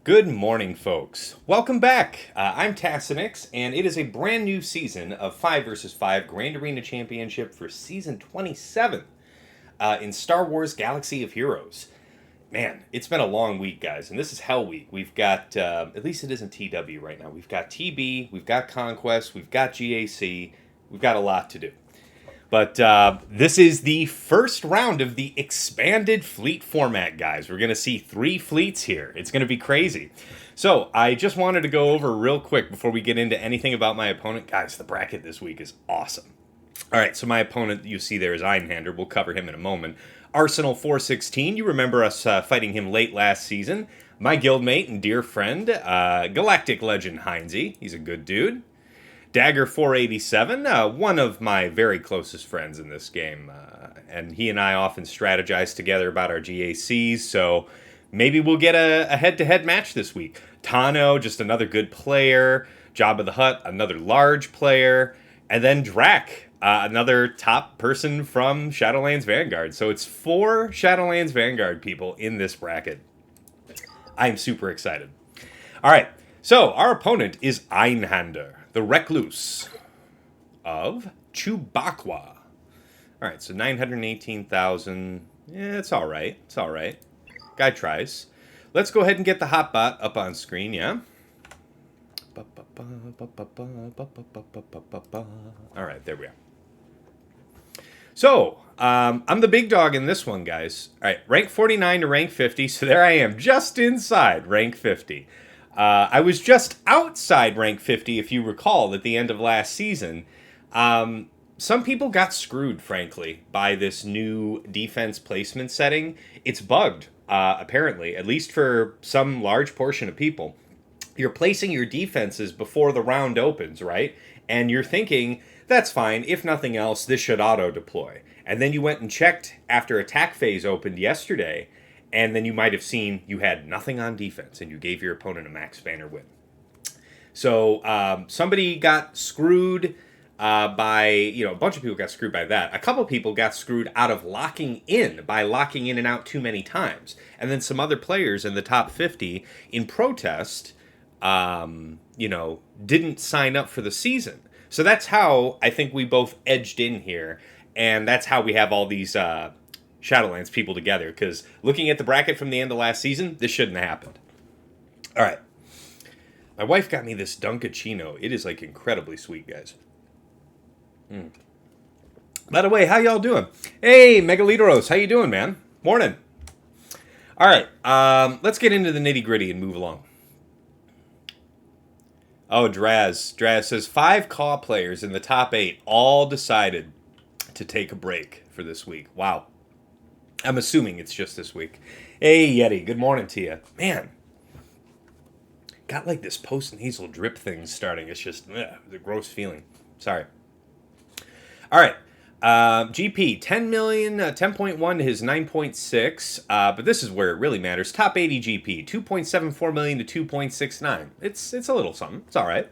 Good morning, folks. Welcome back. I'm ÄsciNHΔNDXR, and it is a brand new season of 5 vs 5 Grand Arena Championship for Season 27 in Star Wars Galaxy of Heroes. Man, it's been a long week, guys, and this is Hell Week. We've got, at least it isn't TW right now, we've got TB, we've got Conquest, we've got GAC, we've got a lot to do. But this is the first round of the expanded fleet format, guys. We're going to see 3 fleets here. It's going to be crazy. So I just wanted to go over real quick before we get into anything about my opponent. Guys, the bracket this week is awesome. All right, so my opponent you see there is ÇìNHΔNDXR. We'll cover him in a moment. Arsenal 416. You remember us fighting him late last season. My guildmate and dear friend, Galactic Legend Heinze. He's a good dude. Dagger 487, one of my very closest friends in this game, and he and I often strategize together about our GACs, so maybe we'll get a head-to-head match this week. Tano, just another good player. Jabba the Hutt, another large player. And then Drac, another top person from Shadowlands Vanguard. So it's 4 Shadowlands Vanguard people in this bracket. I'm super excited. All right, so our opponent is ÇìNHΔNDXR, the Recluse of Chewbacca. All right, so 918,000. Yeah, it's all right. It's all right. Guy tries. Let's go ahead and get the hotbot up on screen, yeah? All right, there we are. So, I'm the big dog in this one, guys. All right, rank 49 to rank 50, so there I am, just inside rank 50. I was just outside rank 50, if you recall, at the end of last season. Some people got screwed, frankly, by this new defense placement setting. It's bugged, apparently, at least for some large portion of people. You're placing your defenses before the round opens, right? And you're thinking, that's fine, if nothing else, this should auto-deploy. And then you went and checked after attack phase opened yesterday, and then you might have seen you had nothing on defense, and you gave your opponent a max banner win. So somebody got screwed by, a bunch of people got screwed by that. A couple people got screwed out of locking in by locking in and out too many times. And then some other players in the top 50, in protest, didn't sign up for the season. So that's how I think we both edged in here, and that's how we have all these Shadowlands people together, because looking at the bracket from the end of last season, this shouldn't have happened. All right. My wife got me this Dunkachino. It is, incredibly sweet, guys. By the way, how y'all doing? Hey, Megaliteros, how you doing, man? Morning. All right, let's get into the nitty-gritty and move along. Oh, DrazZ. DrazZ says 5 CAW players in the top 8 all decided to take a break for this week. Wow. I'm assuming it's just this week. Hey, Yeti, good morning to you. Man, got this post-nasal drip thing starting. It's just the gross feeling. Sorry. All right. GP, 10 million, 10.1 to his 9.6. But this is where it really matters. Top 80 GP, 2.74 million to 2.69. It's a little something. It's all right.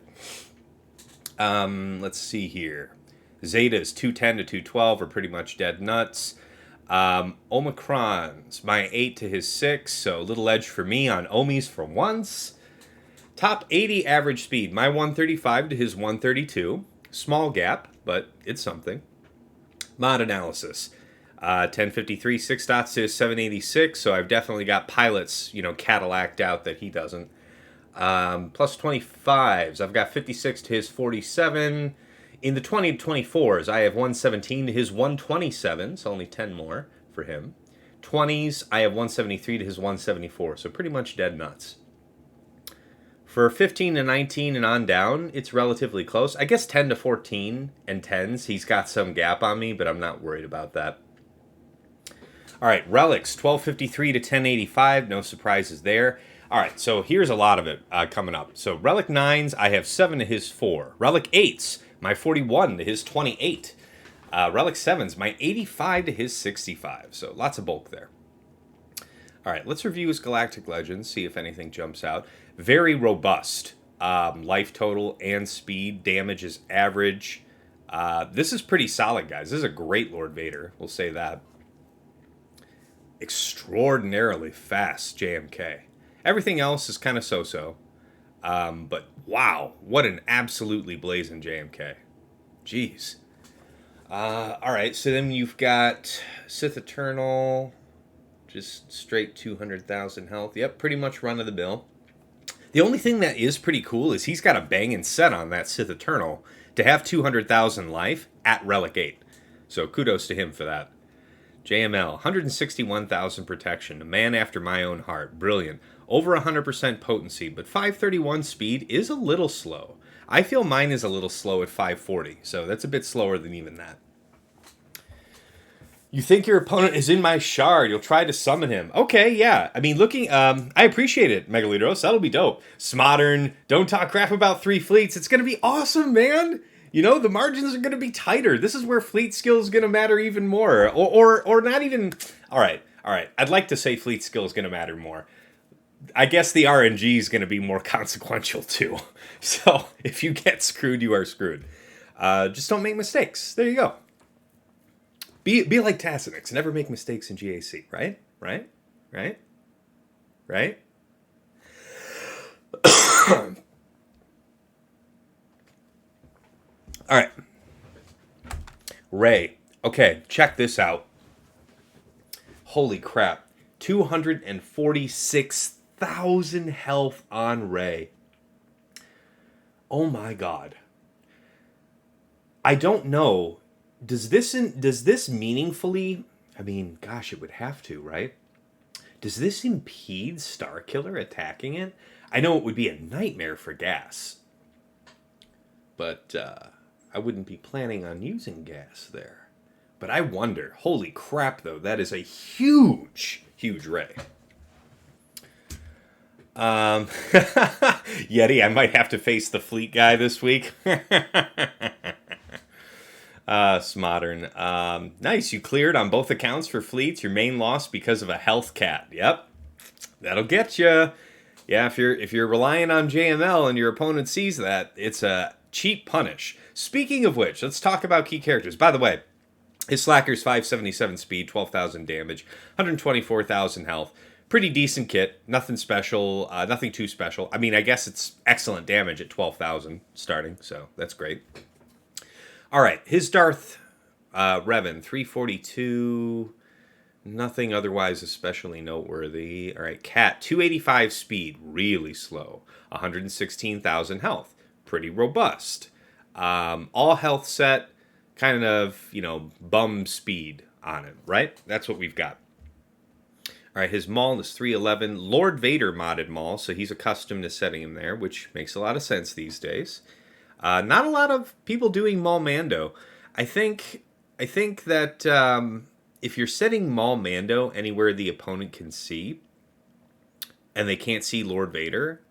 Let's see here. Zetas, 210 to 212 are pretty much dead nuts. Omicrons, my 8 to his 6, so a little edge for me on Omis for once. Top 80 average speed, my 135 to his 132. Small gap, but it's something. Mod analysis, 1053, 6 dots to his 786, so I've definitely got pilots, Cadillac'd out that he doesn't. Plus 25s, I've got 56 to his 47. In the 20 to 24s, I have 117 to his 127, so only 10 more for him. 20s, I have 173 to his 174, so pretty much dead nuts. For 15 to 19 and on down, it's relatively close. I guess 10 to 14 and 10s, he's got some gap on me, but I'm not worried about that. All right, relics, 1253 to 1085, no surprises there. All right, so here's a lot of it coming up. So relic 9s, I have 7 to his 4. Relic 8s, my 41 to his 28. Relic 7s, my 85 to his 65. So lots of bulk there. All right, let's review his Galactic Legends, see if anything jumps out. Very robust. Life total and speed. Damage is average. This is pretty solid, guys. This is a great Lord Vader. We'll say that. Extraordinarily fast JMK. Everything else is kind of so-so. But wow, what an absolutely blazing JMK. Jeez. Alright, so then you've got Sith Eternal, just straight 200,000 health. Yep, pretty much run of the mill. The only thing that is pretty cool is he's got a banging set on that Sith Eternal to have 200,000 life at Relic 8. So kudos to him for that. JML, 161,000 protection, a man after my own heart, brilliant. Over 100% potency, but 531 speed is a little slow. I feel mine is a little slow at 540, so that's a bit slower than even that. You think your opponent is in my shard, you'll try to summon him. Okay, yeah. I mean, I appreciate it, Megalodros. That'll be dope. Smodern, don't talk crap about 3 fleets. It's going to be awesome, man. You know, the margins are going to be tighter. This is where fleet skill is going to matter even more. Or not even... All right. I'd like to say fleet skill is going to matter more. I guess the RNG is going to be more consequential, too. So, if you get screwed, you are screwed. Just don't make mistakes. There you go. Be like TASSINIX. Never make mistakes in GAC, right? Right? All right. Ray. Okay, check this out. Holy crap. 246,000 health on Ray. Oh my god. I don't know. Does this meaningfully... I mean, gosh, it would have to, right? Does this impede Starkiller attacking it? I know it would be a nightmare for gas. But, I wouldn't be planning on using gas there. But I wonder. Holy crap, though. That is a huge, huge Ray. Yeti, I might have to face the fleet guy this week. Smodern. Nice, you cleared on both accounts for fleets. Your main loss because of a health cat. Yep. That'll get you. Yeah, if you're relying on JML and your opponent sees that, it's a cheap punish. Speaking of which, let's talk about key characters. By the way, his Slacker's 577 speed, 12,000 damage, 124,000 health. Pretty decent kit. Nothing special. Nothing too special. I mean, I guess it's excellent damage at 12,000 starting, so that's great. All right, his Darth Revan, 342. Nothing otherwise especially noteworthy. All right, Cat, 285 speed, really slow. 116,000 health, pretty robust. All health set, kind of, bum speed on it, right? That's what we've got. All right, his Maul is 311. Lord Vader modded Maul, so he's accustomed to setting him there, which makes a lot of sense these days. Not a lot of people doing Maul Mando. I think that if you're setting Maul Mando anywhere the opponent can see, and they can't see Lord Vader,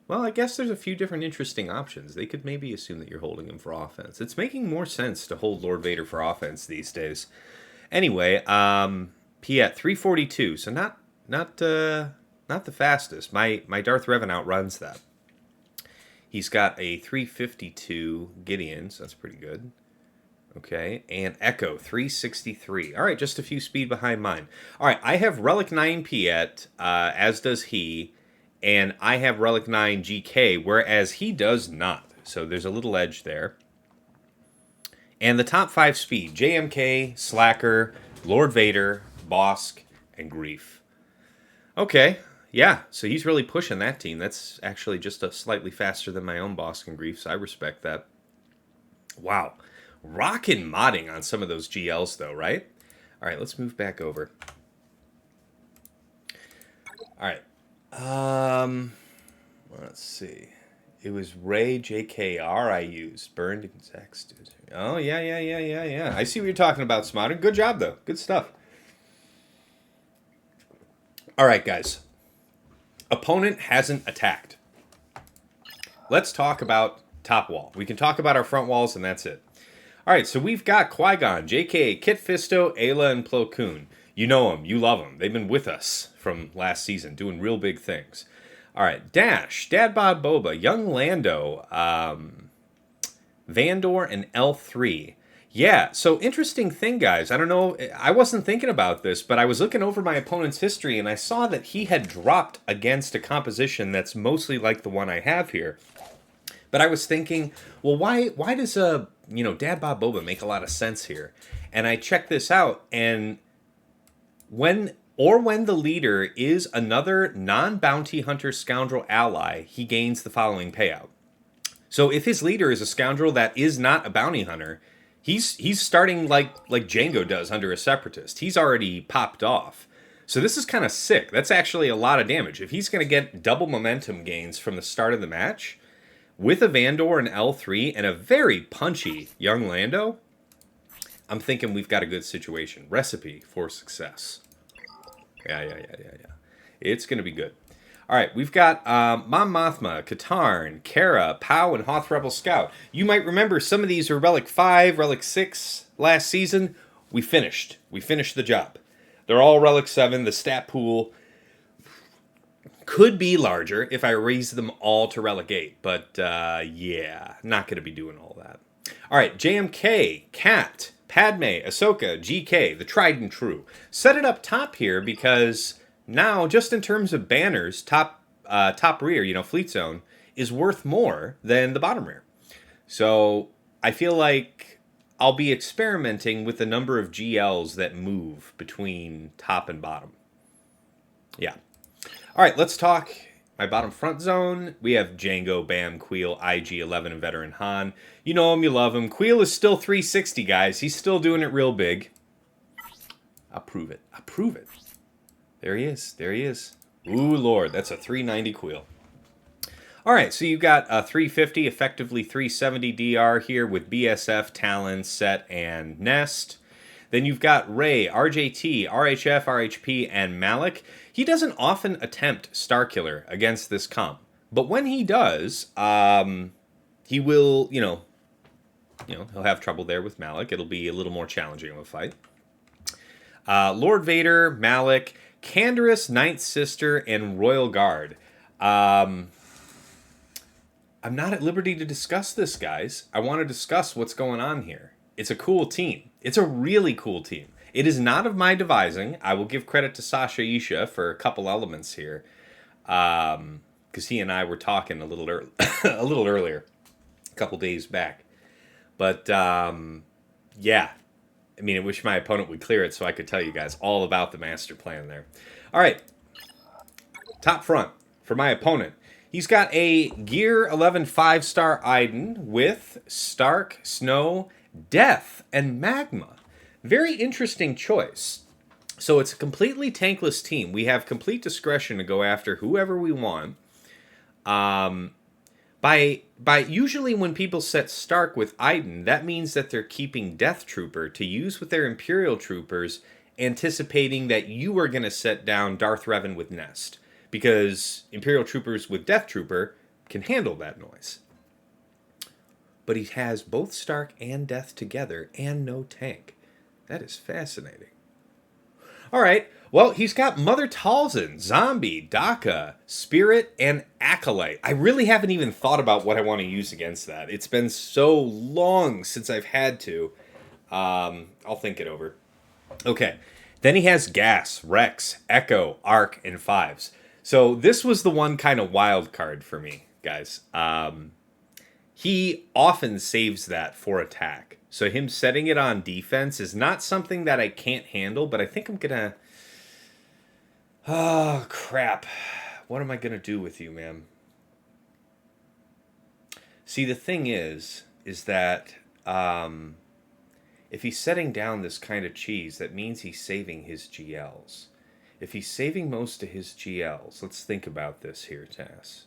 well, I guess there's a few different interesting options. They could maybe assume that you're holding him for offense. It's making more sense to hold Lord Vader for offense these days. Anyway, Piet 342, so not the fastest. My Darth Revan outruns that. He's got a 352 Gideon, so that's pretty good. Okay, and Echo 363. All right, just a few speed behind mine. All right, I have Relic 9 Piet, as does he, and I have Relic 9 GK, whereas he does not. So there's a little edge there. And the top 5 speed, JMK, Slacker, Lord Vader, Bosk, and Grief. Okay, yeah, so he's really pushing that team. That's actually just a slightly faster than my own Bosk and Grief, so I respect that. Wow. Rockin' modding on some of those GLs, though, right? All right, let's move back over. All right. Let's see. It was Ray JKR I used. Burned execs. Oh, yeah. I see what you're talking about, Smodern. Good job, though. Good stuff. All right, guys. Opponent hasn't attacked. Let's talk about top wall. We can talk about our front walls, and that's it. All right, so we've got Qui-Gon, JK, Kit Fisto, Ayla, and Plo Koon. You know them. You love them. They've been with us from last season, doing real big things. All right, Dash, Dad Bod Boba, Young Lando, Vandor, and L3. Yeah, so interesting thing, guys. I don't know, I wasn't thinking about this, but I was looking over my opponent's history and I saw that he had dropped against a composition that's mostly like the one I have here. But I was thinking, well, why does Dad Bob Boba make a lot of sense here? And I checked this out, and when the leader is another non-bounty hunter scoundrel ally, he gains the following payout. So if his leader is a scoundrel that is not a bounty hunter, he's starting like Jango does under a separatist. He's already popped off. So this is kind of sick. That's actually a lot of damage. If he's going to get double momentum gains from the start of the match, with a Vandor and L3 and a very punchy young Lando, I'm thinking we've got a good situation. Recipe for success. Yeah. It's going to be good. All right, we've got Mon Mothma, Katarn, Kara, Pow, and Hoth Rebel Scout. You might remember some of these are Relic 5, Relic 6 last season. We finished the job. They're all Relic 7. The stat pool could be larger if I raise them all to Relic 8. But, yeah, not going to be doing all that. All right, JMK, Cat, Padme, Ahsoka, GK, the tried and true. Set it up top here because now, just in terms of banners, top rear, fleet zone, is worth more than the bottom rear. So I feel like I'll be experimenting with the number of GLs that move between top and bottom. Yeah. All right, let's talk my bottom front zone. We have Jango, Bam, Queel, IG-11, and Veteran Han. You know him, you love him. Queel is still 360, guys. He's still doing it real big. I'll prove it. There he is. Ooh, Lord, that's a 390 Queel. All right, so you've got a 350, effectively 370 DR here with BSF, Talon, Set, and Nest. Then you've got Ray, RJT, RHF, RHP, and Malak. He doesn't often attempt Starkiller against this comp, but when he does, he will, he'll have trouble there with Malak. It'll be a little more challenging of a fight. Lord Vader, Malak, Canderous, Ninth Sister, and Royal Guard. I'm not at liberty to discuss this, guys. I want to discuss what's going on here. It's a cool team. It's a really cool team. It is not of my devising. I will give credit to Sasha Isha for a couple elements here, because he and I were talking a little earlier, a couple days back. But yeah, I mean, I wish my opponent would clear it so I could tell you guys all about the master plan there. All right, top front for my opponent. He's got a Gear 11 5-star Iden with Stark, Snow, Death, and Magma. Very interesting choice. So it's a completely tankless team. We have complete discretion to go after whoever we want. By usually when people set Stark with Iden, that means that they're keeping Death Trooper to use with their Imperial Troopers, anticipating that you are going to set down Darth Revan with Nest. Because Imperial Troopers with Death Trooper can handle that noise. But he has both Stark and Death together and no tank. That is fascinating. All right, well, he's got Mother Talzin, Zombie, Daka, Spirit, and Acolyte. I really haven't even thought about what I want to use against that. It's been so long since I've had to. I'll think it over. Okay, then he has Gas, Rex, Echo, Arc, and Fives. So this was the one kind of wild card for me, guys. He often saves that for attack. So him setting it on defense is not something that I can't handle, but I think I'm going to... Oh, crap. What am I going to do with you, man? See, the thing is that if he's setting down this kind of cheese, that means he's saving his GLs. If he's saving most of his GLs, let's think about this here, Tass.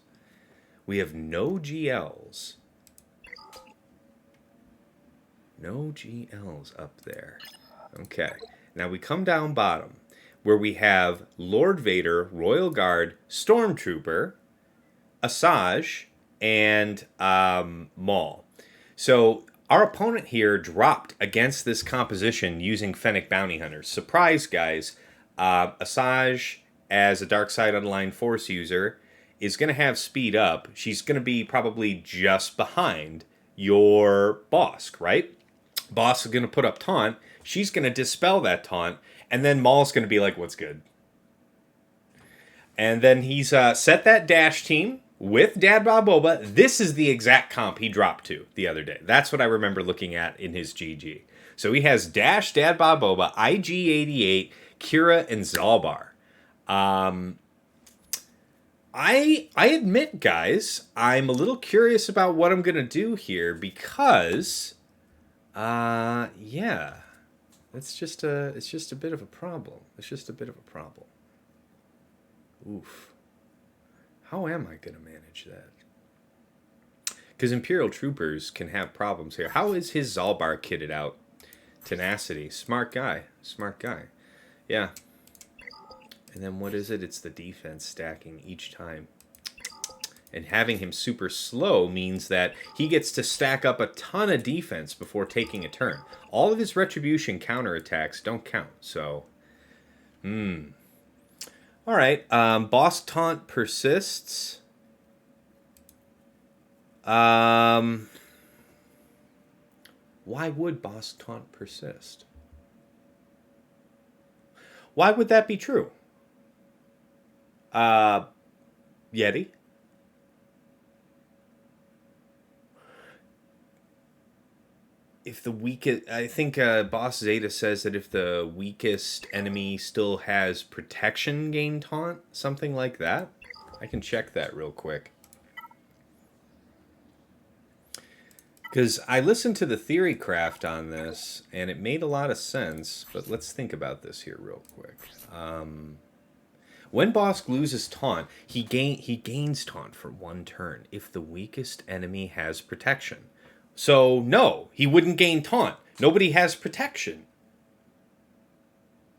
We have no GLs. No GLs up there. Okay. Now we come down bottom, where we have Lord Vader, Royal Guard, Stormtrooper, Asajj, and Maul. So our opponent here dropped against this composition using Fennec Bounty Hunters. Surprise, guys. Asajj, as a Dark Side Unaligned Force user, is going to have speed up. She's going to be probably just behind your Bosk, right? Boss is going to put up taunt. She's going to dispel that taunt. And then Maul's going to be like, what's good? And then he's set that dash team with Dad Bod Boba. This is the exact comp he dropped to the other day. That's what I remember looking at in his GG. So he has Dash, Dad Bod Boba, IG-88, Kira, and Zalbar. I admit, guys, I'm a little curious about what I'm going to do here because, yeah, it's just a bit of a problem. It's just a bit of a problem. Oof. How am I going to manage that? Because Imperial Troopers can have problems here. How is his Zalbar kitted out? Tenacity. Smart guy. Smart guy. Yeah. And then what is it? It's the defense stacking each time. And having him super slow means that he gets to stack up a ton of defense before taking a turn. All of his Retribution counterattacks don't count. So, all right, boss taunt persists. Why would boss taunt persist? Why would that be true? Yeti? If the weakest, I think Boss Zeta says that if the weakest enemy still has protection, gain taunt, something like that. I can check that real quick. Because I listened to the theory craft on this, and it made a lot of sense, but let's think about this here real quick. When Boss loses taunt, he gains taunt for 1 turn if the weakest enemy has protection. So, no, he wouldn't gain taunt. Nobody has protection.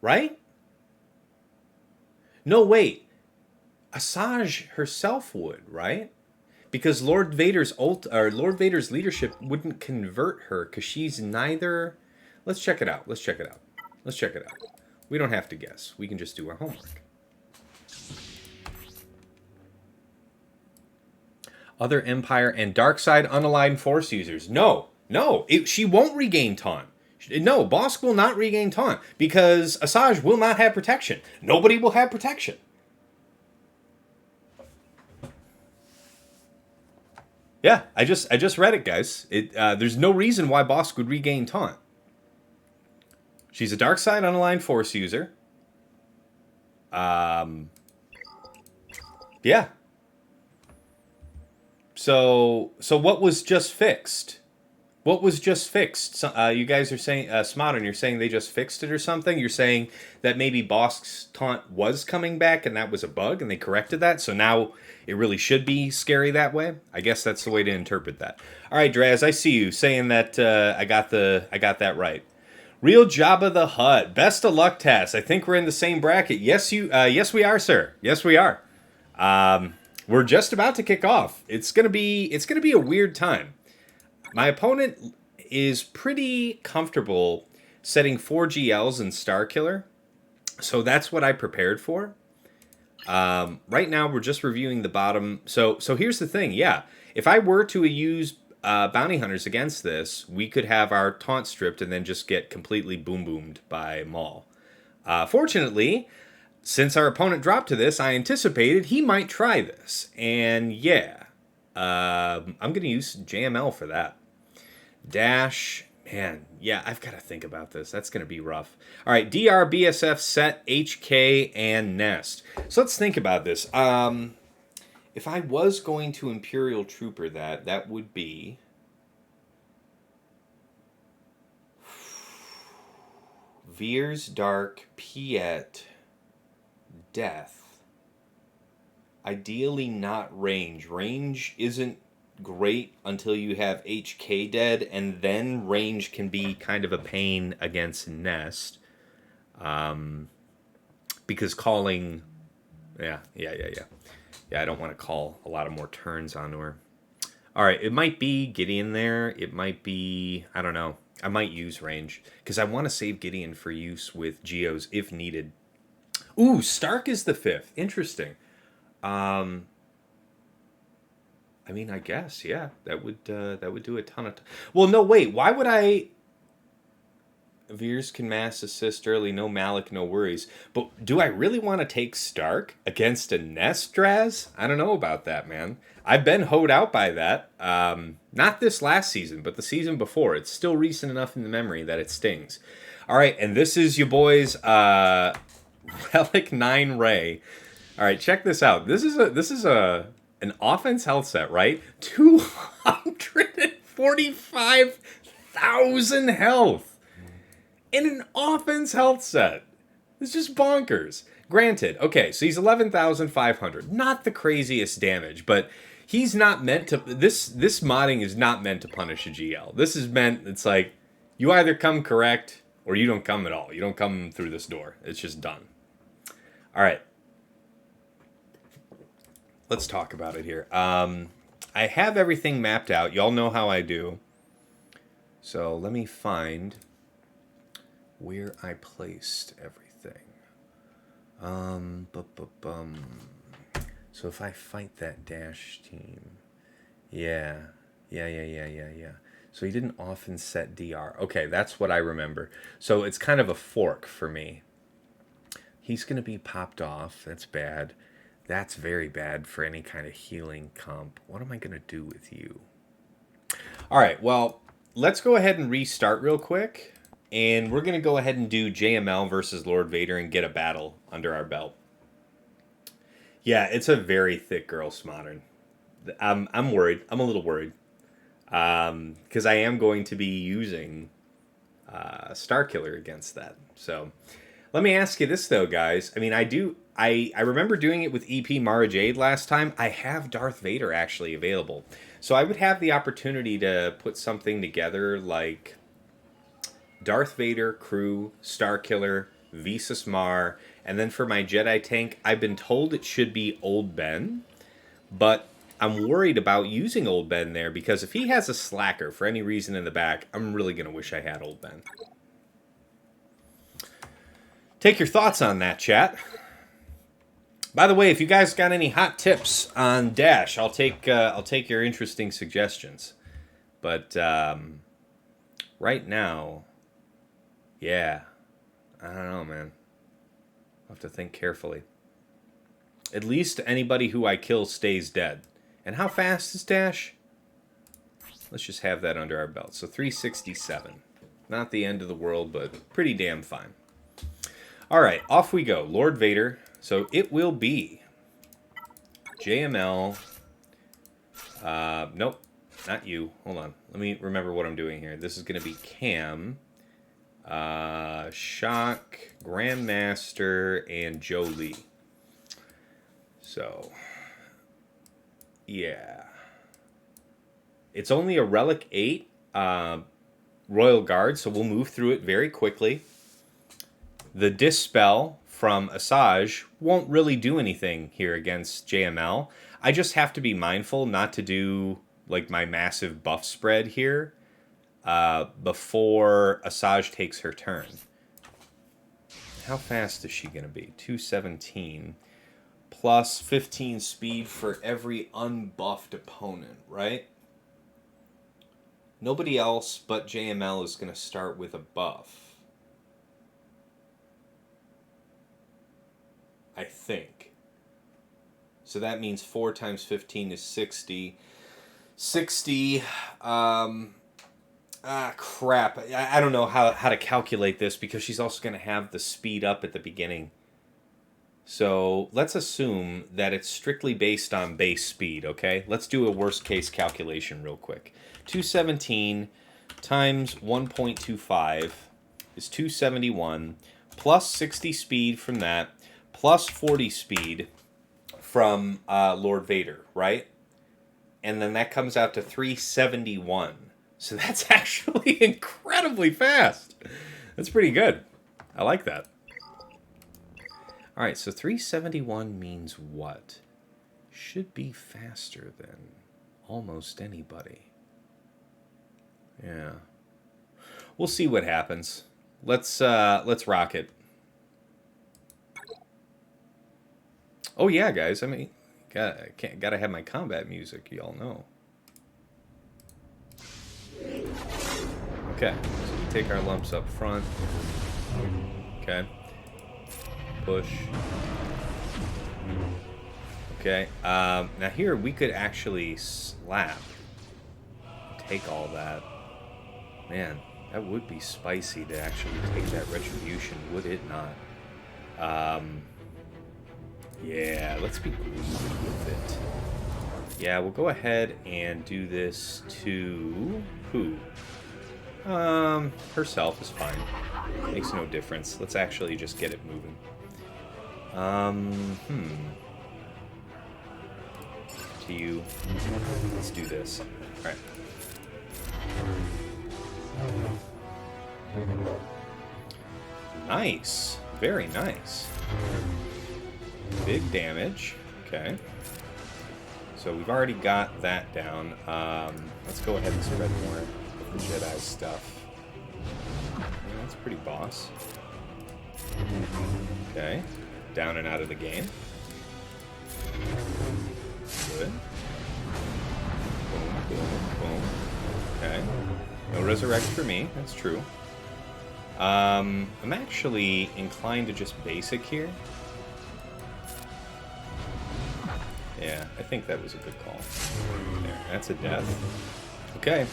Right? No, wait. Asajj herself would, right? Because Lord Vader's leadership wouldn't convert her because she's neither... Let's check it out. Let's check it out. Let's check it out. We don't have to guess. We can just do our homework. Other Empire and Darkside unaligned Force users. No. She won't regain taunt. No, Bosk will not regain taunt because Asajj will not have protection. Nobody will have protection. Yeah, I just read it, guys. There's no reason why Bosk would regain taunt. She's a Darkside unaligned Force user. Yeah. So what was just fixed? What was just fixed? You guys are saying, Smodern, you're saying they just fixed it or something? You're saying that maybe Bosk's taunt was coming back and that was a bug and they corrected that? So now it really should be scary that way? I guess that's the way to interpret that. All right, DrazZ, I see you saying that I got that right. Real Jabba the Hutt. Best of luck, Tass. I think we're in the same bracket. Yes, we are, sir. Yes, we are. We're just about to kick off. It's gonna be a weird time. My opponent is pretty comfortable setting 4 GLs in Starkiller, so that's what I prepared for. Right now, we're just reviewing the bottom. So here's the thing. Yeah, if I were to use bounty hunters against this, we could have our taunt stripped and then just get completely boom-boomed by Maul. Fortunately, since our opponent dropped to this, I anticipated he might try this. And yeah, I'm going to use JML for that. Dash, man, yeah, I've got to think about this. That's going to be rough. All right, DR, BSF, Set, HK, and Nest. So let's think about this. If I was going to Imperial Trooper that would be... Veers, Dark, Piet, Death. Ideally not range. Range isn't great until you have HK dead, and then range can be kind of a pain against Nest. Because calling... Yeah, I don't want to call a lot of more turns onto her. All right, it might be Gideon there. It might be... I don't know. I might use range. Because I want to save Gideon for use with Geos if needed. Ooh, Stark is the 5th. Interesting. I mean, I guess, yeah. That would do a ton of... Well, no, wait. Why would I... Veers can mass assist early. No Malak, no worries. But do I really want to take Stark against a Nest DrazZ? I don't know about that, man. I've been hoed out by that. Not this last season, but the season before. It's still recent enough in the memory that it stings. All right, and this is your boys, Relic 9 Ray. All right, check this out. This is an offense health set, right? 245,000 health in an offense health set. It's just bonkers. Granted, okay, so he's 11,500. Not the craziest damage, but he's not meant to... This modding is not meant to punish a GL. This is meant... It's like, you either come correct or you don't come at all. You don't come through this door. It's just done. All right. Let's talk about it here. I have everything mapped out. Y'all know how I do. So let me find where I placed everything. So if I fight that Dash team. Yeah. So he didn't often set DR. Okay, that's what I remember. So it's kind of a fork for me. He's going to be popped off. That's bad. That's very bad for any kind of healing comp. What am I going to do with you? All right, well, let's go ahead and restart real quick. And we're going to go ahead and do JML versus Lord Vader and get a battle under our belt. Yeah, it's a very thick Girls Modern. I'm worried. I'm a little worried. Because I am going to be using Starkiller against that. So let me ask you this, though, guys. I mean, I remember doing it with EP Mara Jade last time. I have Darth Vader actually available. So I would have the opportunity to put something together like Darth Vader, Crew, Starkiller, Visas Mar, and then for my Jedi tank, I've been told it should be Old Ben, but I'm worried about using Old Ben there because if he has a slacker for any reason in the back, I'm really going to wish I had Old Ben. Take your thoughts on that, chat. By the way, if you guys got any hot tips on Dash, I'll take your interesting suggestions. But right now, yeah, I don't know, man. I'll have to think carefully. At least anybody who I kill stays dead. And how fast is Dash? Let's just have that under our belt. So 367. Not the end of the world, but pretty damn fine. All right, off we go. Lord Vader. So it will be JML. Nope, not you. Hold on. Let me remember what I'm doing here. This is going to be Cam, Shock, Grandmaster, and Jolie. So, yeah. It's only a Relic 8 Royal Guard, so we'll move through it very quickly. The Dispel from Asajj won't really do anything here against JML. I just have to be mindful not to do like my massive buff spread here before Asajj takes her turn. How fast is she going to be? 217 plus 15 speed for every unbuffed opponent, right? Nobody else but JML is going to start with a buff. I think. So that means 4 times 15 is 60. 60. Crap. I don't know how to calculate this because she's also going to have the speed up at the beginning. So let's assume that it's strictly based on base speed, okay? Let's do a worst case calculation real quick. 217 times 1.25 is 271 plus 60 speed from that. Plus 40 speed from Lord Vader, right? And then that comes out to 371. So that's actually incredibly fast. That's pretty good. I like that. All right, so 371 means what? Should be faster than almost anybody. Yeah. We'll see what happens. Let's rock it. Oh yeah, guys. I mean, gotta have my combat music. Y'all know. Okay. take our lumps up front. Okay. Push. Okay. Now here we could actually slap. Take all that. Man, that would be spicy to actually take that retribution, would it not? Yeah, let's be greedy with it. Yeah, we'll go ahead and do this to... who? Herself is fine. Makes no difference. Let's actually just get it moving. To you. Let's do this. Alright. Nice. Very nice. Big damage. Okay. So we've already got that down. Let's go ahead and spread more of the Jedi stuff. Yeah, that's pretty boss. Okay. Down and out of the game. Good. Boom, boom, boom. Okay. No resurrect for me. That's true. I'm actually inclined to just basic here. Yeah, I think that was a good call. There, that's a death. Okay.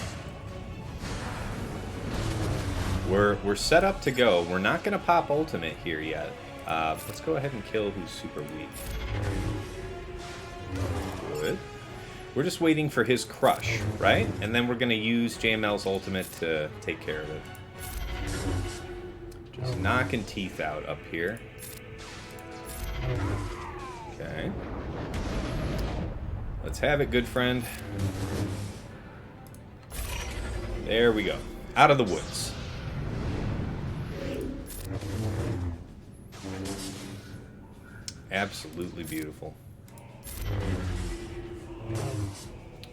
We're set up to go. We're not going to pop ultimate here yet. Let's go ahead and kill who's super weak. Good. We're just waiting for his crush, right? And then we're going to use JML's ultimate to take care of it. Just knocking teeth out up here. Okay. Let's have it, good friend. There we go. Out of the woods. Absolutely beautiful.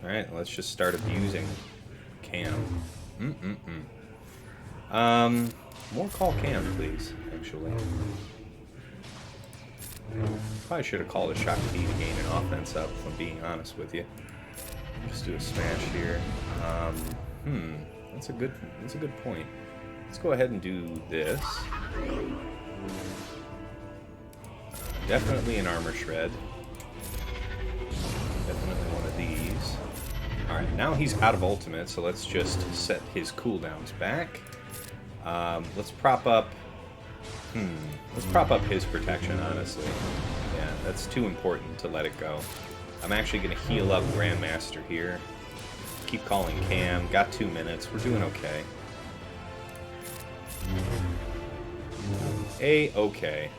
Alright, let's just start abusing Cam. More call Cam, please, actually. Probably should have called a Shoutout to gain an offense up, if I'm being honest with you. Just do a smash here. That's a good point. Let's go ahead and do this. Definitely an armor shred. Definitely one of these. Alright, now he's out of ultimate, so let's just set his cooldowns back. Let's prop up... Let's prop up his protection, honestly. Yeah, that's too important to let it go. I'm actually going to heal up Grandmaster here. Keep calling Cam. Got 2 minutes. We're doing okay. A-okay.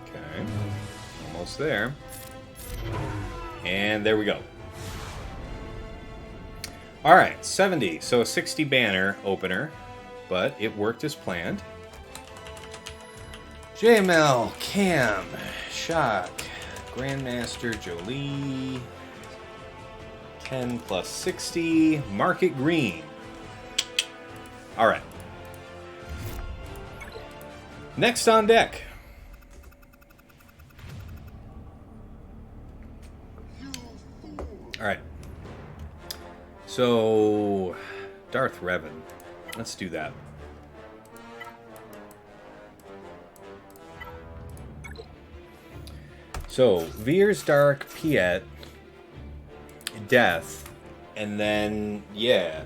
Okay. Almost there. And there we go. Alright, 70. So a 60 banner opener, but it worked as planned. JML, Cam, Shock, Grandmaster, Jolie, 10 plus 60, Market Green. Alright. Next on deck. Alright. So, Darth Revan. Let's do that. So, Veer's Dark, Piet, Death, and then, yeah.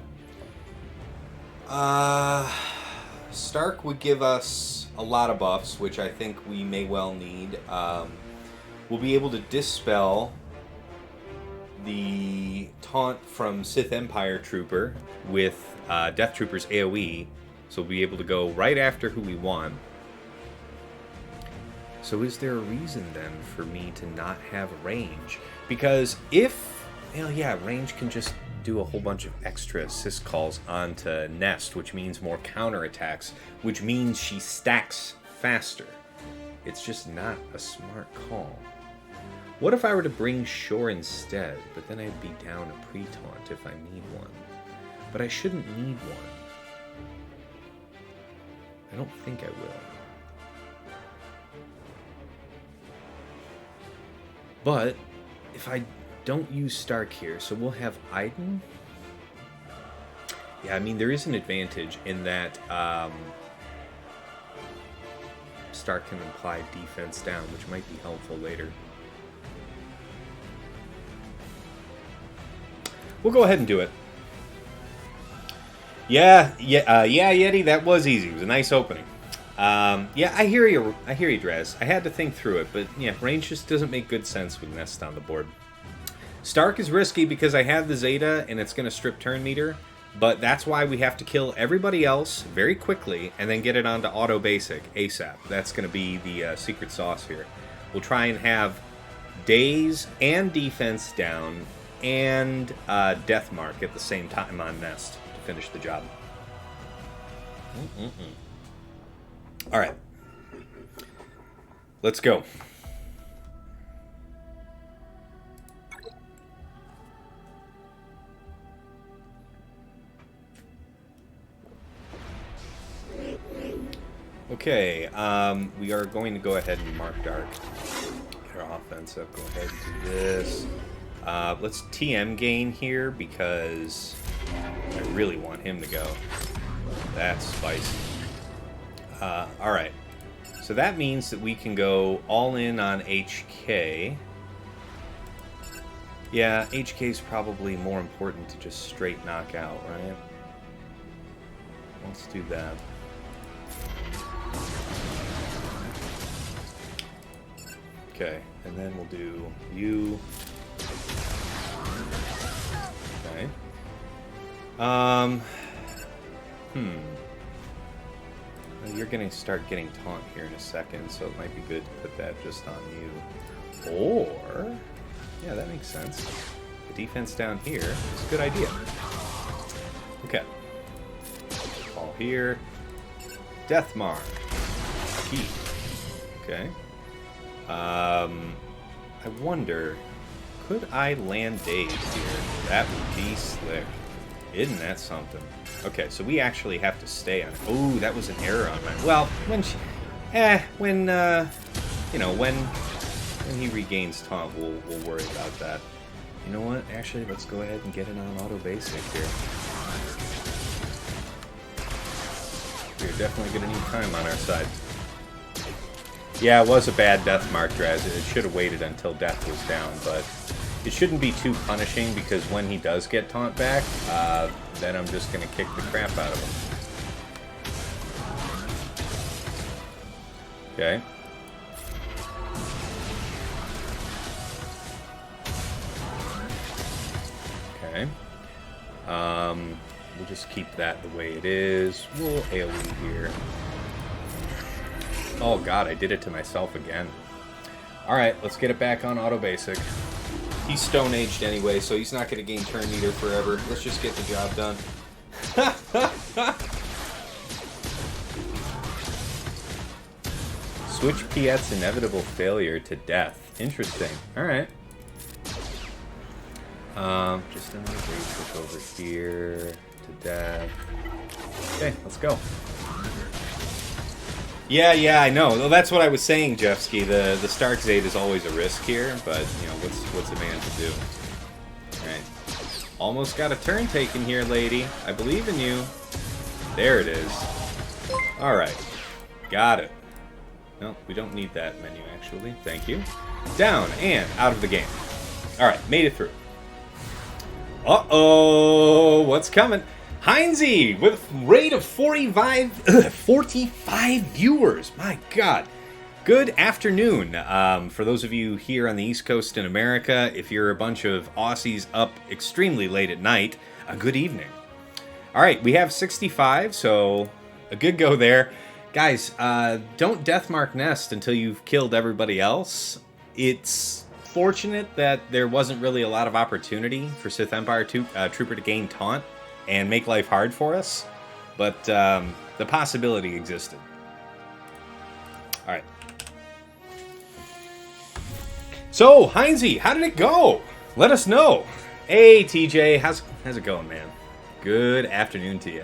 Stark would give us a lot of buffs, which I think we may well need. We'll be able to dispel the taunt from Sith Empire Trooper with Death Trooper's AoE, so we'll be able to go right after who we want. So is there a reason then for me to not have range? Because if, yeah, range can just do a whole bunch of extra assist calls onto Nest, which means more counterattacks, which means she stacks faster. It's just not a smart call. What if I were to bring Shore instead, but then I'd be down a pre-taunt if I need one? But I shouldn't need one. I don't think I will. But if I don't use Stark here, so we'll have Iden. Yeah, I mean, there is an advantage in that Stark can imply defense down, which might be helpful later. We'll go ahead and do it. Yeah, Yeti, that was easy. It was a nice opening. Yeah, I hear you, DrazZ. I had to think through it, but yeah, range just doesn't make good sense with Nest on the board. Stark is risky because I have the Zeta, and it's going to strip turn meter, but that's why we have to kill everybody else very quickly, and then get it onto auto basic ASAP. That's going to be the secret sauce here. We'll try and have daze and defense down, and death mark at the same time on Nest to finish the job. All right, let's go. Okay, we are going to go ahead and mark dark. Get our offense up. Go ahead and do this. Let's TM gain here because I really want him to go. That's spicy. Alright. So that means that we can go all in on HK. Yeah, HK is probably more important to just straight knock out, right? Let's do that. Okay, and then we'll do you. Okay. You're going to start getting taunt here in a second, so it might be good to put that just on you. Or, yeah, that makes sense. The defense down here is a good idea. Okay. Fall here. Deathmark. Key. Okay. I wonder, could I land Daze here? That would be slick. Isn't that something? Okay, so we actually have to stay on it. Oh, that was an error on mine. Well, when she, you know, when he regains taunt, we'll worry about that. You know what? Actually, let's go ahead and get it on auto basic here. We're definitely gonna need time on our side. Yeah, it was a bad death mark, DrazZ. It should have waited until death was down, but it shouldn't be too punishing because when he does get taunt back, then I'm just going to kick the crap out of him. Okay. Okay. We'll just keep that the way it is. We'll AoE here. Oh god, I did it to myself again. Alright, let's get it back on auto basic. He's Stone Aged anyway, so he's not going to gain turn meter forever. Let's just get the job done. Switch Piet's inevitable failure to death. Interesting. Alright. Just another basic over here to death. Okay, let's go. Yeah, I know. Well, that's what I was saying, Jeffsky. The Stark Zade is always a risk here, but you know what's a man to do? All right, almost got a turn taken here, lady. I believe in you. There it is. All right, got it. No, we don't need that menu actually. Thank you. Down and out of the game. All right, made it through. Uh-oh, what's coming? ÇìNHΔNDXR with a rate of 45 viewers. My God. Good afternoon. For those of you here on the East Coast in America, if you're a bunch of Aussies up extremely late at night, a good evening. All right, we have 65, so a good go there. Guys, don't deathmark Nest until you've killed everybody else. It's fortunate that there wasn't really a lot of opportunity for Sith Empire Trooper to gain taunt and make life hard for us, but the possibility existed. All right. So, ÇìNHΔNDXR, how did it go? Let us know. Hey, TJ, how's it going, man? Good afternoon to you.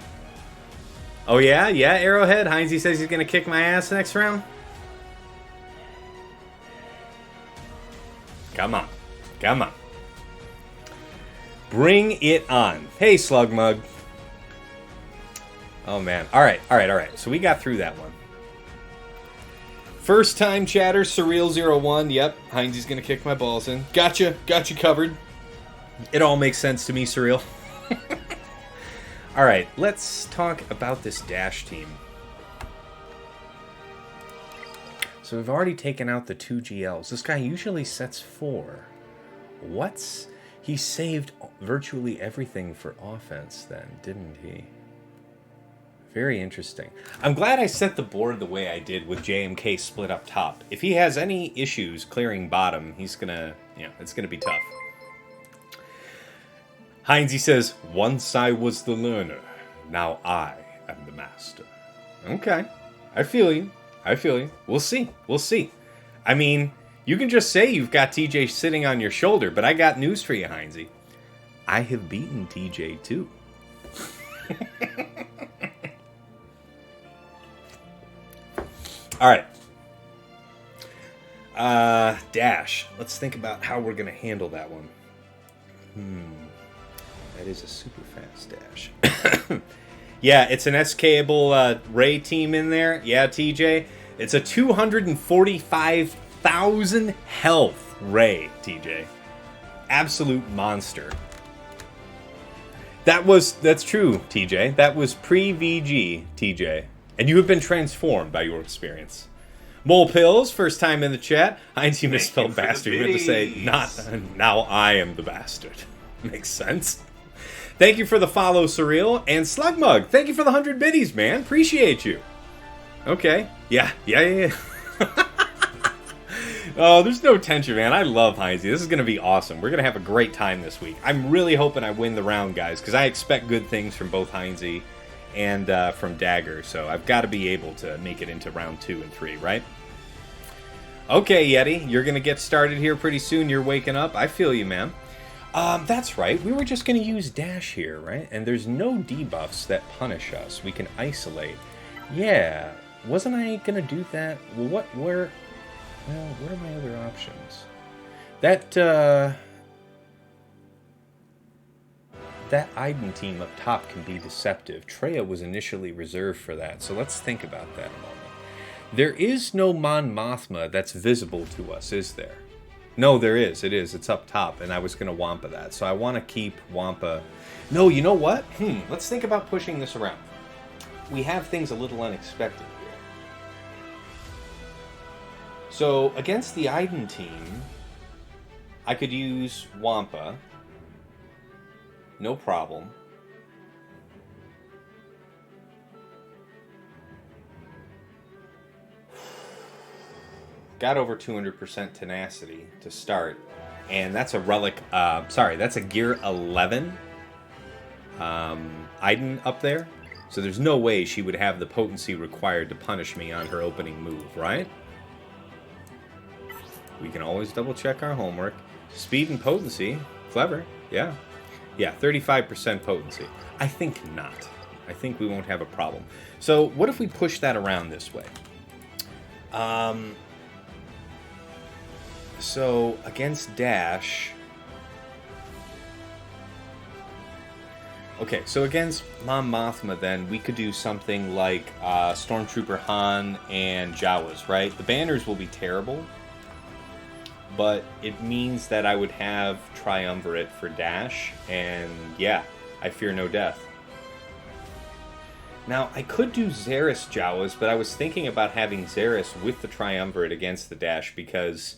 Oh yeah, Arrowhead. ÇìNHΔNDXR says he's gonna kick my ass next round. Come on. Come on. Bring it on. Hey, Slugmug. Oh, man. All right. So we got through that one. First time chatter, Surreal01. Yep, Heinz's going to kick my balls in. Gotcha. Got you covered. It all makes sense to me, Surreal. All right, let's talk about this Dash team. So we've already taken out the 2 GLs. This guy usually sets 4. He saved virtually everything for offense then, didn't he? Very interesting. I'm glad I set the board the way I did with JMK split up top. If he has any issues clearing bottom, he's gonna, it's gonna be tough. Heinz says, once I was the learner, now I am the master. Okay. I feel you. We'll see. I mean, you can just say you've got TJ sitting on your shoulder, but I got news for you, Heinz. I have beaten TJ too. All right. Dash. Let's think about how we're going to handle that one. That is a super fast dash. Yeah, it's an SKable Ray team in there. Yeah, TJ. It's a 245,000 health Ray, TJ. Absolute monster. That's true, TJ. That was pre-VG, TJ. And you have been transformed by your experience. Mole Pills, first time in the chat. Heinz, you misspelled bastard. You had to say, now I am the bastard. Makes sense. Thank you for the follow, Surreal. And Slugmug, thank you for the 100 biddies, man. Appreciate you. Okay. Yeah. Oh, there's no tension, man. I love Heinz. This is going to be awesome. We're going to have a great time this week. I'm really hoping I win the round, guys, because I expect good things from both Heinz and from Dagger. So I've got to be able to make it into round 2 and 3, right? Okay, Yeti. You're going to get started here pretty soon. You're waking up. I feel you, man. That's right. We were just going to use Dash here, right? And there's no debuffs that punish us. We can isolate. Yeah. Wasn't I going to do that? Well, what are my other options? That Iden team up top can be deceptive. Treya was initially reserved for that, so let's think about that a moment. There is no Mon Mothma that's visible to us, is there? No, there is. It is. It's up top, and I was going to Wampa that. So I want to keep Wampa. No, you know what? Let's think about pushing this around. We have things a little unexpected here. So against the Iden team, I could use Wampa. No problem. Got over 200% tenacity to start, and that's a relic. That's a gear 11 Iden up there. So there's no way she would have the potency required to punish me on her opening move, right? We can always double check our homework. Speed and potency, clever, yeah. Yeah, 35% potency. I think not. I think we won't have a problem. So what if we push that around this way? So, against Dash... Okay, so against Mon Mothma, then, we could do something like Stormtrooper Han and Jawas, right? The banners will be terrible, but it means that I would have Triumvirate for Dash, and yeah, I fear no death. Now, I could do Zariss Jawas, but I was thinking about having Zariss with the Triumvirate against the Dash, because...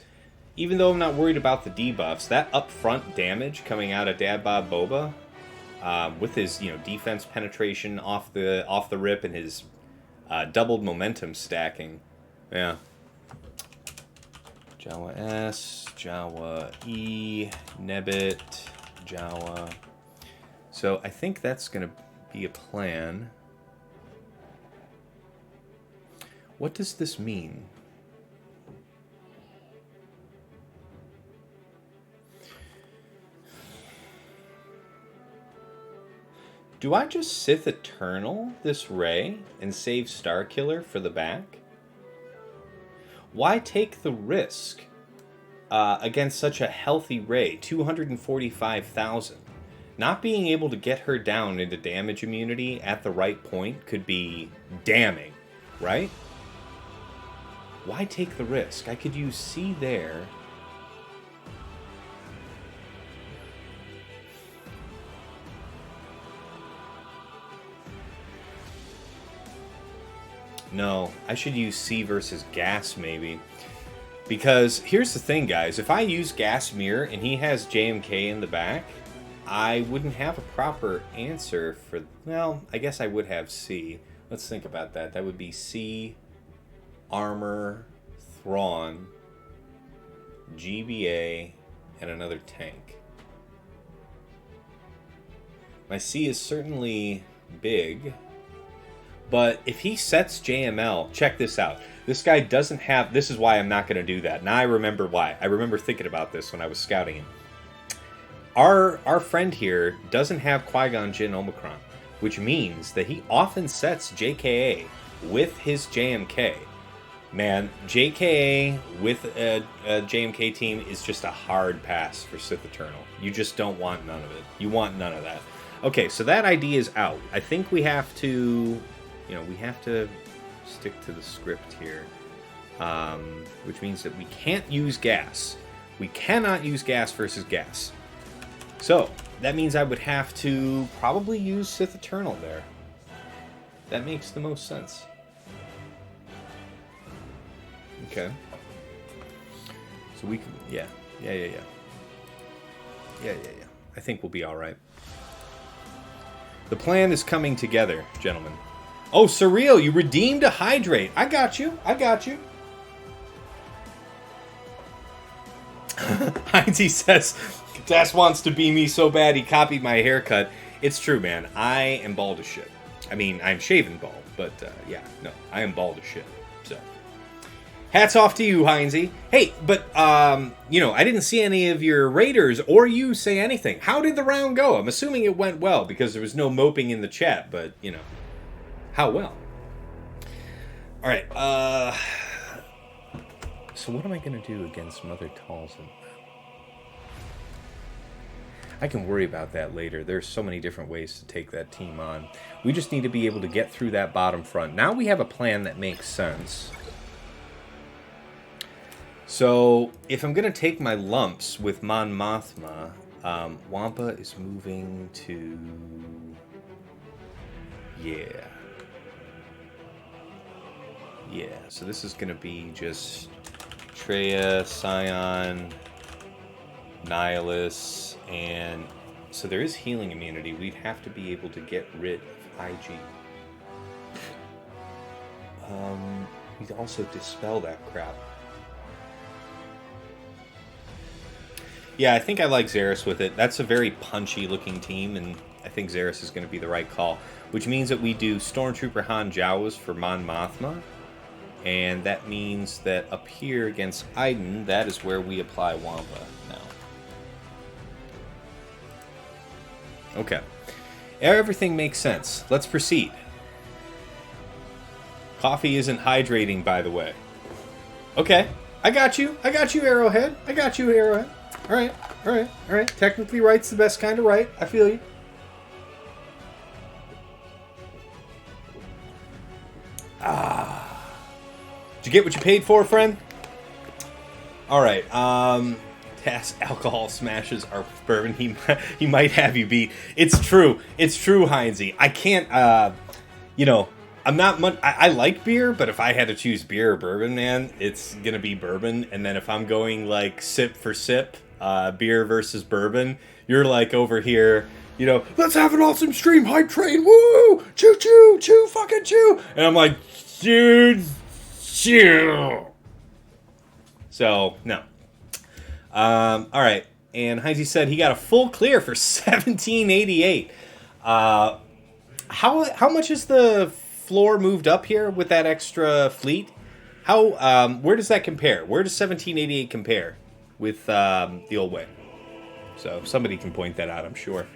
even though I'm not worried about the debuffs, that upfront damage coming out of Dad Bob Boba, with his defense penetration off the rip and his doubled momentum stacking, yeah. Jawa S, Jawa E, Nebbit, Jawa. So I think that's going to be a plan. What does this mean? Do I just Sith Eternal this Rey and save Starkiller for the back? Why take the risk? against such a healthy Ray, 245,000. Not being able to get her down into damage immunity at the right point could be damning, right? Why take the risk? I could use C there. No, I should use C versus Gas maybe. Because here's the thing, guys. If I use Gas Mirror and he has JMK in the back, I wouldn't have a proper answer for... Well, I guess I would have C. Let's think about that. That would be C, Armor, Thrawn, GBA, and another tank. My C is certainly big, but if he sets JML, check this out. This guy doesn't have... This is why I'm not going to do that. Now I remember why. I remember thinking about this when I was scouting him. Our friend here doesn't have Qui-Gon Jinn Omicron, which means that he often sets JKA with his JMK. Man, JKA with a JMK team is just a hard pass for Sith Eternal. You just don't want none of it. You want none of that. Okay, so that idea is out. I think we have to, we have to stick to the script here, which means that we can't use gas. We cannot use gas versus gas. So, that means I would have to probably use Sith Eternal there. That makes the most sense. Okay. So we can... Yeah. I think we'll be alright. The plan is coming together, gentlemen. Oh, Surreal, you redeemed a Hydrate. I got you. Heinze says... Das wants to be me so bad he copied my haircut. It's true, man. I am bald as shit. I mean, I'm shaven bald, but I am bald as shit. So, hats off to you, Heinze. Hey, but, I didn't see any of your raiders or you say anything. How did the round go? I'm assuming it went well because there was no moping in the chat, but, how well? All right, so what am I going to do against Mother Talzin? I can worry about that later. There's so many different ways to take that team on. We just need to be able to get through that bottom front. Now we have a plan that makes sense. So, if I'm going to take my lumps with Mon Mothma, Wampa is moving to... Yeah, so this is going to be just Traya, Scion, Nihilus, and so there is healing immunity. We'd have to be able to get rid of IG. We'd also dispel that crap. Yeah, I think I like Zariss with it. That's a very punchy looking team, and I think Zariss is going to be the right call. Which means that we do Stormtrooper Han Jawas for Mon Mothma. And that means that up here against Iden, that is where we apply Wampa now. Okay. Everything makes sense. Let's proceed. Coffee isn't hydrating, by the way. Okay. I got you, Arrowhead. Alright. Technically right's the best kind of right. I feel you. Did you get what you paid for, friend? Alright, Task alcohol smashes are bourbon. He might have you beat. It's true, Heinze. I can't, I'm not much... I like beer, but if I had to choose beer or bourbon, man, it's gonna be bourbon. And then if I'm going, like, sip for sip, beer versus bourbon, you're, like, over here, let's have an awesome stream hype train, woo! Choo, fucking choo! And I'm like, dude, chew! So, no. Alright, and Heinze said he got a full clear for 1788. How much is the floor moved up here with that extra fleet? Where does that compare? Where does 1788 compare with the old way? So somebody can point that out, I'm sure.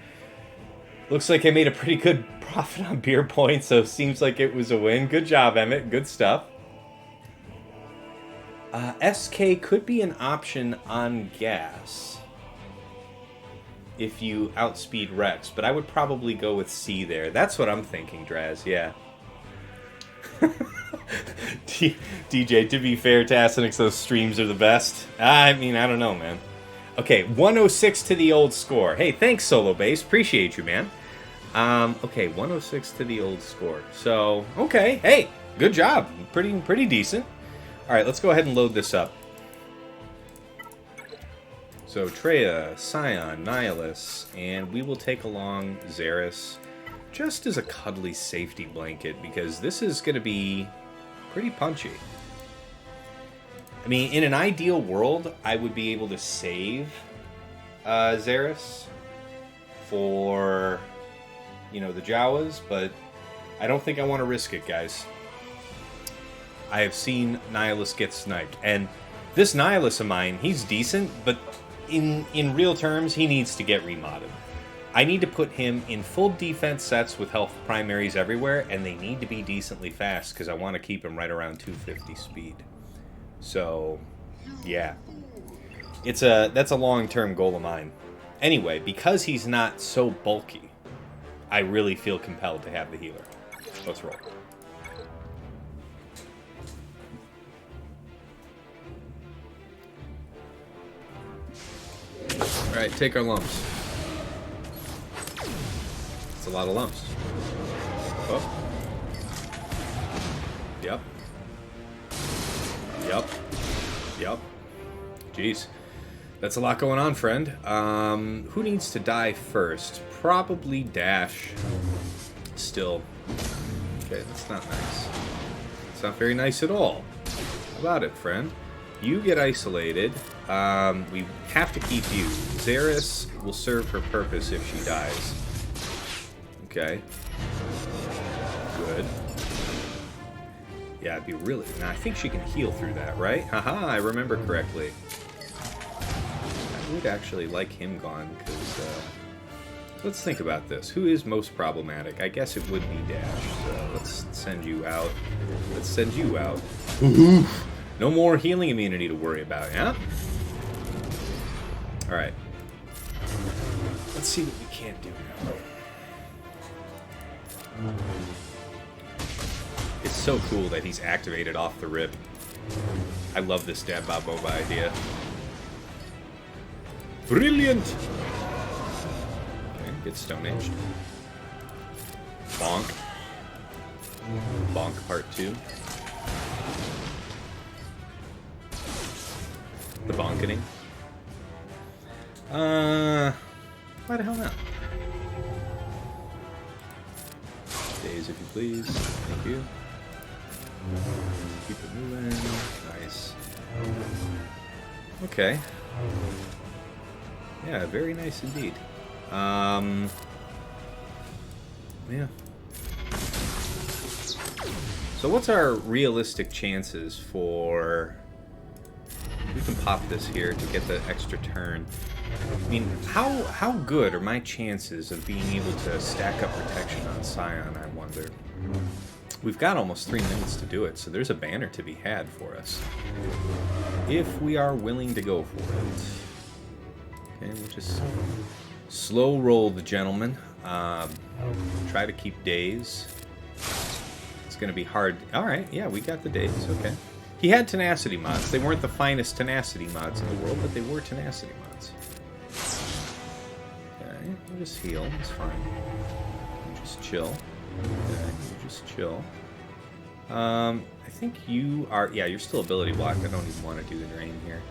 Looks like I made a pretty good profit on beer points, so seems like it was a win. Good job, Emmett. Good stuff. SK could be an option on gas if you outspeed Rex, but I would probably go with C there. That's what I'm thinking, DrazZ, yeah. DJ, to be fair, TASSNIX, those streams are the best. I mean, I don't know, man. Okay, 106 to the old score. Hey, thanks, Solo Base. Appreciate you, man. Okay, 106 to the old score. So, okay, hey, good job. Pretty decent. All right, let's go ahead and load this up. So, Treya, Scion, Nihilus, and we will take along Zariss just as a cuddly safety blanket, because this is going to be pretty punchy. I mean, in an ideal world, I would be able to save Zariss for, you know, the Jawas, but I don't think I want to risk it, guys. I have seen Nihilus get sniped, and this Nihilus of mine, he's decent, but in real terms, he needs to get remodded. I need to put him in full defense sets with health primaries everywhere, and they need to be decently fast, because I want to keep him right around 250 speed. So, yeah. That's a long-term goal of mine. Anyway, because he's not so bulky, I really feel compelled to have the healer. Let's roll. Alright, take our lumps. It's a lot of lumps. Oh. Yep. Yep. Jeez. That's a lot going on, friend. Who needs to die first? Probably Dash. Still. Okay, that's not nice. It's not very nice at all. How about it, friend? You get isolated. We have to keep you. Zariss will serve her purpose if she dies. Okay. Good. Yeah, it'd be really... Now, I think she can heal through that, right? Haha, I remember correctly. I would actually like him gone, because... let's think about this. Who is most problematic? I guess it would be Dash, so let's send you out. Let's send you out. No more healing immunity to worry about, yeah? Alright. Let's see what we can do now. It's so cool that he's activated off the rip. I love this Dab Bob Boba idea. Brilliant! Okay, get Stone Aged. Bonk. Bonk Part 2. The bonketing. Why the hell not? Days, if you please. Thank you. Keep it moving. Nice. Okay. Yeah, very nice indeed. Yeah. So what's our realistic chances for... We can pop this here to get the extra turn. I mean, how good are my chances of being able to stack up protection on Scion, I wonder? We've got almost 3 minutes to do it, so there's a banner to be had for us. If we are willing to go for it. Okay, we'll just slow roll the gentleman. Try to keep days. It's going to be hard. Alright, yeah, we got the days, okay. He had tenacity mods. They weren't the finest tenacity mods in the world, but they were tenacity mods. Okay, we'll just heal. It's fine. We'll just chill. Okay, we'll just chill. I think you are... Yeah, you're still ability blocked. I don't even want to do the drain here.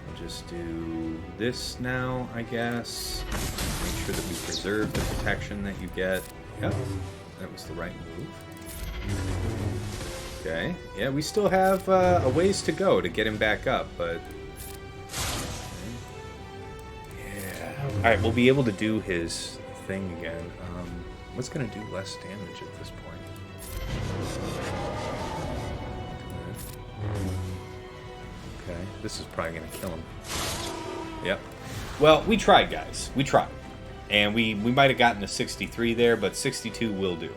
We'll just do this now, I guess. Make sure that we preserve the protection that you get. Yep, that was the right move. Okay, yeah, we still have a ways to go to get him back up, but... Yeah. Alright, we'll be able to do his thing again. What's going to do less damage at this point? Okay, this is probably going to kill him. Yep. Well, we tried, guys. We tried. And we might have gotten a 63 there, but 62 will do.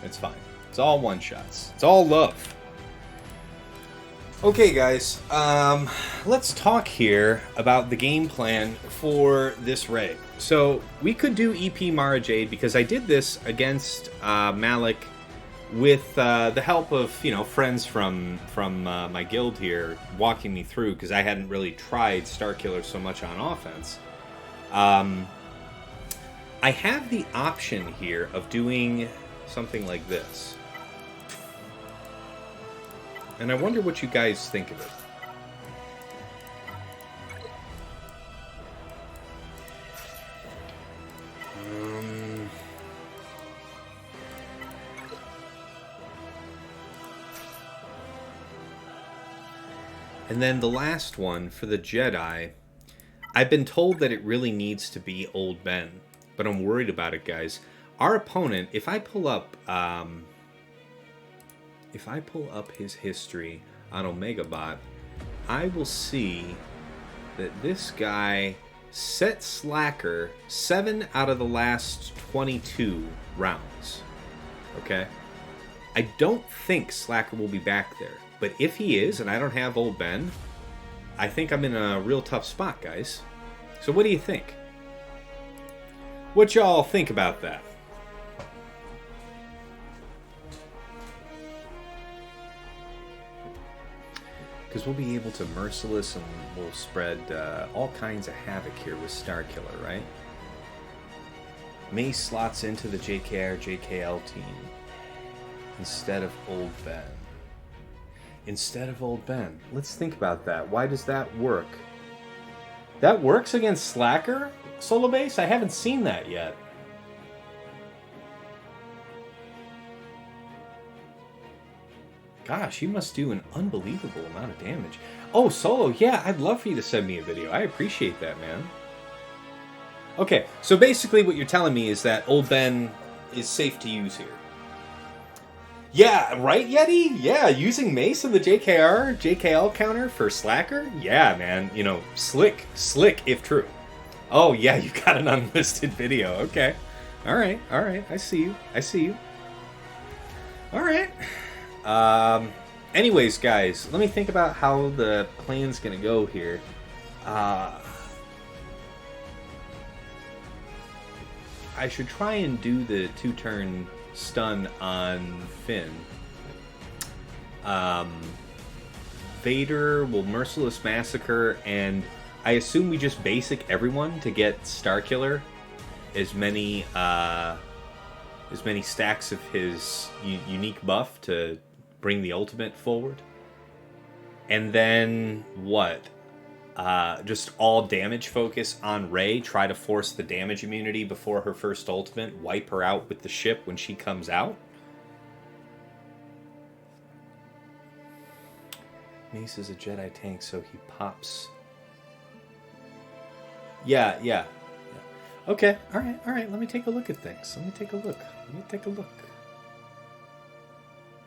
It's fine. It's all one-shots. It's all love. Okay, guys, let's talk here about the game plan for this raid. So, we could do EP Mara Jade, because I did this against Malak with the help of, friends from my guild here walking me through, because I hadn't really tried Starkiller so much on offense. I have the option here of doing something like this. And I wonder what you guys think of it. And then the last one, for the Jedi, I've been told that it really needs to be Old Ben, but I'm worried about it, guys. Our opponent, if I pull up his history on OmegaBot, I will see that this guy set Slacker 7 out of the last 22 rounds. Okay? I don't think Slacker will be back there. But if he is, and I don't have Old Ben, I think I'm in a real tough spot, guys. So what do you think? What y'all think about that? Because we'll be able to Merciless and we'll spread all kinds of havoc here with Starkiller, right? Mace slots into the JKR-JKL team instead of Old Ben. Instead of Old Ben. Let's think about that. Why does that work? That works against Slacker? Solo base? I haven't seen that yet. Gosh, you must do an unbelievable amount of damage. Oh, Solo, yeah, I'd love for you to send me a video. I appreciate that, man. Okay, so basically what you're telling me is that Old Ben is safe to use here. Yeah, right, Yeti? Yeah, using Mace and the JKL counter for Slacker? Yeah, man, slick if true. Oh, yeah, you got an unlisted video. Okay. All right, I see you. All right. Anyways, guys, let me think about how the plan's gonna go here. I should try and do the 2-turn stun on Finn. Vader will Merciless Massacre, and I assume we just basic everyone to get Starkiller as many stacks of his unique buff to bring the ultimate forward. And then what? Just all damage focus on Rey, try to force the damage immunity before her first ultimate, wipe her out with the ship when she comes out. Mace is a Jedi tank, so he pops. Yeah. Okay, alright, let me take a look at things. Let me take a look.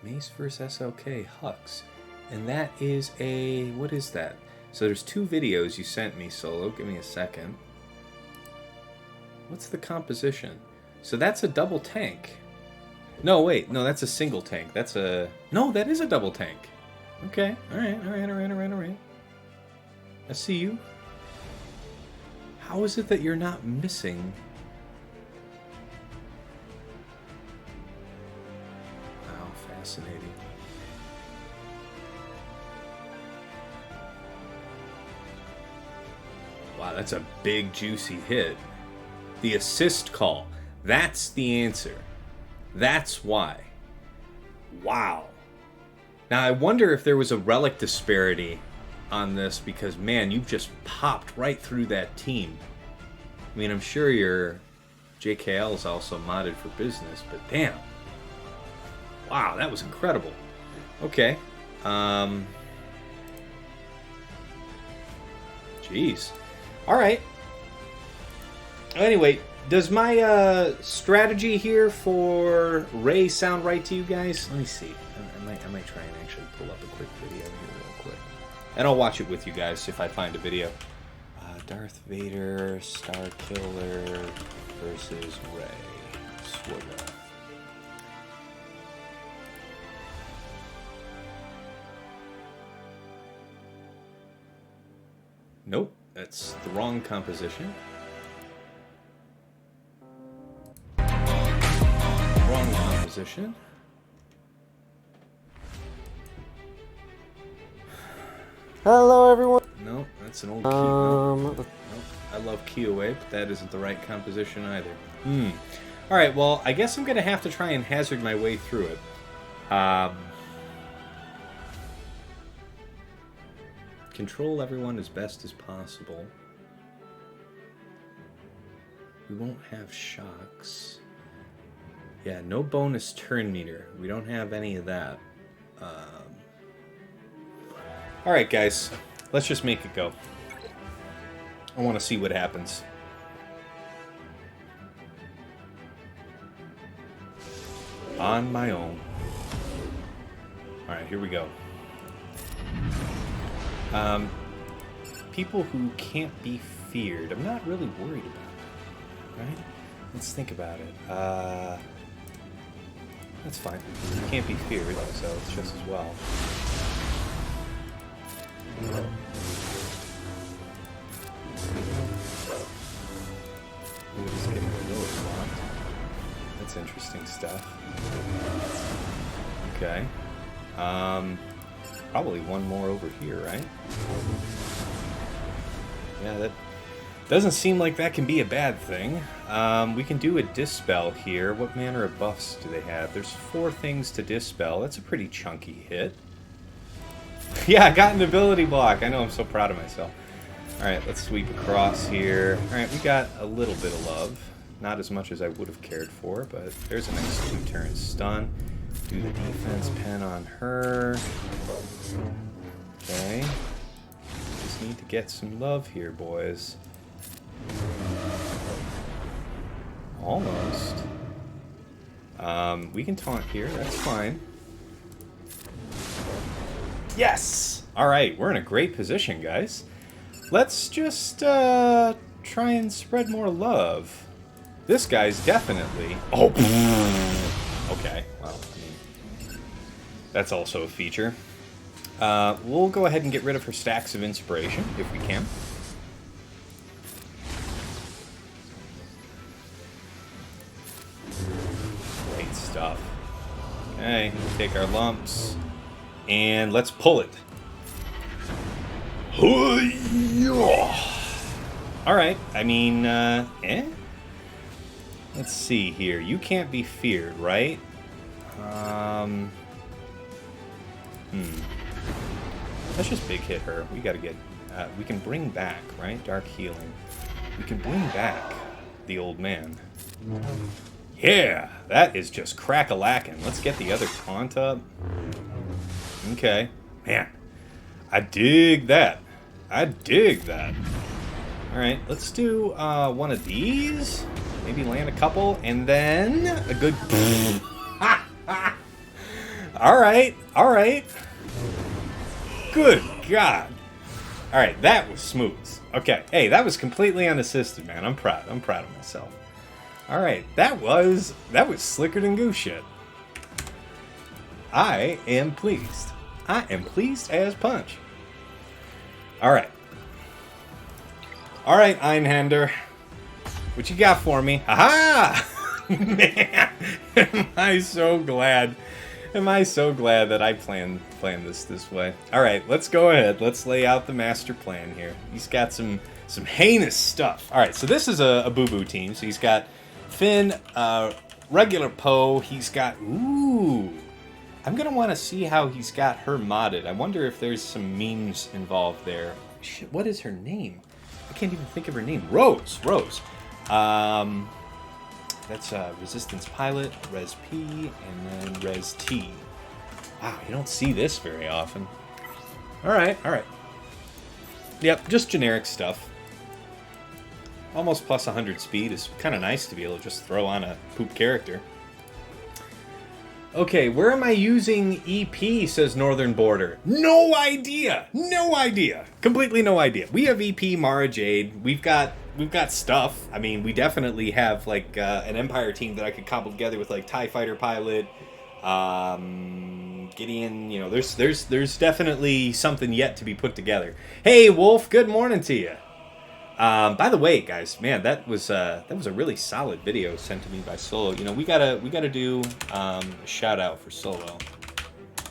Mace vs. SLK, Hux. And that is what is that? So there's 2 videos you sent me, Solo. Give me a second. What's the composition? So that's a double tank. No, wait. No, that's a single tank. No, that is a double tank. Okay. Alright. I see you. How is it that you're not missing? Wow, fascinating. Wow, that's a big, juicy hit. The assist call. That's the answer. That's why. Wow. Now, I wonder if there was a relic disparity on this, because, man, you've just popped right through that team. I mean, I'm sure your JKL is also modded for business, but damn. Wow, that was incredible. Okay. Jeez. Alright. Anyway, does my strategy here for Rey sound right to you guys? Let me see. I might try and actually pull up a quick video here real quick. And I'll watch it with you guys if I find a video. Darth Vader, Starkiller versus Rey. Swigga. Nope, that's the wrong composition. Wrong composition. Hello, everyone. Nope, that's an old key. Nope. I love Kiowa, but that isn't the right composition either. Alright, well, I guess I'm going to have to try and hazard my way through it. Control everyone as best as possible. We won't have shocks. Yeah, no bonus turn meter. We don't have any of that. Alright, guys. Let's just make it go. I want to see what happens. On my own. Alright, here we go. People who can't be feared. I'm not really worried about it. Right? Let's think about it. That's fine. Can't be feared, so it's just as well. Ooh, just getting the doors locked. That's interesting stuff. Okay. Probably one more over here, right? Yeah, that doesn't seem like that can be a bad thing. We can do a dispel here. What manner of buffs do they have? There's 4 things to dispel. That's a pretty chunky hit. Yeah, I got an ability block. I know, I'm so proud of myself. Alright, let's sweep across here. Alright, we got a little bit of love. Not as much as I would have cared for, but there's a nice 2-turn stun. Do the defense pen on her. Okay. Just need to get some love here, boys. Almost. We can taunt here, that's fine. Yes! Alright, we're in a great position, guys. Let's just try and spread more love. This guy's definitely... Oh! Okay, well, I mean... That's also a feature. We'll go ahead and get rid of her stacks of inspiration, if we can. Great stuff. Okay, take our lumps. And let's pull it. Alright, I mean, Let's see here. You can't be feared, right? Let's just big hit her. We gotta get... we can bring back, right? Dark healing. We can bring back the old man. Yeah! That is just crack-a-lackin'. Let's get the other taunt up. Okay. Man. I dig that. I dig that. Alright, let's do one of these. Maybe land a couple, and then a good... Alright, alright. Good God. Alright, that was smooth. Okay, hey, that was completely unassisted, man. I'm proud. I'm proud of myself. Alright, that was slicker than goose shit. I am pleased. I am pleased as punch. Alright. Alright, ÇìNHΔNDR. What you got for me? Aha! Man, am I so glad. Am I so glad that I planned this way. Alright, let's go ahead. Let's lay out the master plan here. He's got some heinous stuff. Alright, so this is a boo-boo team. So he's got Finn, regular Poe. He's got... Ooh... I'm going to want to see how he's got her modded. I wonder if there's some memes involved there. Shit, what is her name? I can't even think of her name. Rose. That's Resistance Pilot, Res P, and then Res T. Wow, you don't see this very often. Alright. Yep, just generic stuff. Almost plus 100 speed is kind of nice to be able to just throw on a poop character. Okay, where am I using EP, says Northern Border? No idea! No idea! Completely no idea. We have EP, Mara Jade. We've got stuff. I mean, we definitely have, like, an Empire team that I could cobble together with, like, TIE Fighter Pilot, Gideon, you know, there's definitely something yet to be put together. Hey, Wolf, good morning to you. By the way, guys, man, that was a really solid video sent to me by Solo. You know, we gotta do a shout out for Solo.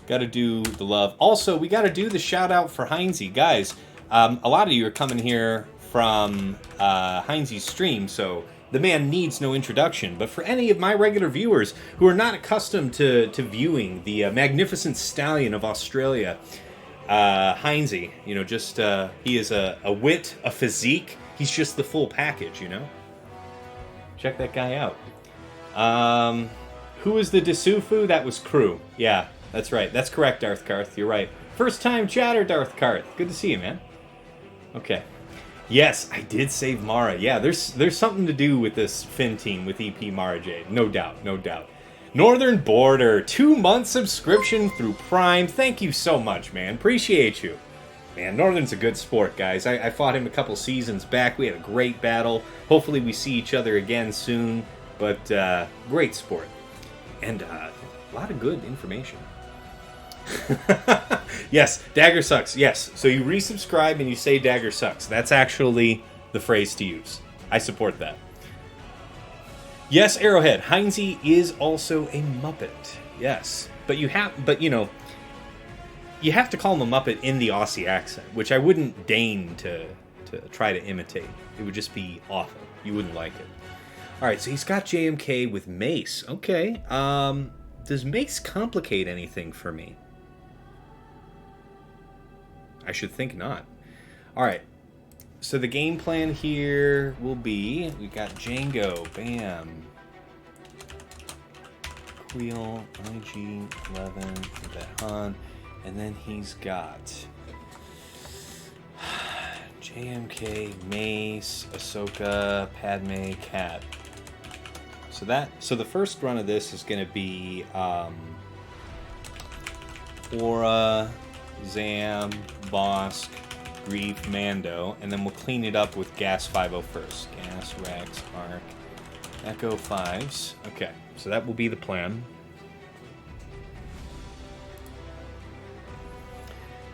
Gotta do the love. Also, we gotta do the shout out for ÇìNHΔNDXR, guys. A lot of you are coming here from ÇìNHΔNDXR's stream, so the man needs no introduction. But for any of my regular viewers who are not accustomed to viewing the magnificent stallion of Australia, ÇìNHΔNDXR, you know, just he is a wit, a physique. He's just the full package, you know. Check that guy out. Who is the Desufu? That was Crew. Yeah, that's right. That's correct, Darth Karth. You're right. First time chatter, Darth Karth. Good to see you, man. Okay. Yes, I did save Mara. Yeah, there's something to do with this Finn team with EP Mara Jade. No doubt, no doubt. Northern Border, 2-month subscription through Prime. Thank you so much, man. Appreciate you. Man, Northern's a good sport, guys. I fought him a couple seasons back. We had a great battle. Hopefully we see each other again soon. But great sport. And a lot of good information. Yes, Dagger sucks. Yes, so you resubscribe and you say Dagger sucks. That's actually the phrase to use. I support that. Yes, Arrowhead. ÇìNHΔNDXR is also a Muppet. Yes, but you know, you have to call him a Muppet in the Aussie accent, which I wouldn't deign to try to imitate. It would just be awful. You wouldn't like it. All right, so he's got JMK with Mace. Okay. Does Mace complicate anything for me? I should think not. All right. So the game plan here will be, we got Jango, bam. Queel, IG-11, Behan, and then he's got JMK, Mace, Ahsoka, Padme, Cat. So the first run of this is going to be Aurra, Zam, Bosk, Grief, Mando, and then we'll clean it up with Gas 50 first. Gas, Rex, Arc, Echo 5s. Okay, so that will be the plan.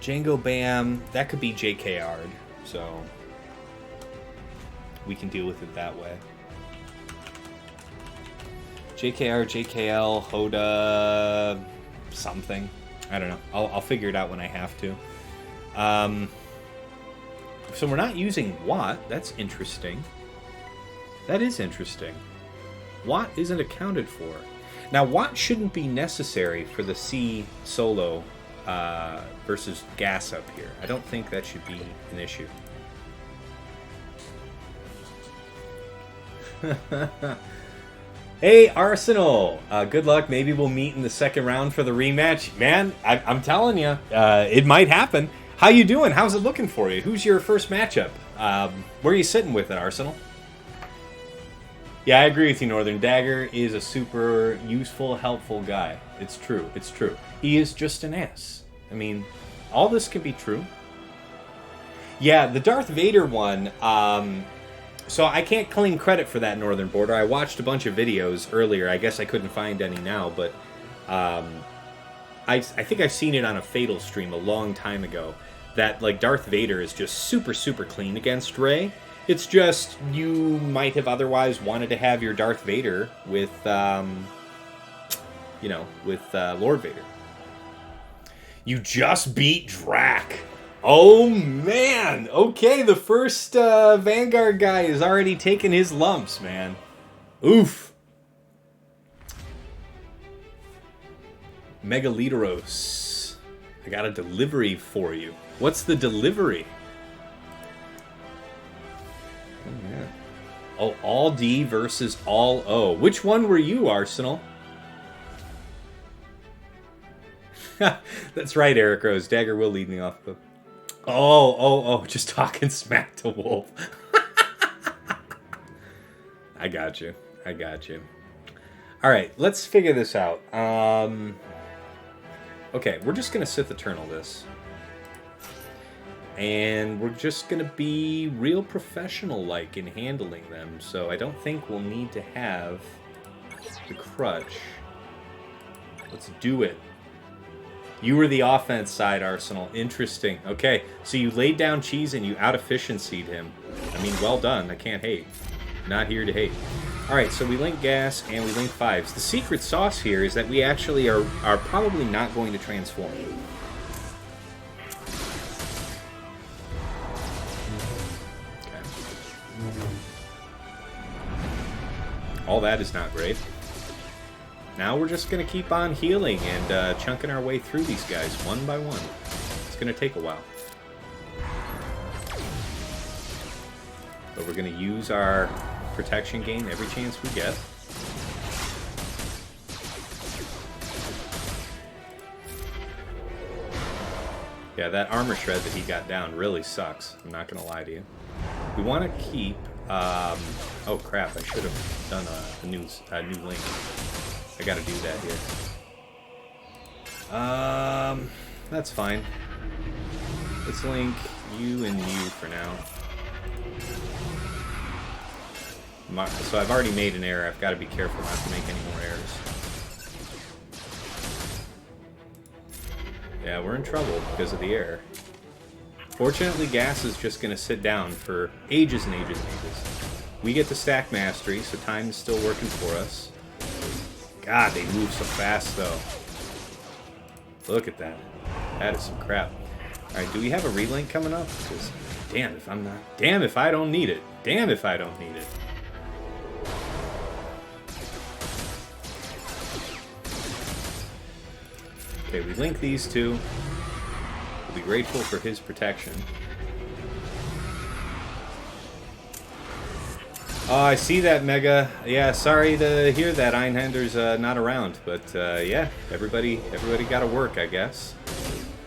Jango Bam, that could be JKR'd, so we can deal with it that way. JKR, JKL, Hoda, something. I don't know. I'll figure it out when I have to. So we're not using Watt. That's interesting. That is interesting. Watt isn't accounted for. Now, Watt shouldn't be necessary for the C solo versus gas up here. I don't think that should be an issue. Hey, Arsenal! Good luck. Maybe we'll meet in the second round for the rematch. Man, I'm telling you, it might happen. How you doing? How's it looking for you? Who's your first matchup? Where are you sitting with it, Arsenal? Yeah, I agree with you, Northern. Dagger is a super useful, helpful guy. It's true. It's true. He is just an ass. I mean, all this can be true. Yeah, the Darth Vader one... So I can't claim credit for that, Northern Border. I watched a bunch of videos earlier. I guess I couldn't find any now, but I think I've seen it on a Fatal stream a long time ago. That like Darth Vader is just super, super clean against Rey. It's just you might have otherwise wanted to have your Darth Vader with, you know, with Lord Vader. You just beat Drac. Oh, man! Okay, the first Vanguard guy is already taking his lumps, man. Oof. Megaliteros. I got a delivery for you. What's the delivery? Oh, man. Oh, all D versus all O. Which one were you, Arsenal? That's right, Eric Rose. Dagger will lead me off the... Oh, just talking smack to Wolf. I got you. All right, let's figure this out. Okay, we're just going to Sith Eternal this. And we're just going to be real professional-like in handling them. So I don't think we'll need to have the crutch. Let's do it. You were the offense side, Arsenal. Interesting. Okay, so you laid down cheese and you out-efficiency'd him. I mean, well done. I can't hate. Not here to hate. Alright, so we link gas and we link fives. The secret sauce here is that we actually are probably not going to transform. Okay. All that is not great. Now we're just going to keep on healing and chunking our way through these guys one by one. It's going to take a while. But we're going to use our protection gain every chance we get. Yeah, that armor shred that he got down really sucks. I'm not going to lie to you. We want to keep... oh crap, I should have done a new link. I gotta do that here. That's fine. Let's link you and you for now. So I've already made an error. I've got to be careful not to make any more errors. Yeah, we're in trouble because of the error. Fortunately, gas is just going to sit down for ages and ages and ages. We get to stack mastery, so time is still working for us. God, they move so fast, though. Look at that. That is some crap. Alright, do we have a relink coming up? Because, damn if I'm not... Damn if I don't need it. Damn if I don't need it. Okay, we link these two. We'll be grateful for his protection. Oh, I see that, Mega. Yeah, sorry to hear that ÇìNHΔNDXR's not around, but yeah, everybody got to work, I guess.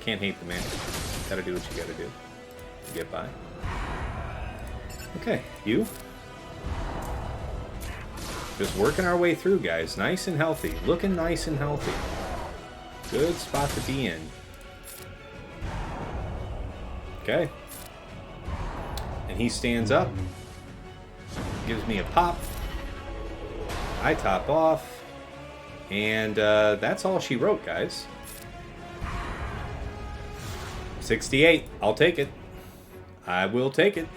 Can't hate the man. Got to do what you got to do to get by. Okay, you. Just working our way through, guys. Nice and healthy. Looking nice and healthy. Good spot to be in. Okay. And he stands up. Gives me a pop. I top off. And that's all she wrote, guys. 68. I'll take it. I will take it.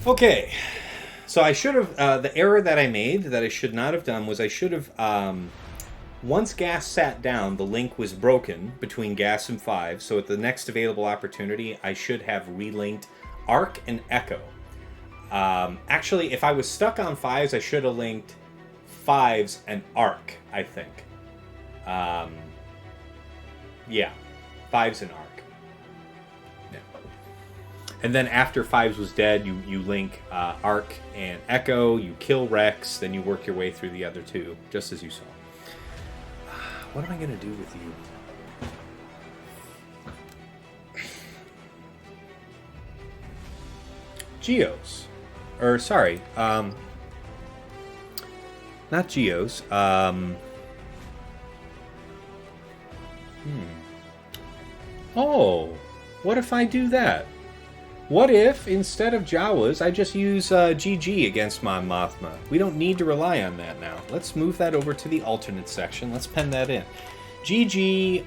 Okay. So I should have... the error that I made that I should not have done was I should have... once gas sat down, the link was broken between gas and five, so at the next available opportunity, I should have relinked Arc and Echo. Actually, if I was stuck on fives, I should have linked fives and Arc, I think. Yeah, fives and Arc. Yeah. And then after fives was dead, you link Arc and Echo, you kill Rex, then you work your way through the other two, just as you saw. What am I going to do with you? Geos. Or, sorry. Not Geos. Oh. What if I do that? What if, instead of Jawas, I just use GG against my Mothma? We don't need to rely on that now. Let's move that over to the alternate section. Let's pen that in. GG,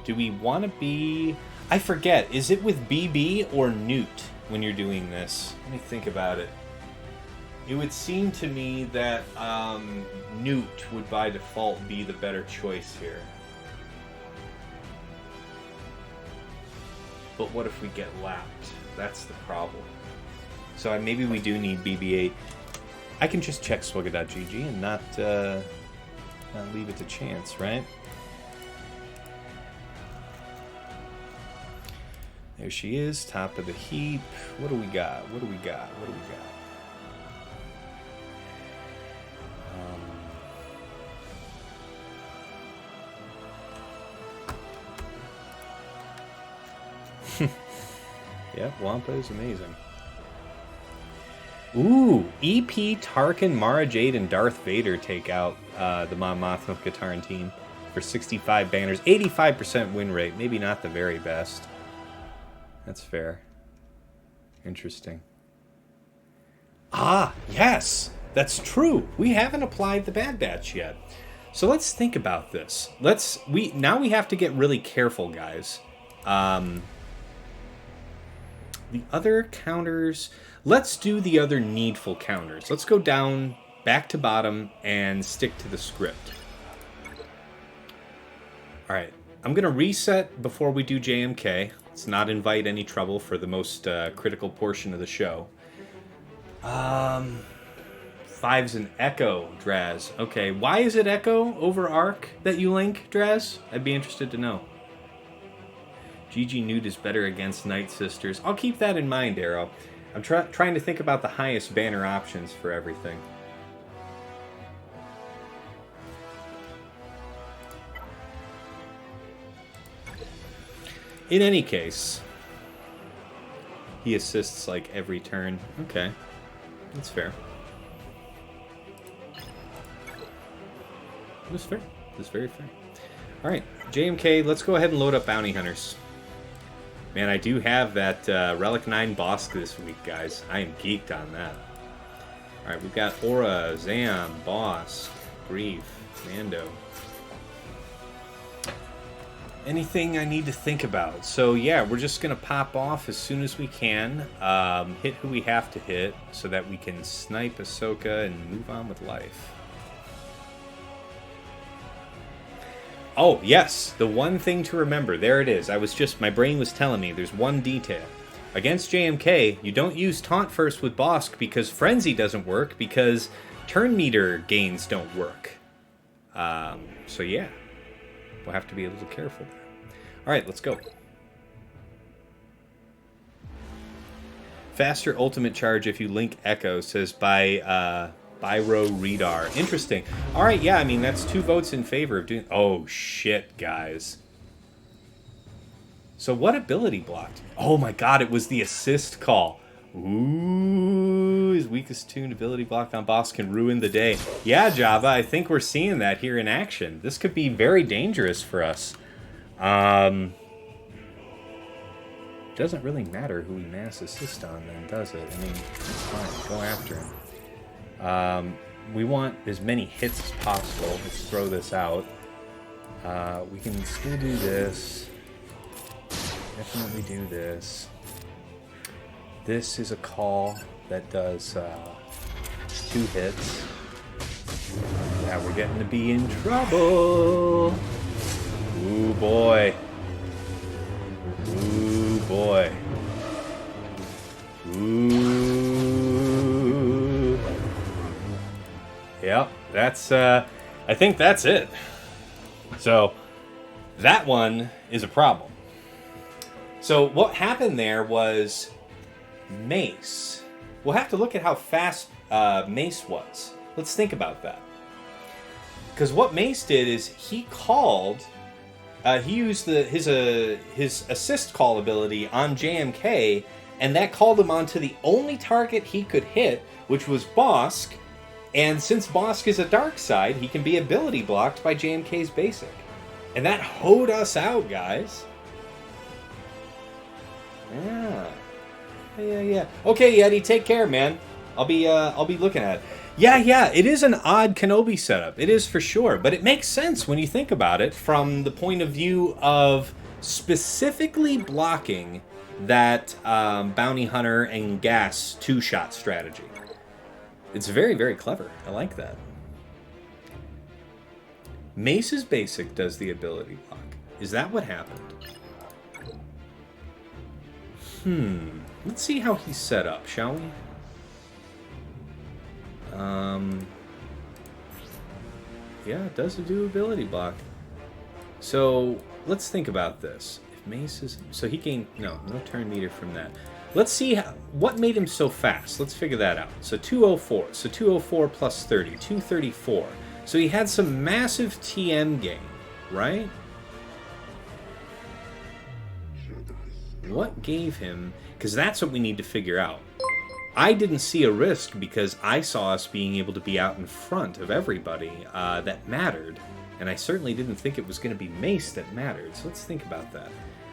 do we want to be... I forget, is it with BB or Nute when you're doing this? Let me think about it. It would seem to me that Nute would by default be the better choice here. But what if we get lapped? That's the problem. So maybe we do need BB-8. I can just check swugga.gg and not leave it to chance, right? There she is, top of the heap. What do we got? What do we got? What do we got? Yep, Wampa is amazing. Ooh, EP, Tarkin, Mara Jade, and Darth Vader take out the Mon Mothma Katarn team for 65 banners. 85% win rate. Maybe not the very best. That's fair. Interesting. Ah, yes, that's true. We haven't applied the Bad Batch yet. So let's think about this. Now we have to get really careful, guys. The other counters... Let's do the other needful counters. Let's go down, back to bottom, and stick to the script. Alright, I'm going to reset before we do JMK. Let's not invite any trouble for the most critical portion of the show. 5's an Echo, DrazZ. Okay, why is it Echo over Arc that you link, DrazZ? I'd be interested to know. GG Nute is better against Night Sisters. I'll keep that in mind, Arrow. I'm trying to think about the highest banner options for everything. In any case, he assists like every turn. Okay, that's fair. That's fair. That's very fair. All right, JMK, let's go ahead and load up Bounty Hunters. Man, I do have that Relic 9 Bosk this week, guys. I am geeked on that. All right, we've got Aurra, Zam, Bosk, Grief, Mando. Anything I need to think about? So yeah, we're just gonna pop off as soon as we can, hit who we have to hit, so that we can snipe Ahsoka and move on with life. Oh yes, the one thing to remember. There it is. My brain was telling me there's one detail. Against JMK, you don't use Taunt first with Bosk because Frenzy doesn't work because turn meter gains don't work. So yeah. We'll have to be a little careful there. Alright, let's go. Faster ultimate charge if you link Echo, says by Byro Redar. Interesting. Alright, yeah, I mean, that's 2 votes in favor of doing... Oh, shit, guys. So what ability blocked? Oh my god, it was the assist call. Ooh, his weakest tuned ability block on boss can ruin the day. Yeah, Java, I think we're seeing that here in action. This could be very dangerous for us. Doesn't really matter who we mass assist on then, does it? I mean, it's fine. Go after him. We want as many hits as possible. Let's throw this out. We can still do this. Definitely do this. This is a call that does 2 hits. Now we're getting to be in trouble. Ooh, boy. Ooh, boy. Ooh. Yep, that's, I think that's it. So, that one is a problem. So, what happened there was... Mace. We'll have to look at how fast Mace was. Let's think about that. Because what Mace did is he called... he used his assist call ability on JMK, and that called him onto the only target he could hit, which was Bosk. And since Bosk is a dark side, he can be ability blocked by JMK's basic. And that hoed us out, guys. Yeah. Yeah. Okay, Yeti, take care, man. I'll be looking at it. Yeah, it is an odd Kenobi setup. It is for sure, but it makes sense when you think about it from the point of view of specifically blocking that bounty hunter and gas 2-shot strategy. It's very, very clever. I like that. Mace's basic does the ability block. Is that what happened? Let's see how he's set up, shall we? Yeah, it does do ability block. So, let's think about this. If Mace is... So he gained... No turn meter from that. Let's see what made him so fast. Let's figure that out. So 204. So 204 plus 30. 234. So he had some massive TM gain, right? What gave him... Because that's what we need to figure out. I didn't see a risk because I saw us being able to be out in front of everybody that mattered. And I certainly didn't think it was going to be Mace that mattered. So let's think about that.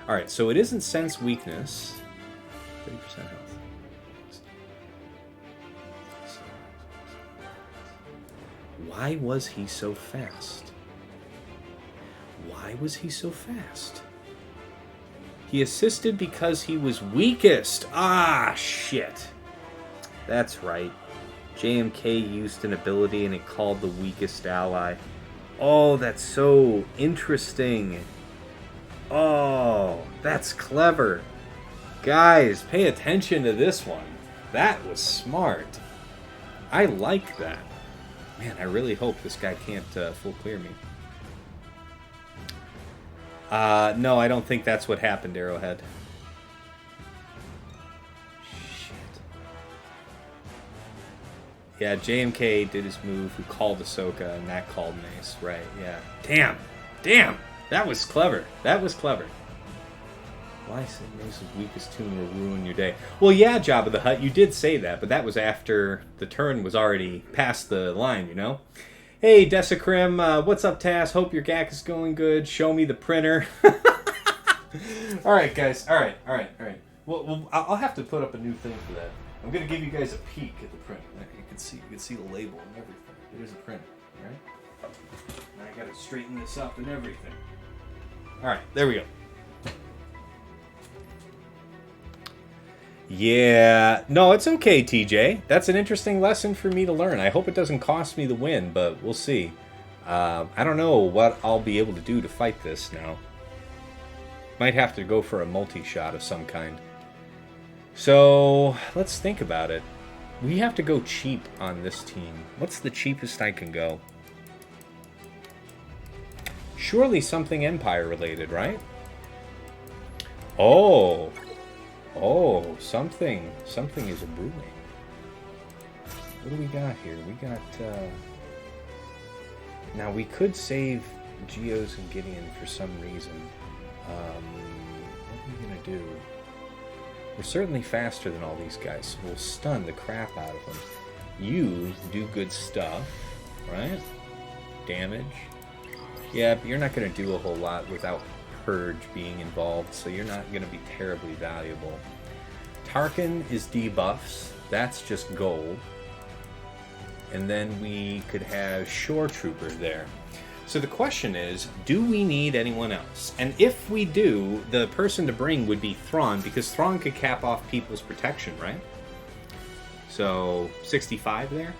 Alright, so it isn't Sense Weakness. 30% health. Why was he so fast? Why was he so fast? He assisted because he was weakest. Ah, shit. That's right. JMK used an ability and it called the weakest ally. Oh, that's so interesting. Oh, that's clever. Guys, pay attention to this one. That was smart. I like that. Man, I really hope this guy can't full clear me. No, I don't think that's what happened, Arrowhead. Shit. Yeah, JMK did his move, who called Ahsoka, and that called Mace. Right, yeah. Damn! Damn! That was clever. That was clever. Why say Mace's weakest tune will ruin your day? Well, yeah, Jabba the Hutt, you did say that, but that was after the turn was already past the line, you know? Hey, Desecrim, what's up, Tass? Hope your GAC is going good. Show me the printer. All right, guys. All right. Well, I'll have to put up a new thing for that. I'm gonna give you guys a peek at the printer. You can see the label and everything. There's a printer, right? Now I gotta straighten this up and everything. All right, there we go. Yeah, no, it's okay, TJ. That's an interesting lesson for me to learn. I hope it doesn't cost me the win, but we'll see. I don't know what I'll be able to do to fight this now. Might have to go for a multi-shot of some kind. So, let's think about it. We have to go cheap on this team. What's the cheapest I can go? Surely something Empire related, right? Oh, something is a brewing. What do we got here? We got, now we could save Geos and Gideon for some reason. What are we gonna do? We're certainly faster than all these guys, so we'll stun the crap out of them. You do good stuff, right? Damage. Yeah, but you're not gonna do a whole lot without Purge being involved, so you're not going to be terribly valuable. Tarkin is debuffs. That's just gold. And then we could have Shore Trooper there. So the question is, do we need anyone else? And if we do, the person to bring would be Thrawn, because Thrawn could cap off people's protection, right? So, 65 there?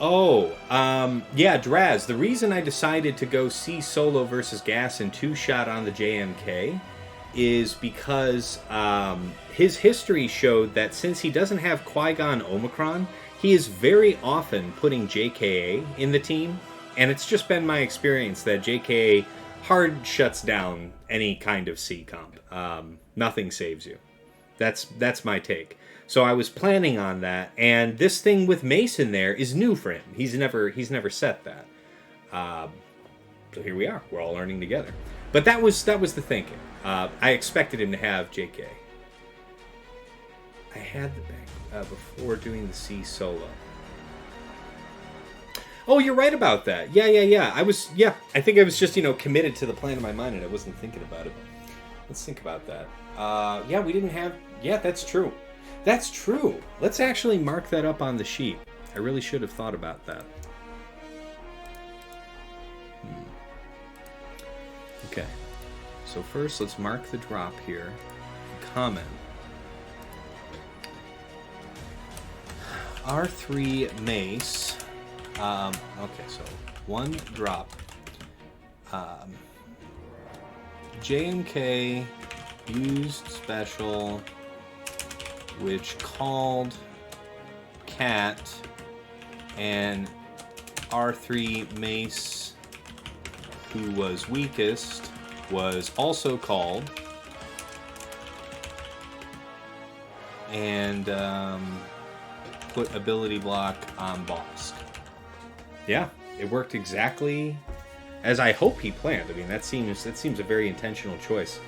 Oh, yeah, DrazZ. The reason I decided to go see Solo versus Gas and two-shot on the JMK is because his history showed that since he doesn't have Qui-Gon Omicron, he is very often putting JKA in the team, and it's just been my experience that JKA hard shuts down any kind of C comp. Nothing saves you. That's my take. So I was planning on that, and this thing with Mace in there is new for him. He's never set that. So here we are. We're all learning together. But that was the thinking. I expected him to have JK. I had the bank before doing the C solo. Oh, you're right about that. Yeah. I think I was just, committed to the plan in my mind, and I wasn't thinking about it. Let's think about that. Yeah, we didn't have... Yeah, that's true. That's true. Let's actually mark that up on the sheet. I really should have thought about that. Okay. So first, let's mark the drop here. Comment. R3 Mace. Okay, so one drop. JMK used special, which called Cat, and R3 Mace, who was weakest, was also called, and put ability block on Bosk. Yeah, it worked exactly as I hope he planned. I mean, that seems a very intentional choice,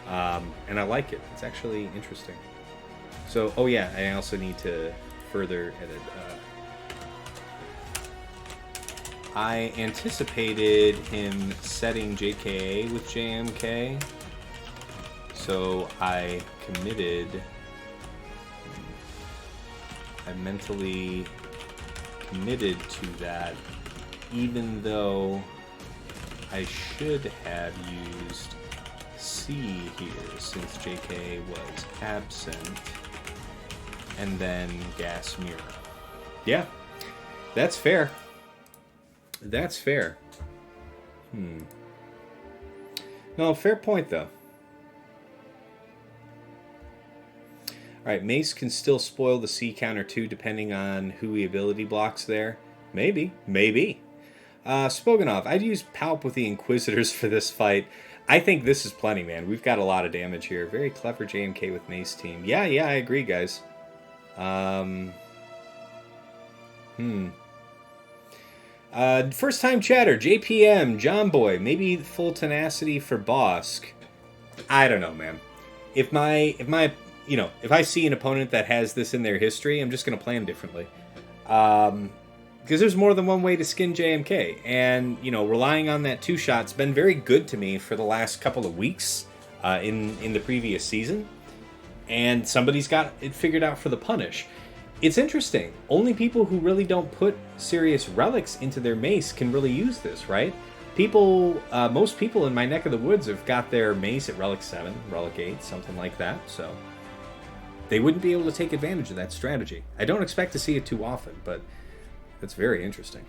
and I like it. It's actually interesting. So, oh yeah, I also need to further edit. I anticipated him setting JKA with JMK, so I mentally committed to that, even though I should have used C here since JK was absent, and then gas mirror. Yeah, that's fair. That's fair. No, fair point though. Alright, Mace can still spoil the C counter too, depending on who he ability blocks there. Maybe. Spoken of, I'd use Palp with the Inquisitors for this fight. I think this is plenty, man. We've got a lot of damage here. Very clever JMK with Mace team. Yeah, I agree, guys. First time chatter, JPM, John Boy, maybe full tenacity for Bosk. I don't know, man. If I see an opponent that has this in their history, I'm just going to play him differently. Because there's more than one way to skin JMK. And, relying on that 2-shot's been very good to me for the last couple of weeks in the previous season. And somebody's got it figured out for the punish. It's interesting. Only people who really don't put serious relics into their mace can really use this, right? Most people in my neck of the woods have got their mace at relic 7, relic 8, something like that, so they wouldn't be able to take advantage of that strategy. I don't expect to see it too often, but it's very interesting.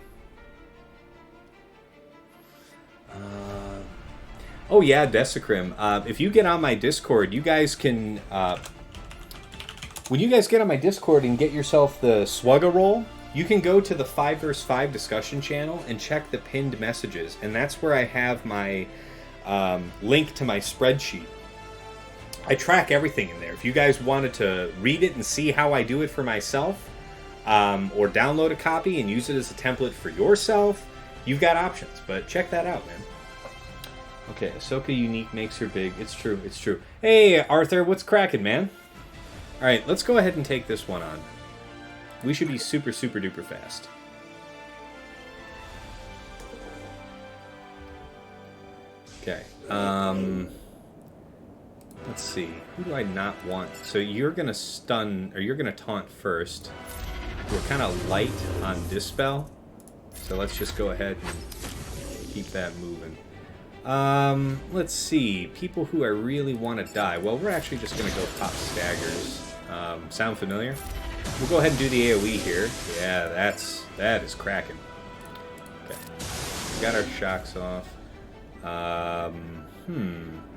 Oh yeah, Desecrim. If you get on my Discord, you guys can... when you guys get on my Discord and get yourself the Swugga roll, you can go to the 5 vs 5 discussion channel and check the pinned messages. And that's where I have my link to my spreadsheet. I track everything in there. If you guys wanted to read it and see how I do it for myself, or download a copy and use it as a template for yourself, you've got options. But check that out, man. Okay, Ahsoka unique makes her big. It's true. Hey, Arthur, what's cracking, man? Alright, let's go ahead and take this one on. We should be super, super duper fast. Okay. Let's see. Who do I not want? So you're going to stun, or you're going to taunt first. We're kind of light on Dispel. So let's just go ahead and keep that moving. Let's see. People who I really want to die. Well, we're actually just going to go pop staggers. Sound familiar? We'll go ahead and do the AoE here. Yeah, that is cracking. Okay. We got our shocks off.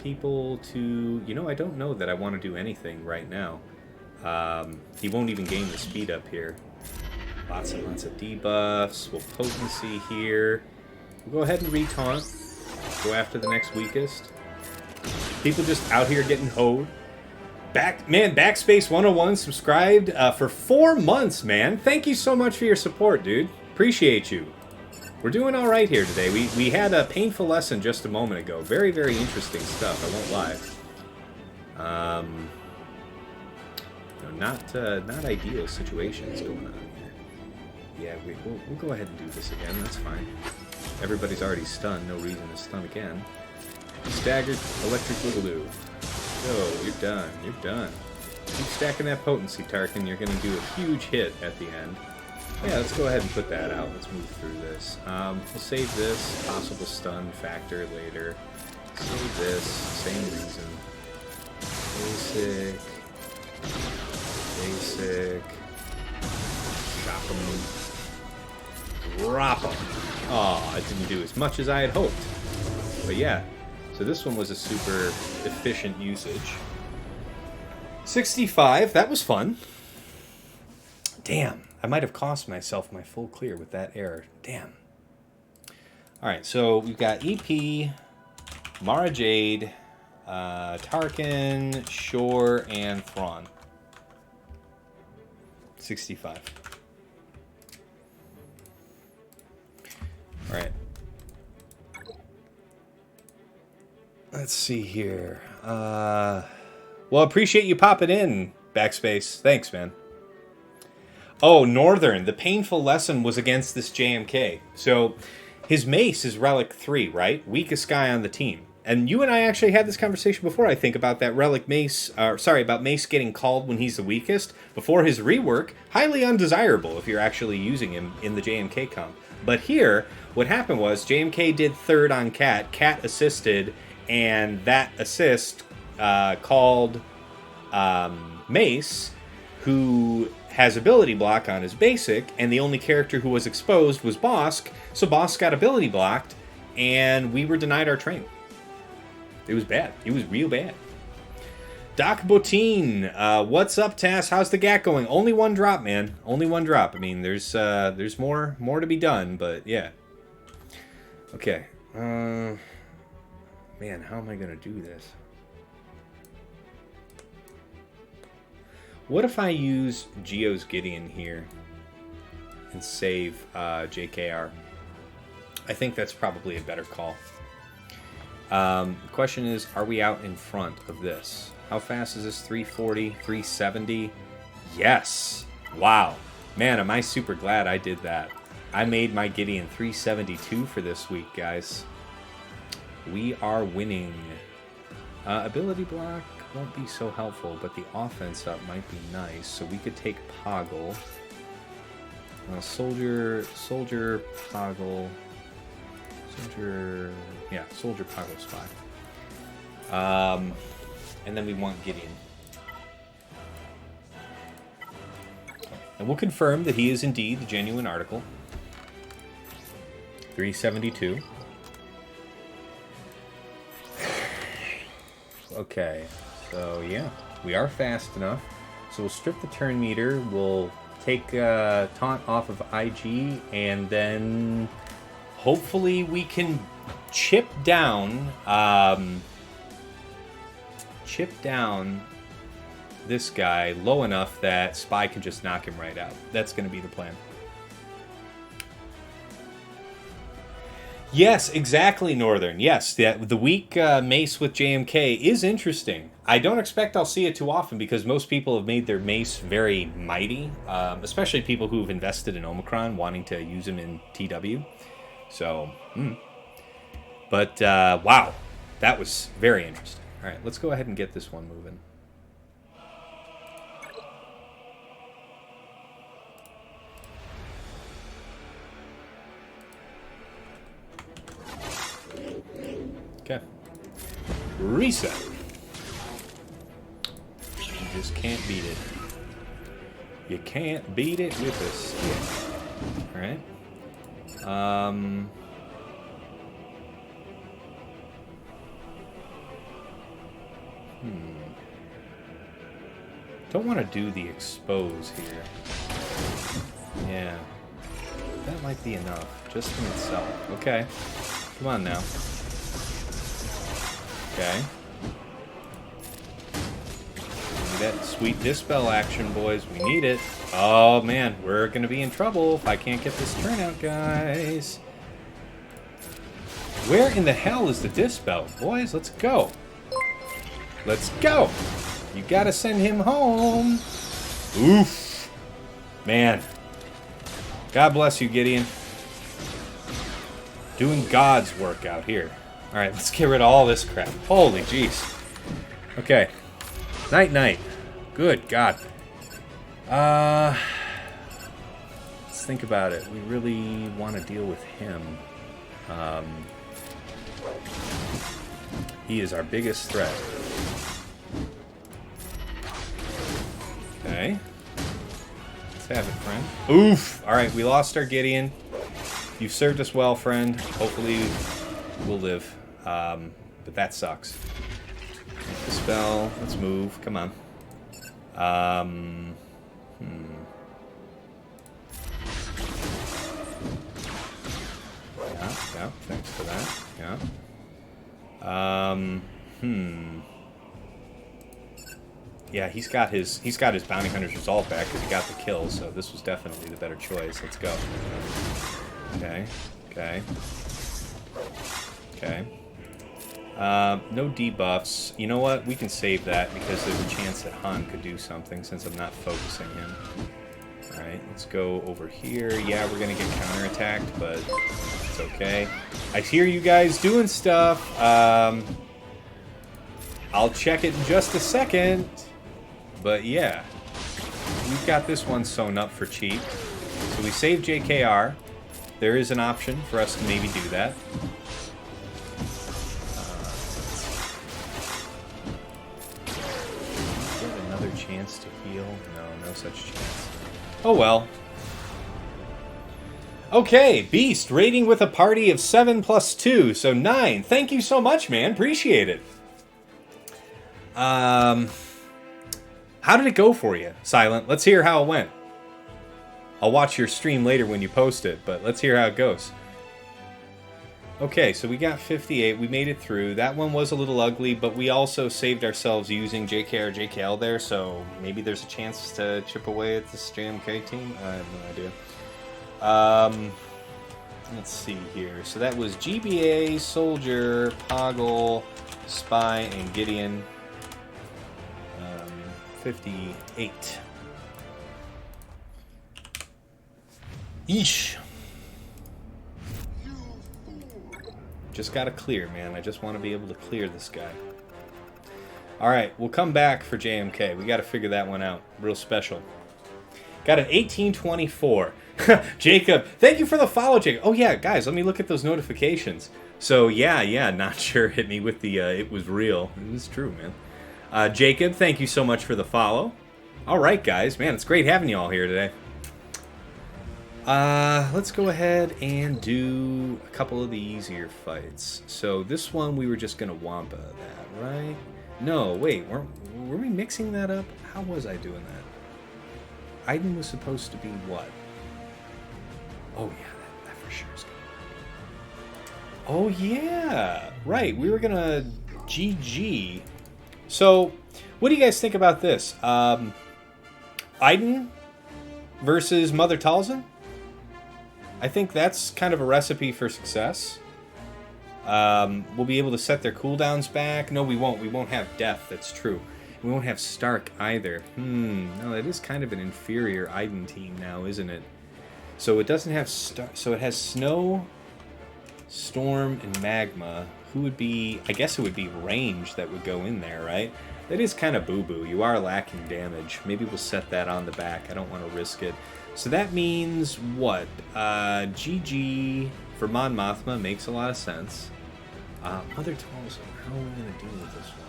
People to... I don't know that I want to do anything right now. He won't even gain the speed up here. Lots and lots of debuffs. We'll potency here. We'll go ahead and retaunt. Go after the next weakest. People just out here getting hoed. Backspace 101 subscribed for 4 months, man. Thank you so much for your support, dude. Appreciate you. We're doing all right here today. We had a painful lesson just a moment ago. Very, very interesting stuff, I won't lie. Not ideal situations going on here. Yeah, we'll go ahead and do this again. That's fine. Everybody's already stunned. No reason to stun again. Staggered electric boogaloo. Oh, you're done. You're done. Keep stacking that potency, Tarkin. You're going to do a huge hit at the end. Yeah, let's go ahead and put that out. Let's move through this. We'll save this. Possible stun factor later. Save this. Same reason. Basic. Basic. Shock 'em. Drop 'em. Oh, it didn't do as much as I had hoped. But yeah. So this one was a super efficient usage. 65, that was fun. Damn, I might have cost myself my full clear with that error. Damn. Alright, so we've got EP, Mara Jade, Tarkin, Shore, and Thrawn. 65. Alright. Let's see here. Well, appreciate you popping in, Backspace. Thanks, man. Oh, Northern. The painful lesson was against this JMK. So his mace is Relic 3, right? Weakest guy on the team. And you and I actually had this conversation before, I think, about that Relic Mace, about Mace getting called when he's the weakest. Before his rework, highly undesirable if you're actually using him in the JMK comp. But here, what happened was JMK did third on Cat, Cat assisted, and that assist called Mace, who has ability block on his basic, and the only character who was exposed was Bosk, so Bosk got ability blocked, and we were denied our train. It was bad. It was real bad. Doc Botine, what's up, Tass? How's the GAT going? Only one drop, man. Only one drop. I mean, there's more to be done, but yeah. Okay. Man, how am I gonna do this? What if I use Geos Gideon here and save JKR? I think that's probably a better call. The question is, are we out in front of this? How fast is this? 340, 370? Yes! Wow. Man, am I super glad I did that. I made my Gideon 372 for this week, guys. We are winning. Ability block won't be so helpful, but the offense up might be nice. So we could take Poggle. Soldier, Poggle. Soldier Poggle's fine. And then we want Gideon. And we'll confirm that he is indeed the genuine article. 372. Okay, so yeah, we are fast enough. So we'll strip the turn meter, we'll take taunt off of IG, and then hopefully we can chip down this guy low enough that Spy can just knock him right out. That's going to be the plan. Yes, exactly, Northern. Yes, the weak mace with JMK is interesting. I don't expect I'll see it too often because most people have made their mace very mighty, especially people who've invested in Omicron wanting to use him in TW. So, But, wow, that was very interesting. All right, let's go ahead and get this one moving. Okay. Reset. You just can't beat it. You can't beat it with a stick. All right. Don't want to do the expose here. Yeah. That might be enough, just in itself. Okay. Come on now. Okay. Need that sweet dispel action, boys. We need it. Oh, man. We're going to be in trouble if I can't get this turnout, guys. Where in the hell is the dispel? Boys, let's go. Let's go. You got to send him home. Oof. Man. God bless you, Gideon. Doing God's work out here. All right, let's get rid of all this crap. Holy jeez. Okay. Night-night. Good God. Let's think about it. We really want to deal with him. He is our biggest threat. Okay. Let's have it, friend. Oof! Alright, we lost our Gideon. You've served us well, friend. Hopefully we'll live. But that sucks. Make the spell. Let's move. Come on. Yeah, thanks for that. Yeah. Yeah, he's got his bounty hunter's resolve back because he got the kill, so this was definitely the better choice. Let's go. Okay. Okay. Okay. No debuffs. You know what? We can save that because there's a chance that Han could do something since I'm not focusing him. Alright, let's go over here. Yeah, we're gonna get counterattacked, but it's okay. I hear you guys doing stuff. I'll check it in just a second. But yeah, we've got this one sewn up for cheap. So we save JKR. There is an option for us to maybe do that. Get another chance to heal? No, no such chance. Oh well. Okay, Beast, raiding with a party of 7 plus 2, so 9. Thank you so much, man. Appreciate it. How did it go for you, Silent? Let's hear how it went. I'll watch your stream later when you post it, but let's hear how it goes. Okay, so we got 58. We made it through. That one was a little ugly, but we also saved ourselves using JK or JKL there, so maybe there's a chance to chip away at this JMK team. I have no idea. Let's see here. So that was GBA, Soldier, Poggle, Spy, and Gideon. 58. Yeesh. Just gotta clear, man. I just want to be able to clear this guy. Alright, we'll come back for JMK. We gotta figure that one out. Real special. Got an 1824. Jacob, thank you for the follow, Jacob. Oh yeah, guys, let me look at those notifications. So yeah, not sure hit me with the it was real. It was true, man. Jacob, thank you so much for the follow. Alright, guys. Man, it's great having you all here today. Let's go ahead and do a couple of the easier fights. So this one, we were just going to Wampa that, right? No, wait. Were we mixing that up? How was I doing that? Iden was supposed to be what? Oh, yeah. That for sure is good. Oh, yeah. Right. We were going to GG. So, what do you guys think about this? Iden versus Mother Talzin? I think that's kind of a recipe for success. We'll be able to set their cooldowns back. No, we won't. We won't have Death. That's true. We won't have Stark either. No, that is kind of an inferior Iden team now, isn't it? So it doesn't have so it has Snow, Storm, and Magma. Who would be... I guess it would be Range that would go in there, right? That is kind of boo-boo. You are lacking damage. Maybe we'll set that on the back. I don't want to risk it. So that means what? GG for Mon Mothma makes a lot of sense. Mother Talzin, how are we going to deal with this one?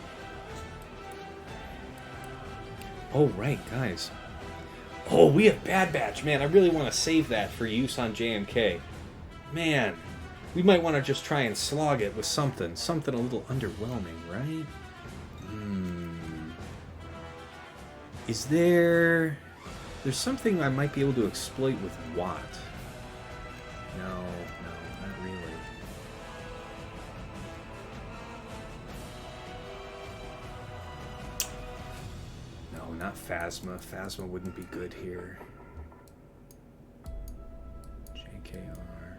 Oh, right, guys. Oh, we have Bad Batch. Man, I really want to save that for use on JMK. Man, we might want to just try and slog it with something a little underwhelming, right? Is there... There's something I might be able to exploit with Watt. No, not really. No, not Phasma. Phasma wouldn't be good here. JKR.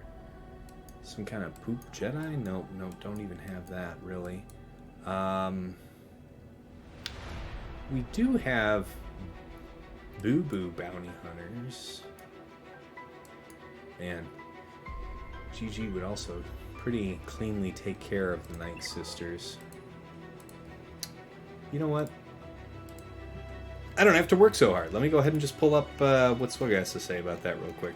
Some kind of poop Jedi? No, don't even have that, really. We do have Boo-Boo Bounty Hunters. Man, GG would also pretty cleanly take care of the Night Sisters. You know what? I don't have to work so hard. Let me go ahead and just pull up what Swig has to say about that real quick.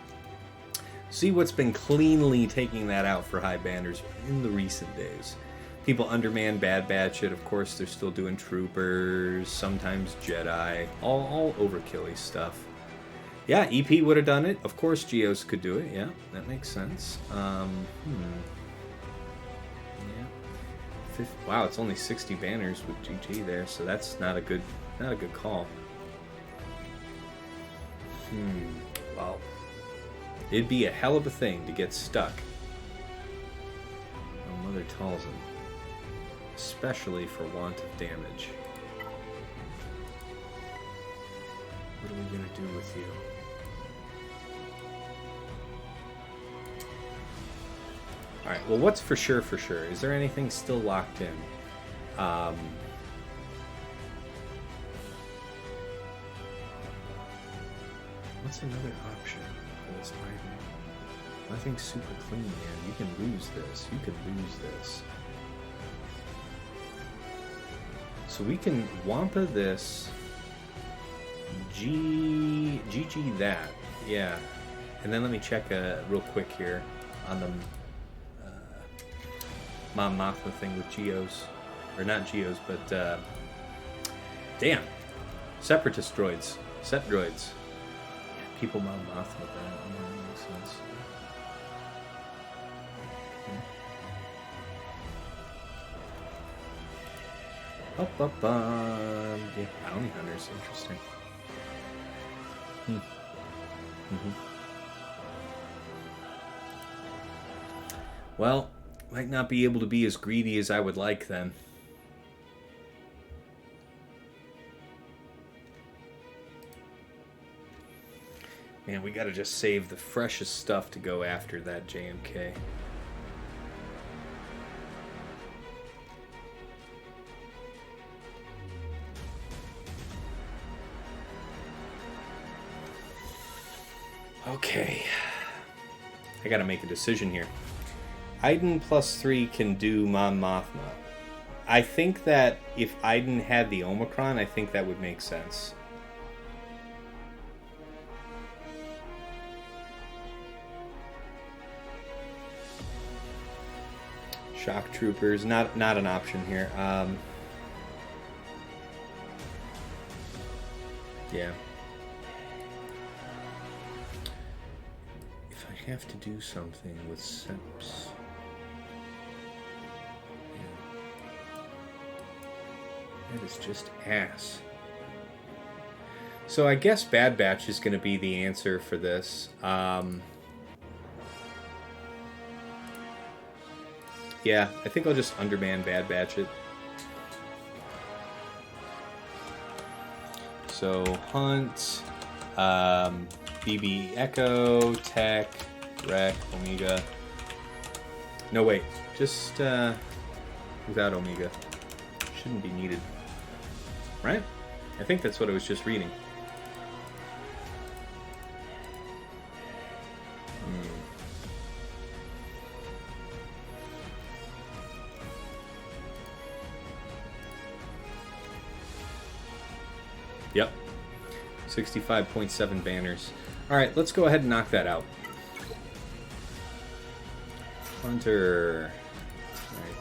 See what's been cleanly taking that out for high banders in the recent days. People underman Bad Batch it. Of course, they're still doing Troopers, sometimes Jedi, all overkill-y stuff. Yeah, EP would have done it. Of course, Geos could do it. Yeah, that makes sense. Yeah. Wow, it's only 60 banners with GG there, so that's not a good call. Well, it'd be a hell of a thing to get stuck. Oh, Mother Talzin. Especially for want of damage. What are we going to do with you? Alright, well, what's for sure? Is there anything still locked in? What's another option for this Iden? Nothing's super clean, man. You can lose this. You can lose this. So we can Wampa this. GG that. Yeah. And then let me check real quick here on the Mom Mothma thing with Geos. Or not Geos, but damn. Separatist droids. Set droids. Yeah, people Mom Mothma that. Yeah, makes sense. Up. Yeah, bounty hunters. Interesting. Well, might not be able to be as greedy as I would like then. Man, we gotta just save the freshest stuff to go after that JMK. Okay. I gotta make a decision here. Iden +3 can do Mon Mothma. I think that if Iden had the Omicron, I think that would make sense. Shock Troopers, not an option here. Yeah. If I have to do something with Seps... That is just ass. So I guess Bad Batch is going to be the answer for this. Yeah, I think I'll just underman Bad Batch it. So Hunt, BB Echo, Tech, Rec, Omega. No, wait, just without Omega. Shouldn't be needed. Right? I think that's what I was just reading. Yep. 65.7 banners. Alright, let's go ahead and knock that out. Hunter. Alright.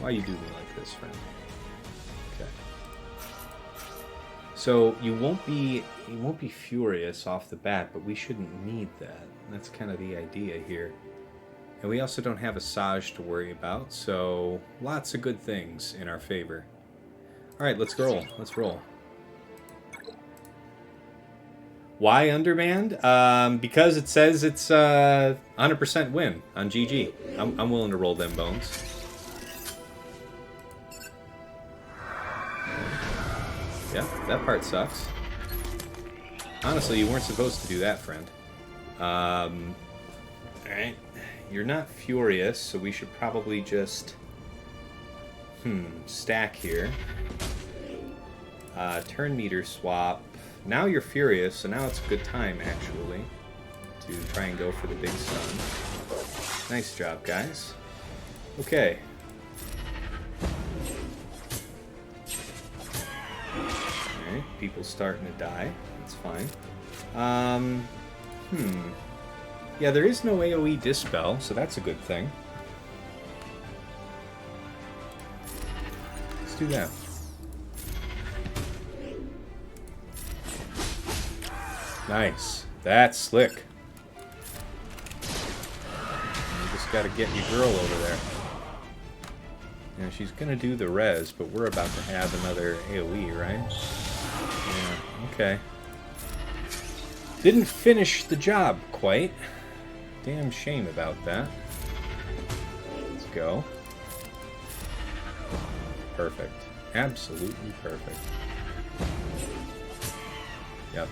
Why you do me like this, friend? Okay. So you won't be furious off the bat, but we shouldn't need that. That's kind of the idea here. And we also don't have a Saj to worry about, so lots of good things in our favor. Alright, let's roll. Let's roll. Why undermanned? Because it says it's 100% win on GG. I'm willing to roll them bones. Yeah, that part sucks. Honestly, you weren't supposed to do that, friend. Alright. You're not furious, so we should probably just... stack here. Turn meter swap. Now you're furious, so now it's a good time, actually, to try and go for the big sun. Nice job, guys. Okay. Alright, people starting to die. That's fine. Yeah, there is no AoE Dispel, so that's a good thing. Let's do that. Nice. That's slick. You just gotta get your girl over there. Yeah, she's gonna do the res, but we're about to have another AoE, right? Yeah, okay. Didn't finish the job quite. Damn shame about that. Let's go. Perfect. Absolutely perfect. Yep.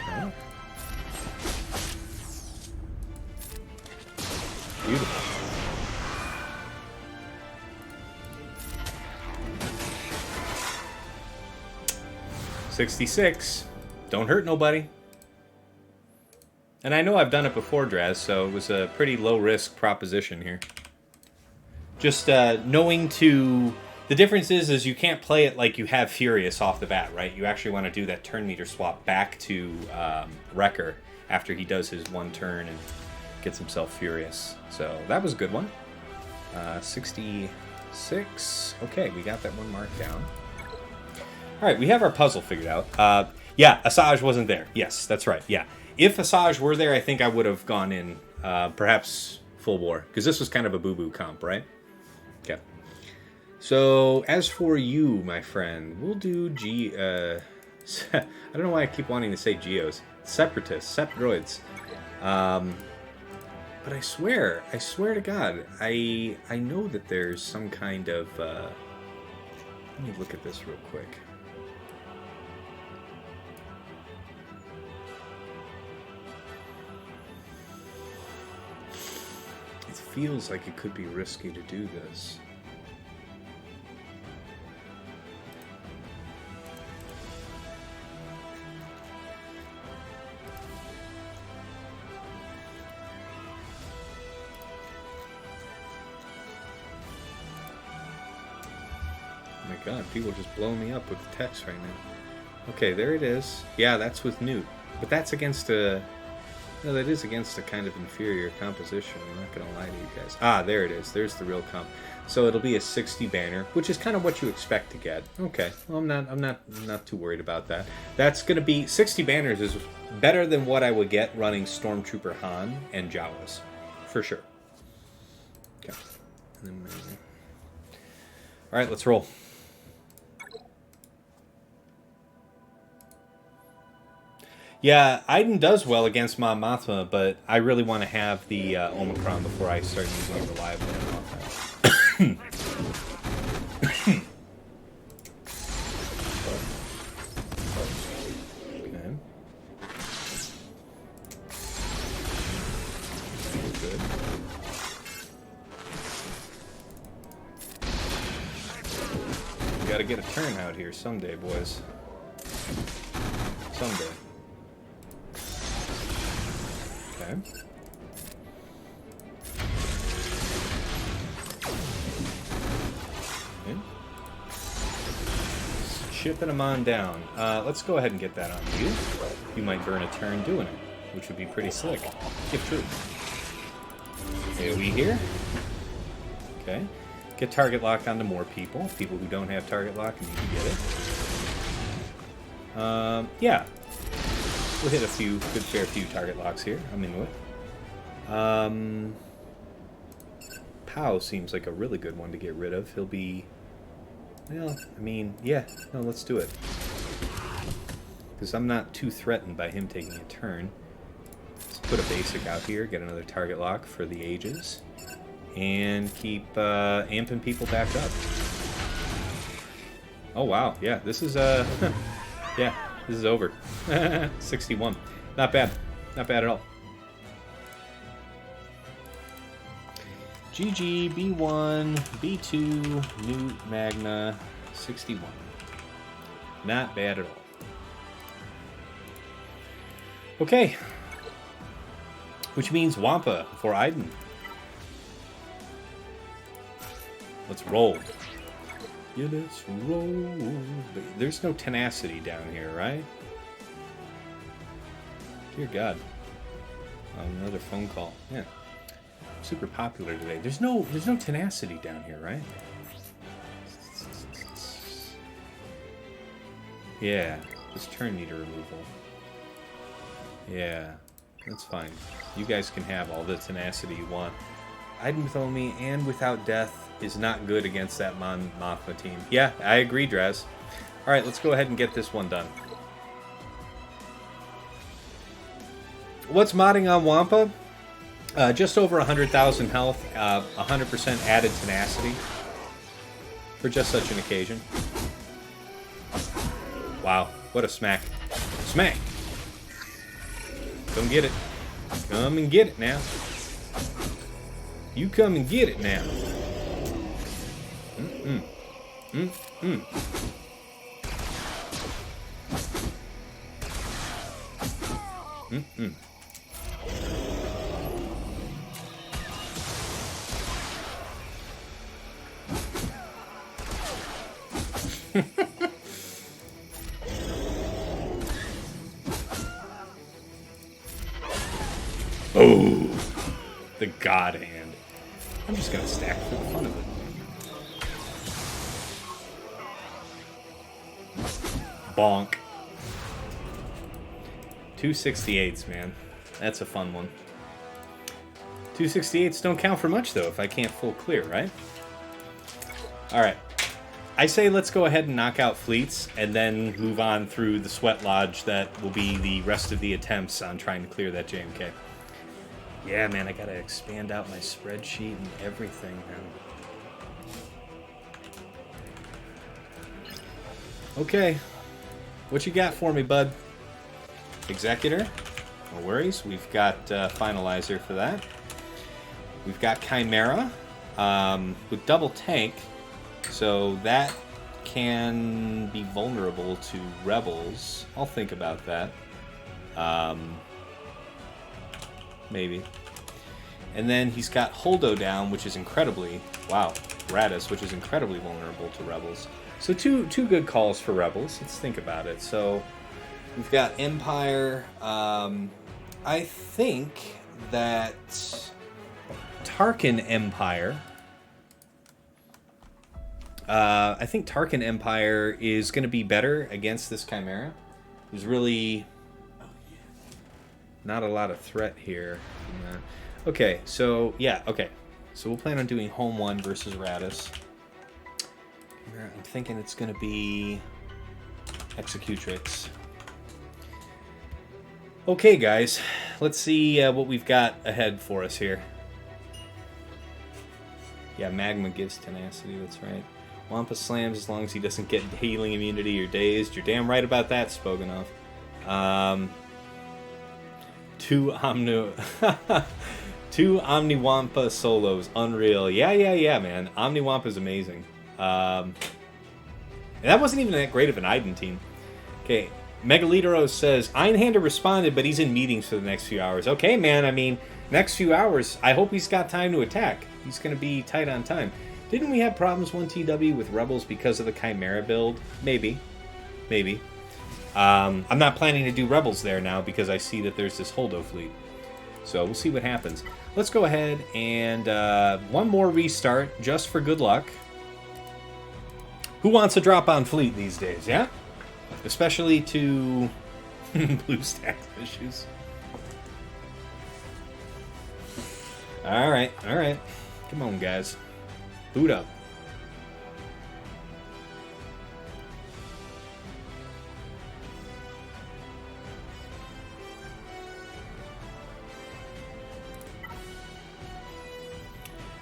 Okay. Beautiful. 66. Don't hurt nobody. And I know I've done it before, DrazZ, so it was a pretty low-risk proposition here. Just knowing to... The difference is you can't play it like you have Furious off the bat, right? You actually want to do that turn meter swap back to Wrecker after he does his one turn and gets himself Furious. So that was a good one. 66. Okay, we got that one marked down. All right, we have our puzzle figured out. Yeah, Asajj wasn't there. Yes, that's right. Yeah. If Asajj were there, I think I would have gone in perhaps full war. Because this was kind of a boo-boo comp, right? Okay. So, as for you, my friend, we'll do I don't know why I keep wanting to say Geos. Separatists, Sep droids. But I swear to God, I know that there's some kind of... let me look at this real quick. It feels like it could be risky to do this. Oh my God, people are just blowing me up with the text right now. Okay, there it is. Yeah, that's with Nute. But that's against a... No, that is against a kind of inferior composition. I'm not going to lie to you guys. Ah, there it is. There's the real comp. So it'll be a 60 banner, which is kind of what you expect to get. Okay, well, I'm not too worried about that. That's going to be 60 banners is better than what I would get running Stormtrooper Han and Jawas, for sure. Okay. And then, all right, let's roll. Yeah, Iden does well against Mon Mothma, but I really want to have the Omicron before I start using it reliably on offense. Okay. Good. We gotta get a turn out here someday, boys. Someday. Okay. Okay. Chipping them on down. Let's go ahead and get that on you. You might burn a turn doing it, which would be pretty slick, if true. AoE here. Okay. Get target lock onto more people. People who don't have target lock need to get it. Yeah. We'll hit a few, good fair few target locks here. I'm into it. Pow seems like a really good one to get rid of. He'll be... Well, I mean, yeah. No, let's do it. Because I'm not too threatened by him taking a turn. Let's put a basic out here, get another target lock for the ages. And keep amping people back up. Oh, wow. Yeah, this is... yeah. This is over. 61. Not bad. Not bad at all. GG, B1, B2, Nute, Magna, 61. Not bad at all. Okay. Which means Wampa for Iden. Let's roll. Yeah, let's roll. There's no tenacity down here, right? Dear God. Another phone call. Yeah. Super popular today. There's no tenacity down here, right? Yeah. Just turn meter removal. Yeah. That's fine. You guys can have all the tenacity you want. Iden with only and without death is not good against that Mon Mothma team. Yeah, I agree, DrazZ. Alright, let's go ahead and get this one done. What's modding on Wampa? Just over 100,000 health, 100% added tenacity for just such an occasion. Wow, what a smack. Smack! Come get it. Come and get it now. You come and get it now. Oh, the God Hand. I'm just gonna stack for the fun of it. Bonk. 268s, man. That's a fun one. 268s don't count for much, though, if I can't full clear, right? Alright. I say let's go ahead and knock out fleets, and then move on through the Sweat Lodge that will be the rest of the attempts on trying to clear that JMK. Yeah, man, I gotta expand out my spreadsheet and everything now. Okay. What you got for me, bud? Executor? No worries. We've got Finalizer for that. We've got Chimera with double tank, so that can be vulnerable to rebels. I'll think about that. Maybe. And then he's got Holdo down, which is incredibly... Wow. Raddus, which is incredibly vulnerable to rebels. So two good calls for rebels. Let's think about it. So we've got Empire. I think that Tarkin Empire... I think Tarkin Empire is going to be better against this Chimera. There's really... not a lot of threat here. Okay, so, yeah, okay. So we'll plan on doing Home 1 versus Raddus. I'm thinking it's going to be Executrix. Okay, guys. Let's see what we've got ahead for us here. Yeah, Magma gives tenacity, that's right. Wampa slams as long as he doesn't get healing immunity or dazed. You're damn right about that, Spoganov. Two Omni Wampa solos, unreal. Yeah, man. Omni Wampa's amazing. And that wasn't even that great of an Iden team. Okay, Megaliteros says ÇìNHΔNDXR responded, but he's in meetings for the next few hours. Okay, man. I mean, next few hours. I hope he's got time to attack. He's going to be tight on time. Didn't we have problems 1TW with rebels because of the Chimera build? Maybe. I'm not planning to do rebels there now because I see that there's this Holdo fleet. So we'll see what happens. Let's go ahead and one more restart just for good luck. Who wants a drop-on fleet these days, yeah? Especially to BlueStacks issues. Alright. Come on, guys. Boot up.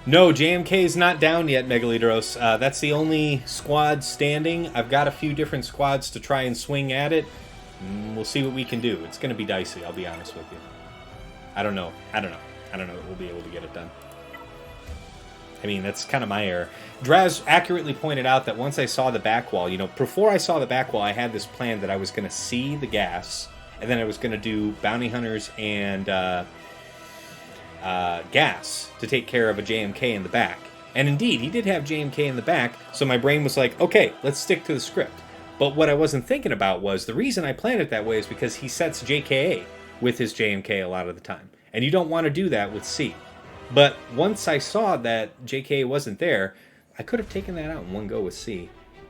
No, JMK is not down yet, Megaliteros. That's the only squad standing. I've got a few different squads to try and swing at it. We'll see what we can do. It's going to be dicey, I'll be honest with you. I don't know that we'll be able to get it done. I mean, that's kind of my error. DrazZ accurately pointed out that once I saw the back wall, before I saw the back wall, I had this plan that I was going to see the gas, and then I was going to do bounty hunters and gas to take care of a JMK in the back. And indeed, he did have JMK in the back, so my brain was like, okay, let's stick to the script. But what I wasn't thinking about was the reason I planned it that way is because he sets JKA with his JMK a lot of the time. And you don't want to do that with C. But once I saw that JKA wasn't there, I could have taken that out in one go with C.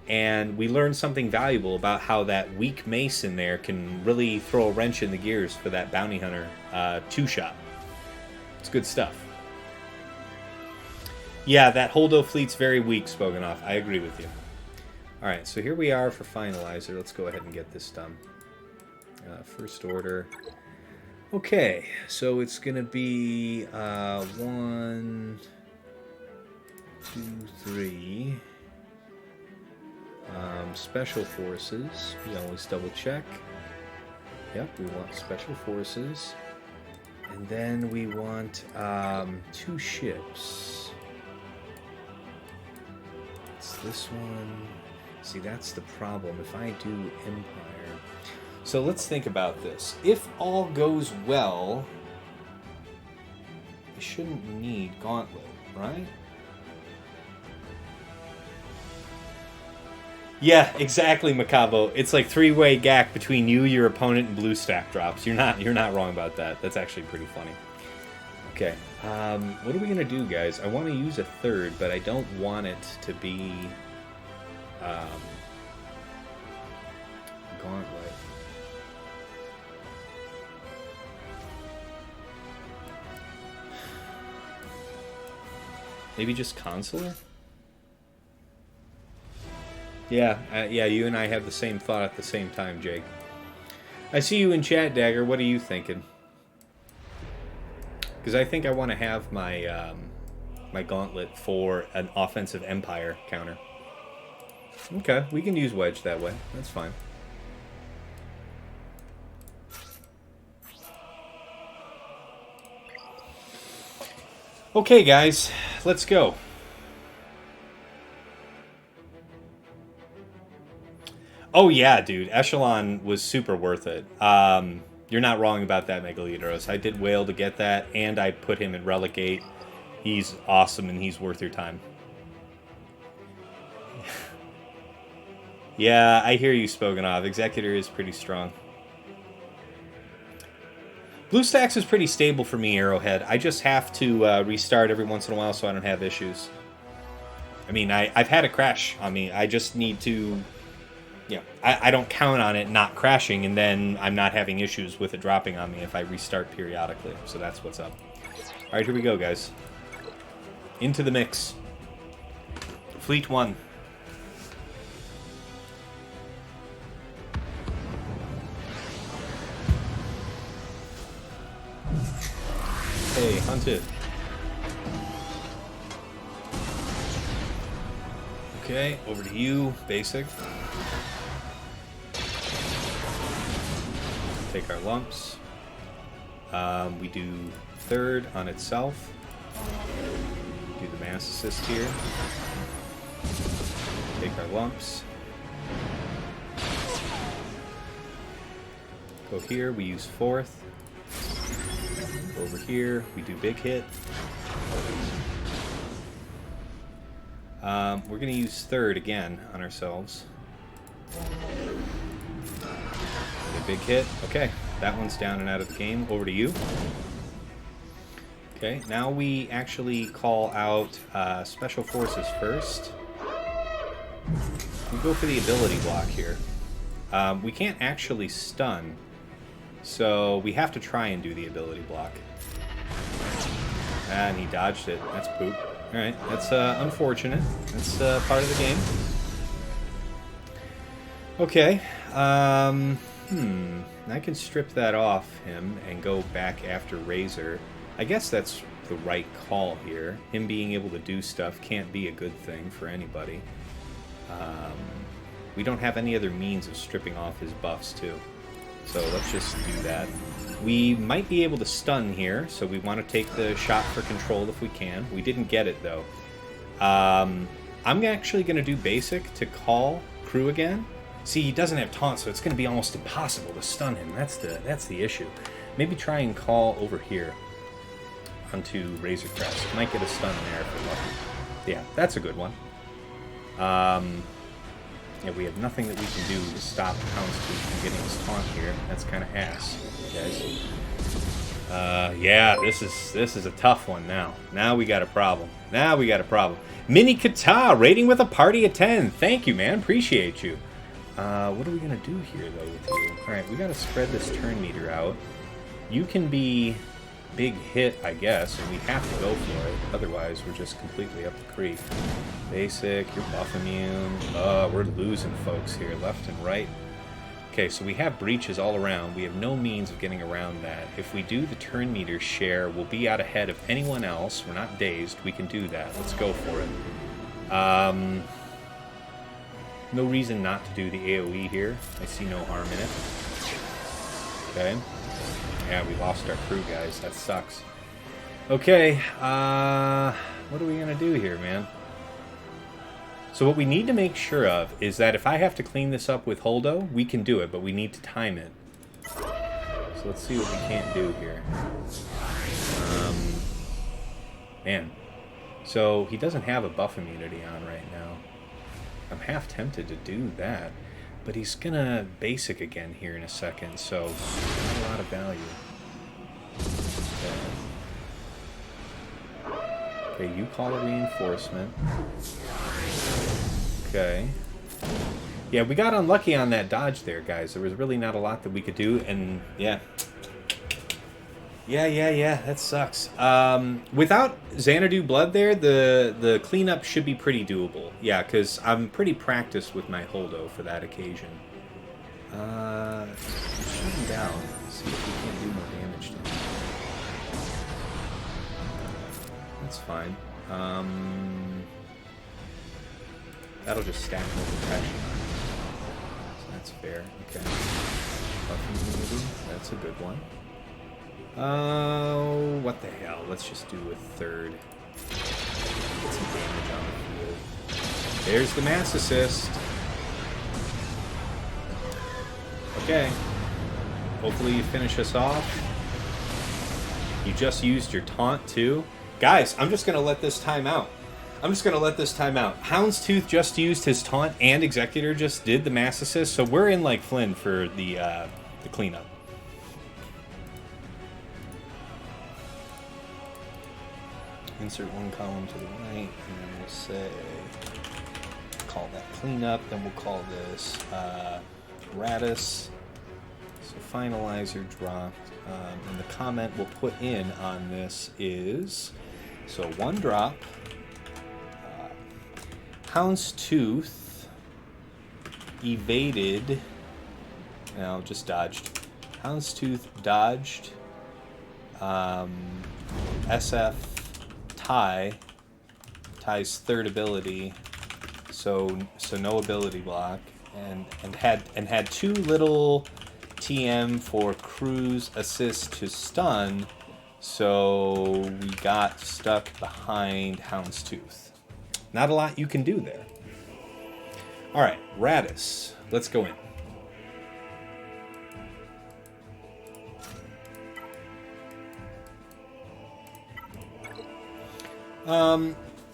And we learned something valuable about how that weak mace in there can really throw a wrench in the gears for that bounty hunter two-shot. It's good stuff. Yeah, that Holdo fleet's very weak, Spoganov. I agree with you. Alright, so here we are for Finalizer. Let's go ahead and get this done. First order. Okay, so it's going to be 1, 2, 3. Special forces. We always double check. Yep, we want special forces. And then we want 2 ships. It's this one. See, that's the problem. If I do Empire... So let's think about this. If all goes well, I shouldn't need Gauntlet, right? Yeah, exactly, Macabo. It's like three-way gack between you, your opponent, and blue stack drops. You're not wrong about that. That's actually pretty funny. Okay, what are we gonna do, guys? I want to use a third, but I don't want it to be Gauntlet. Maybe just Consular? Yeah, yeah, you and I have the same thought at the same time, Jake. I see you in chat, Dagger. What are you thinking? Because I think I want to have my my Gauntlet for an offensive Empire counter. Okay, we can use Wedge that way. That's fine. Okay, guys, let's go. Oh yeah, dude, Echelon was super worth it. You're not wrong about that, Megalitos. I did Whale to get that, and I put him in Relegate. He's awesome, and he's worth your time. Yeah, I hear you, Spoganov. Executor is pretty strong. BlueStacks is pretty stable for me, Arrowhead. I just have to restart every once in a while so I don't have issues. I mean, I've had a crash on me. I just need to... Yeah, I don't count on it not crashing, and then I'm not having issues with it dropping on me if I restart periodically. So that's what's up. All right, here we go, guys. Into the mix. Fleet 1. Hey, hunted. Okay, over to you, basic. Take our lumps. We do third on itself. Do the mass assist here. Take our lumps. Go here, we use fourth. Over here, we do big hit. We're going to use third again on ourselves. A big hit. Okay, that one's down and out of the game. Over to you. Okay, now we actually call out Special Forces first. We go for the ability block here. We can't actually stun, so we have to try and do the ability block. And he dodged it. That's poop. Alright, that's unfortunate. That's part of the game. Okay. I can strip that off him and go back after Razor. I guess that's the right call here. Him being able to do stuff can't be a good thing for anybody. We don't have any other means of stripping off his buffs, too. So let's just do that. We might be able to stun here, so we want to take the shot for control if we can. We didn't get it, though. I'm actually going to do basic to call crew again. See, he doesn't have taunt, so it's going to be almost impossible to stun him. That's the issue. Maybe try and call over here onto Razor Crest. Might get a stun there if we're lucky. Yeah, that's a good one. Yeah, we have nothing that we can do to stop Houndstooth from getting his taunt here. That's kind of ass, guys. Yeah, this is a tough one now. Now we got a problem. Mini Kata rating with a party of 10. Thank you, man. Appreciate you. What are we gonna do here though with you? All right, we gotta spread this turn meter out. You can be big hit, I guess, and we have to go for it. Otherwise, we're just completely up the creek. Basic, you're buff immune. We're losing folks here, left and right. Okay, so we have breaches all around. We have no means of getting around that. If we do the turn meter share, we'll be out ahead of anyone else. We're not dazed. We can do that. Let's go for it. No reason not to do the AoE here. I see no harm in it. Okay. Yeah, we lost our crew, guys. That sucks. Okay, what are we gonna do here, man? So what we need to make sure of is that if I have to clean this up with Holdo, we can do it, but we need to time it. So let's see what we can't do here. Man. So he doesn't have a buff immunity on right now. I'm half tempted to do that. But he's gonna basic again here in a second, so not a lot of value. Okay, you call a reinforcement. Okay. Yeah, we got unlucky on that dodge there, guys. There was really not a lot that we could do, and yeah. Yeah, that sucks. Without Xanadu Blood there, the cleanup should be pretty doable. Yeah, because I'm pretty practiced with my Holdo for that occasion. Shut him down. See if we can't do more damage to him. That's fine. That'll just stack more protection. So that's fair. Okay. Buff immunity. That's a good one. Oh, what the hell? Let's just do a third. Get some damage on the field. There's the mass assist. Okay. Hopefully you finish us off. You just used your taunt too. Guys, I'm just going to let this time out. Houndstooth just used his taunt and Executor just did the mass assist, so we're in like Flynn for the cleanup. Insert one column to the right, and then we'll say, call that cleanup, then we'll call this Raddus. So Finalizer dropped, and the comment we'll put in on this is, so one drop, Houndstooth evaded, no, just dodged. Houndstooth dodged, SF Ty's third ability, so no ability block, and had too little TM for cruise assist to stun, so we got stuck behind Houndstooth. Not a lot you can do there. All right, Raddus, let's go in.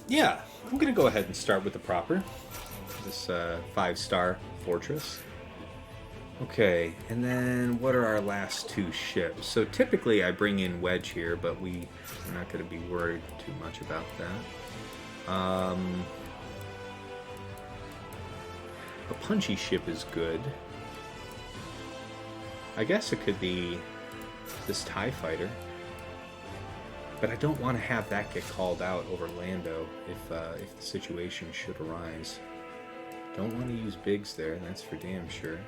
Yeah, I'm gonna go ahead and start with the proper. This 5-star fortress. Okay, and then what are our last two ships? So typically I bring in Wedge here, but we're not gonna be worried too much about that. A punchy ship is good. I guess it could be this TIE fighter. But I don't want to have that get called out over Lando if the situation should arise. Don't want to use Biggs there, that's for damn sure.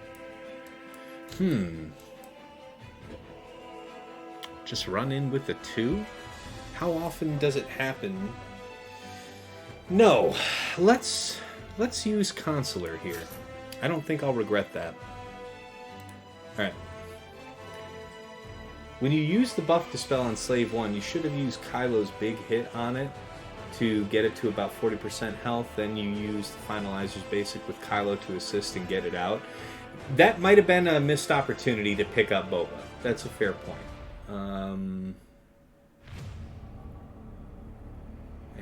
Just run in with the 2? How often does it happen? No, let's use Consular here. I don't think I'll regret that. All right. When you use the buff dispel on Slave 1, you should have used Kylo's big hit on it to get it to about 40% health. Then you use the Finalizer's basic with Kylo to assist and get it out. That might have been a missed opportunity to pick up Boba. That's a fair point. I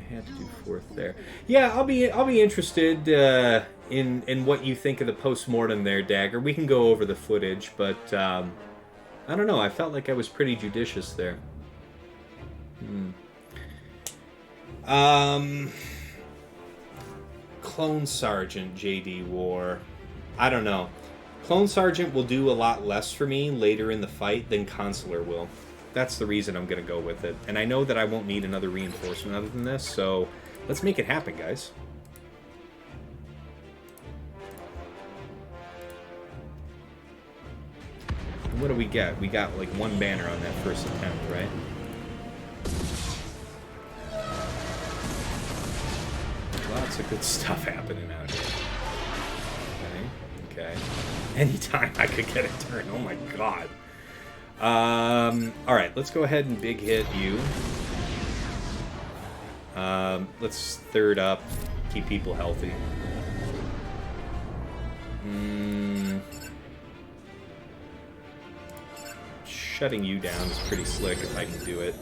had to do 4th there. Yeah, I'll be interested in what you think of the post-mortem there, Dagger. We can go over the footage, but I don't know. I felt like I was pretty judicious there. Clone Sergeant JD War. I don't know. Clone Sergeant will do a lot less for me later in the fight than Consular will. That's the reason I'm going to go with it. And I know that I won't need another reinforcement other than this, so let's make it happen, guys. What do we get? We got like 1 banner on that first attempt, right? Lots of good stuff happening out here. Okay. Anytime I could get a turn. Oh my god. Alright, let's go ahead and big hit you. Let's third up, keep people healthy. Shutting you down is pretty slick if I can do it.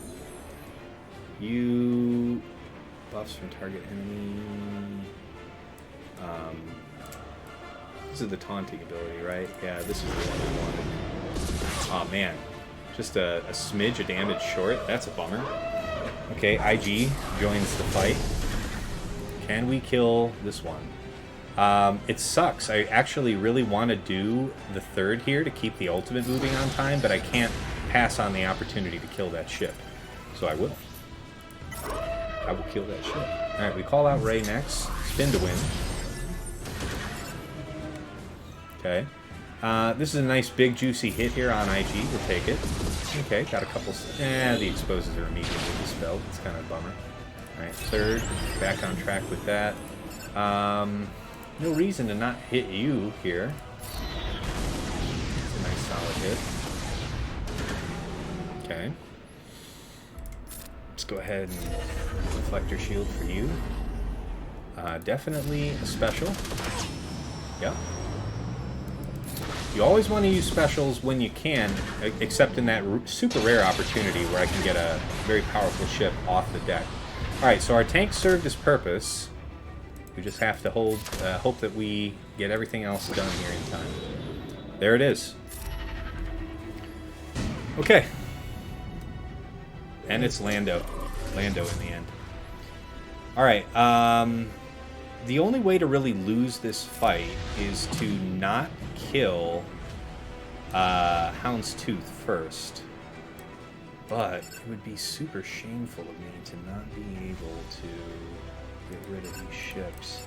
You buffs from target enemy. This is the taunting ability, right? Yeah, this is the one I wanted. Oh man, just a smidge of damage short. That's a bummer. Okay, IG joins the fight. Can we kill this one? It sucks. I actually really want to do the third here to keep the ultimate moving on time, but I can't pass on the opportunity to kill that ship. So I will. I will kill that ship. Alright, we call out Ray next. Spin to win. Okay. This is a nice big juicy hit here on IG. We'll take it. Okay, got a couple... the exposes are immediately dispelled. It's kind of a bummer. Alright, third. Back on track with that. No reason to not hit you here. It's a nice solid hit. Okay. Let's go ahead and Reflector Shield for you. Definitely a special. Yep. You always want to use specials when you can, except in that super rare opportunity where I can get a very powerful ship off the deck. Alright, so our tank served its purpose. We just have to hope that we get everything else done here in time. There it is. Okay. And it's Lando. Lando in the end. Alright, the only way to really lose this fight is to not kill Houndstooth first. But it would be super shameful of me to not be able to get rid of these ships.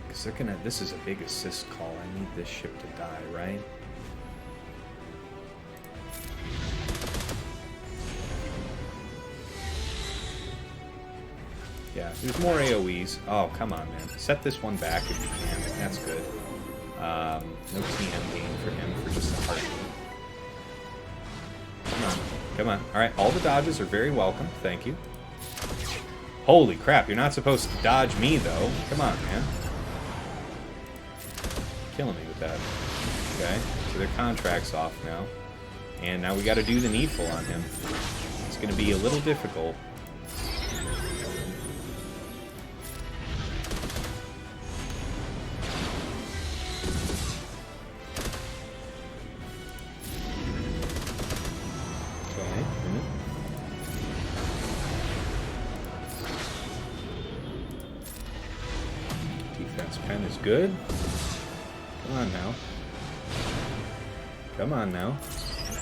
Because they're gonna... This is a big assist call. I need this ship to die, right? Yeah, there's more AoEs. Oh, come on, man. Set this one back if you can. That's good. No TM gain for him for just a heartbeat. Come on. Come on. Alright, all the dodges are very welcome. Thank you. Holy crap, you're not supposed to dodge me, though. Come on, man. Killing me with that. Okay, so their contract's off now. And now we gotta do the needful on him. It's gonna be a little difficult. Good. Come on now. Come on now.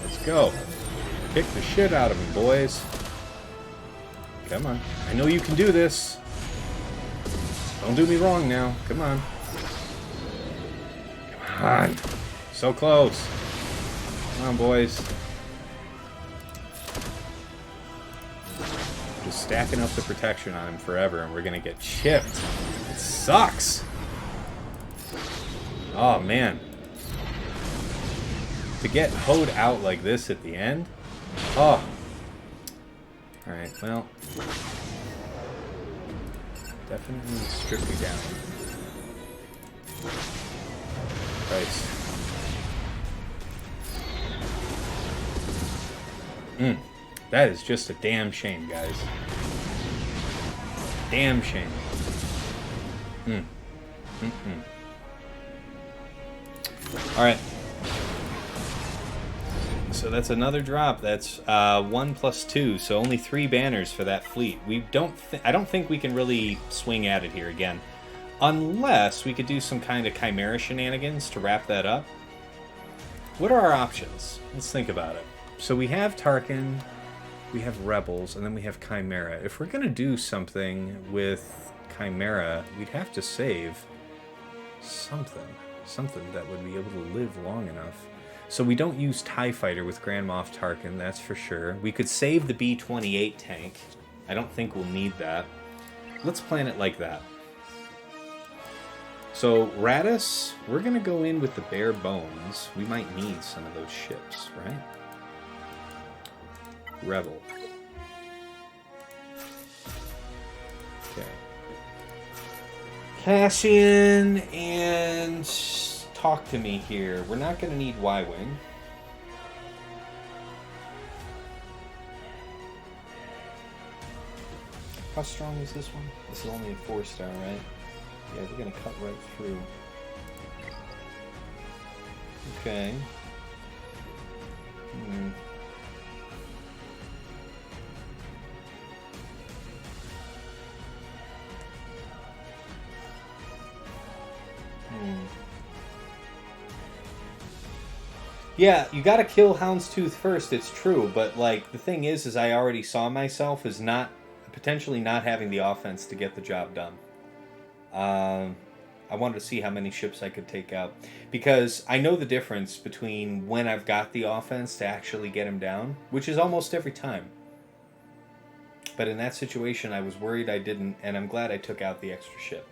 Let's go. Kick the shit out of him, boys. Come on. I know you can do this. Don't do me wrong now. Come on. Come on. So close. Come on, boys. Just stacking up the protection on him forever, and we're gonna get chipped. It sucks. Oh, man. To get hoed out like this at the end? Oh. Alright, well. Definitely strip you down. Christ. That is just a damn shame, guys. Damn shame. Alright. So that's another drop. That's 1 plus 2, so only 3 banners for that fleet. I don't think we can really swing at it here again. Unless we could do some kind of Chimera shenanigans to wrap that up. What are our options? Let's think about it. So we have Tarkin, we have Rebels, and then we have Chimera. If we're going to do something with Chimera, we'd have to save something that would be able to live long enough. So we don't use TIE Fighter with Grand Moff Tarkin, that's for sure. We could save the B-28 tank. I don't think we'll need that. Let's plan it like that. So Raddus, we're going to go in with the bare bones. We might need some of those ships, right? Rebel. Okay. Cassian and talk to me here. We're not going to need Y-Wing. How strong is this one? This is only a 4-star, right? Yeah, we're going to cut right through. Okay. Yeah, you gotta kill Houndstooth first, it's true, but like the thing is I already saw myself as potentially not having the offense to get the job done. I wanted to see how many ships I could take out, because I know the difference between when I've got the offense to actually get him down, which is almost every time. But in that situation, I was worried I didn't, and I'm glad I took out the extra ship.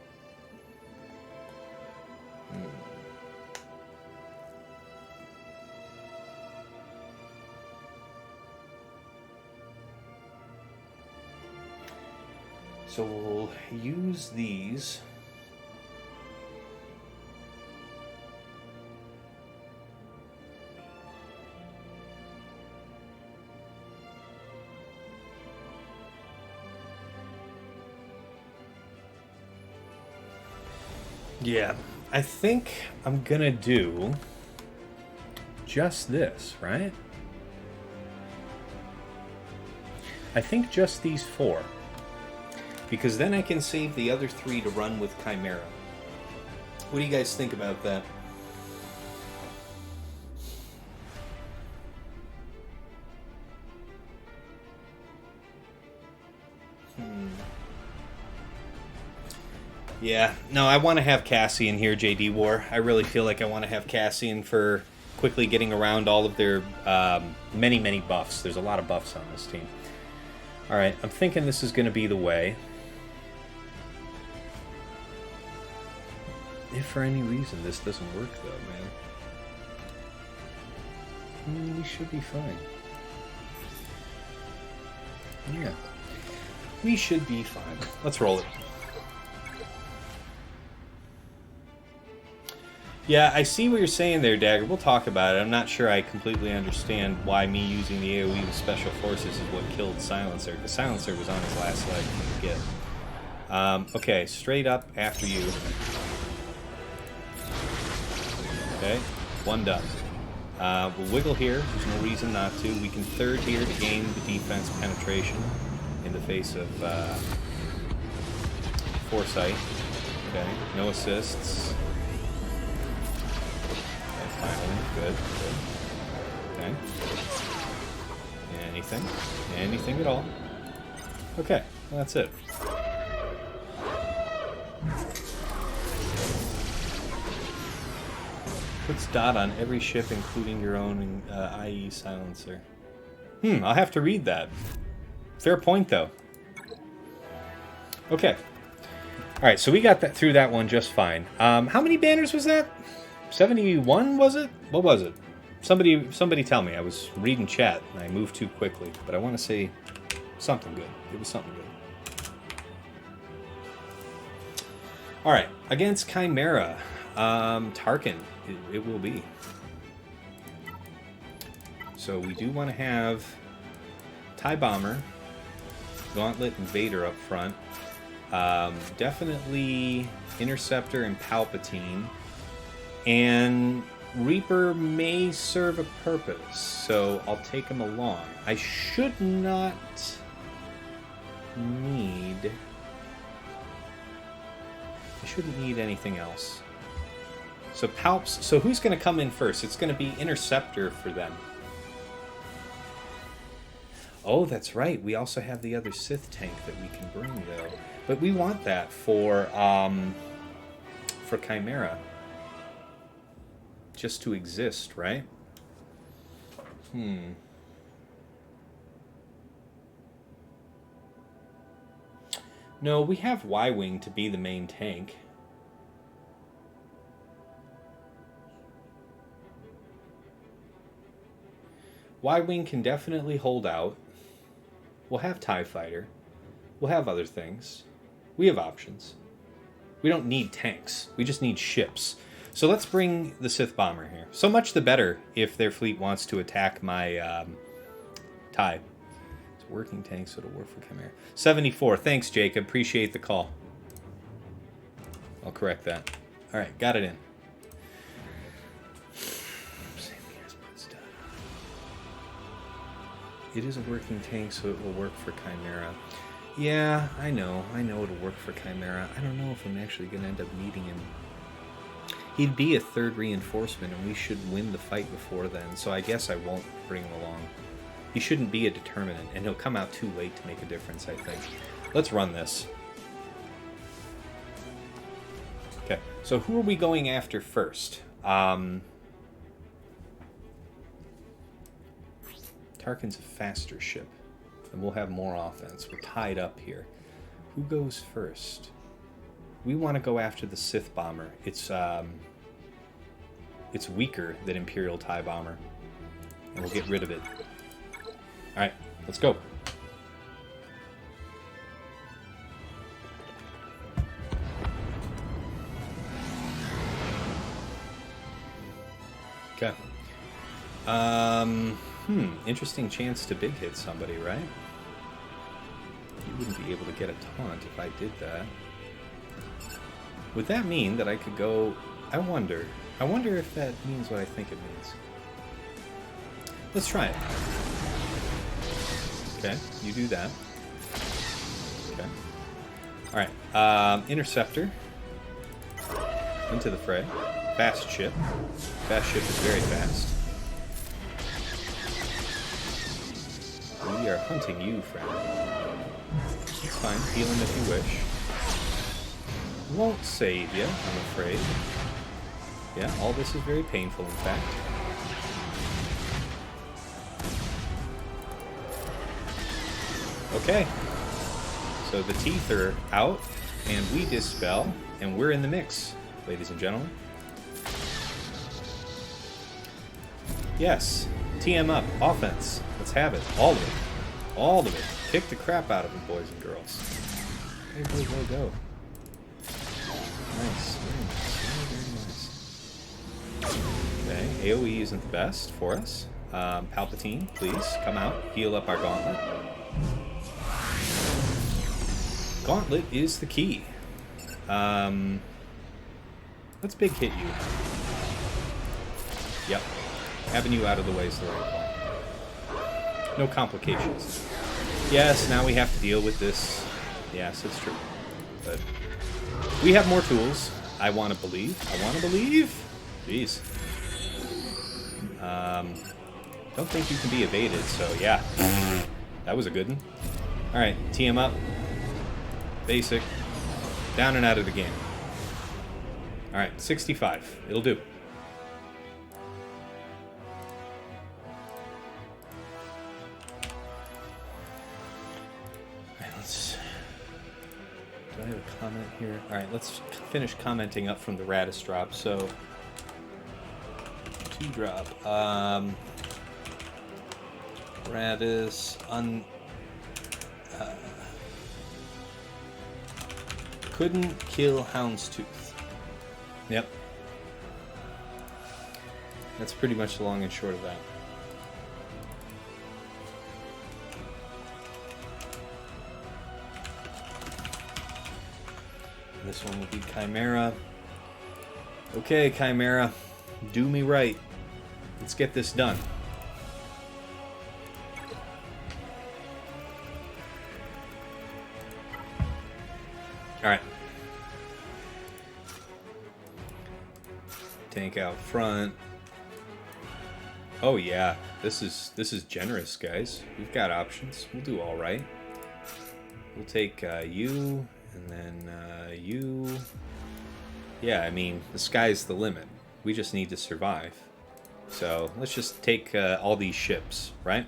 So we'll use these. Yeah, I think I'm gonna do just this, right? I think just these 4. Because then I can save the other 3 to run with Chimera. What do you guys think about that? Yeah, no, I want to have Cassian here, JD War. I really feel like I want to have Cassian for quickly getting around all of their many, many buffs. There's a lot of buffs on this team. All right, I'm thinking this is going to be the way. If for any reason this doesn't work, though, man. We should be fine. Yeah. We should be fine. Let's roll it. Yeah, I see what you're saying there, Dagger. We'll talk about it. I'm not sure I completely understand why me using the AoE with Special Forces is what killed Silencer, because Silencer was on his last leg from the get. Okay, straight up after you. Okay, 1 done. We'll wiggle here. There's no reason not to. We can third here to gain the defense penetration in the face of Foresight. Okay, no assists. Finally, good. Okay. Anything at all. Okay, well, that's it. Puts dot on every ship, including your own, i.e. Silencer. I'll have to read that. Fair point, though. Okay. Alright, so we got that through that one just fine. How many banners was that? 71, was it? What was it? Somebody tell me. I was reading chat, and I moved too quickly. But I want to say something good. It was something good. Alright, against Chimera. Tarkin, it will be. So we do want to have TIE Bomber, Gauntlet, and Vader up front. Definitely Interceptor and Palpatine. And Reaper may serve a purpose, so I'll take him along. I should not need... I shouldn't need anything else. So Palps... So who's going to come in first? It's going to be Interceptor for them. Oh, that's right. We also have the other Sith tank that we can bring, though. But we want that for Chimera. Just to exist, right? No, we have Y-Wing to be the main tank. Y-Wing can definitely hold out. We'll have TIE Fighter. We'll have other things. We have options. We don't need tanks. We just need ships. So let's bring the Sith Bomber here. So much the better if their fleet wants to attack my TIE. It's a working tank, so it'll work for Chimera. 74. Thanks, Jacob. Appreciate the call. I'll correct that. All right, got it in. It is a working tank, so it will work for Chimera. Yeah, I know it'll work for Chimera. I don't know if I'm actually going to end up needing him. He'd be a third reinforcement, and we should win the fight before then, so I guess I won't bring him along. He shouldn't be a determinant, and he'll come out too late to make a difference, I think. Let's run this. Okay, so who are we going after first? Tarkin's a faster ship, and we'll have more offense. We're tied up here. Who goes first? We want to go after the Sith Bomber. It's weaker than Imperial TIE Bomber, and we'll get rid of it. All right, let's go. Okay. Interesting chance to big hit somebody, right? You wouldn't be able to get a taunt if I did that. Would that mean that I could go... I wonder if that means what I think it means. Let's try it. Okay, you do that. Okay. Alright, Interceptor. Into the fray. Fast ship. Fast ship is very fast. We are hunting you, friend. It's fine. Heal him if you wish. Won't save you, I'm afraid. Yeah, all this is very painful, in fact. Okay. So the teeth are out, and we dispel, and we're in the mix, ladies and gentlemen. Yes. TM up. Offense. Let's have it. All of it. All of it. Kick the crap out of them, boys and girls. Hey, go. Nice. Very nice. Okay. AoE isn't the best for us. Palpatine, please, come out. Heal up our Gauntlet. Gauntlet is the key. Let's big hit you. Yep. Having you out of the way is the right call. No complications. Yes, now we have to deal with this. Yes, it's true. But we have more tools. I want to believe. Jeez. Don't think you can be evaded, so yeah. That was a good one. Alright, tee him up. Basic. Down and out of the game. Alright, 65. It'll do. Do I have a comment here? Alright, let's finish commenting up from the Raddus drop. So, 2 drop. Raddus, couldn't kill Houndstooth. Yep. That's pretty much the long and short of that. This one will be Chimera. Okay, Chimera. Do me right. Let's get this done. Alright. Tank out front. Oh yeah. This is generous, guys. We've got options. We'll do alright. We'll take you. And then you... Yeah, I mean, the sky's the limit. We just need to survive. So, let's just take all these ships, right?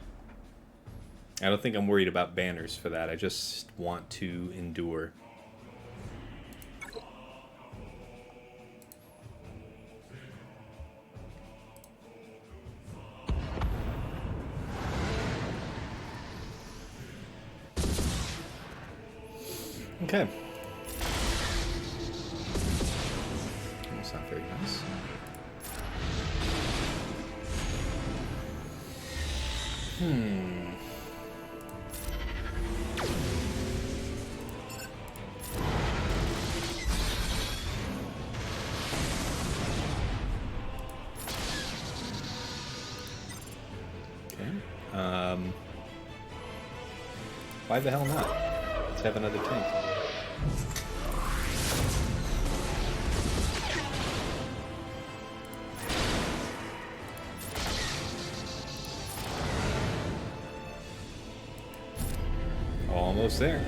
I don't think I'm worried about banners for that. I just want to endure. Okay. Almost on Very nice. Why the hell not? Let's have another tank. Almost there.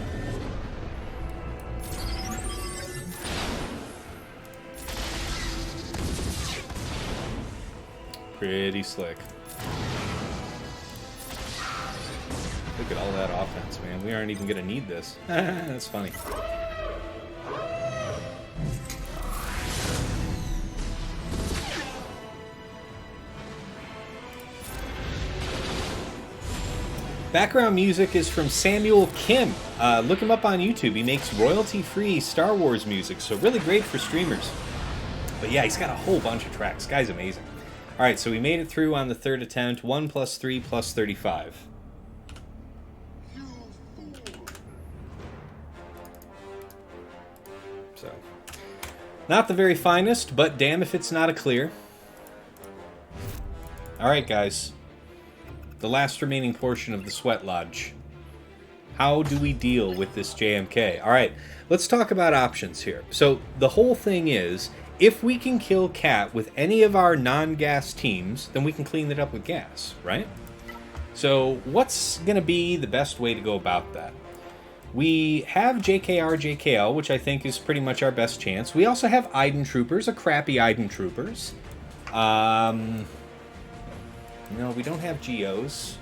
Pretty slick. Look at all that offense, man. We aren't even going to need this. That's funny. Background music is from Samuel Kim. Look him up on YouTube. He makes royalty-free Star Wars music, so really great for streamers. But yeah, he's got a whole bunch of tracks. Guy's amazing. All right, so we made it through on the third attempt. 1 + 3 + 35. So, not the very finest, but damn if it's not a clear. All right, guys. The last remaining portion of the Sweat Lodge. How do we deal with this JMK? All right, let's talk about options here. So the whole thing is, if we can kill Cat with any of our non-gas teams, then we can clean it up with gas, right? So what's going to be the best way to go about that? We have JKR, JKL, which I think is pretty much our best chance. We also have Iden Troopers, a crappy Iden Troopers. No, we don't have Geos.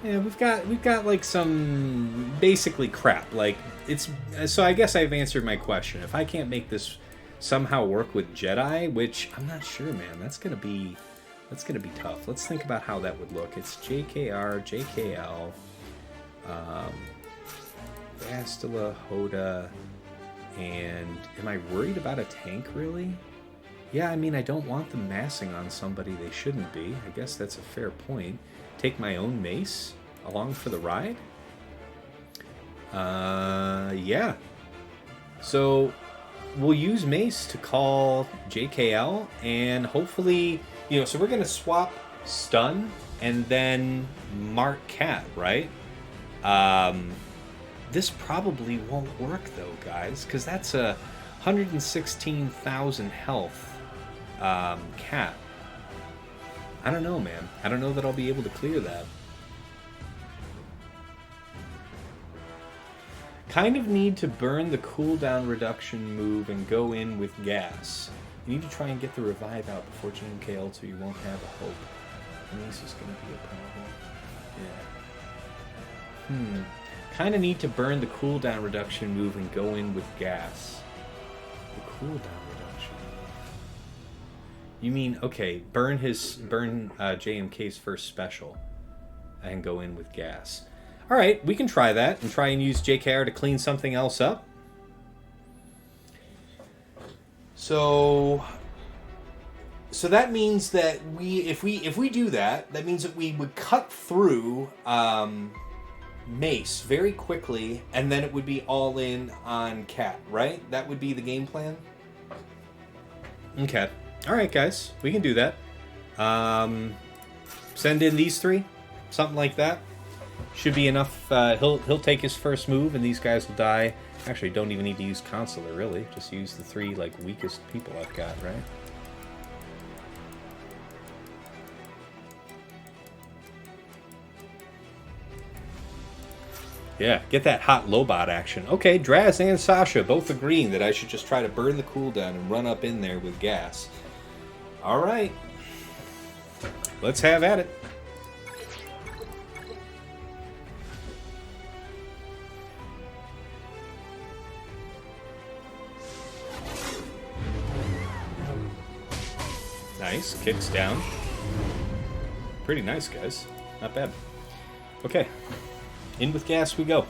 Yeah, we've got like some basically crap. Like it's so I guess I've answered my question. If I can't make this somehow work with Jedi, which I'm not sure, man, that's gonna be tough. Let's think about how that would look. It's JKR, JKL, Bastila, Hoda, and am I worried about a tank really? Yeah, I mean, I don't want them massing on somebody they shouldn't be. I guess that's a fair point. Take my own mace along for the ride? Yeah. So we'll use mace to call JKL, and hopefully, so we're going to swap stun and then mark Cat, right? This probably won't work, though, guys, because that's a 116,000 health Cat. I don't know, man. I don't know that I'll be able to clear that. Kind of need to burn the cooldown reduction move and go in with gas. You need to try and get the revive out before JMKL so you won't have a hope. And this is going to be a problem. Yeah. Kind of need to burn the cooldown reduction move and go in with gas. The cooldown reduction. You mean, okay, burn JMK's first special and go in with gas. All right, we can try that and try and use JKR to clean something else up. So that means that if we do that, that means that we would cut through Mace very quickly, and then it would be all in on Cat, right? That would be the game plan. Okay. All right, guys, we can do that. Send in these three, something like that. Should be enough. He'll take his first move, and these guys will die. Actually, don't even need to use Consular, really. Just use the three weakest people I've got, right? Yeah, get that hot Lobot action. Okay, DrazZ and Sasha both agreeing that I should just try to burn the cooldown and run up in there with gas. All right. Let's have at it. Nice. Kicks down. Pretty nice, guys. Not bad. Okay. In with gas we go.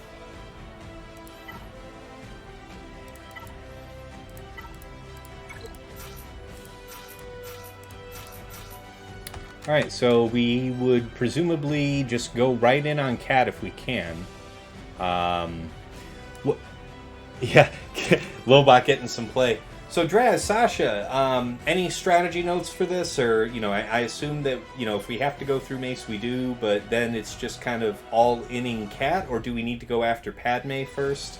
Alright, so we would presumably just go right in on Cat if we can. Yeah, Lobot getting some play. So DrazZ, Sasha, any strategy notes for this? Or, you know, I assume that, you know, if we have to go through Mace, we do, but then it's just kind of all-inning Cat, or do we need to go after Padme first?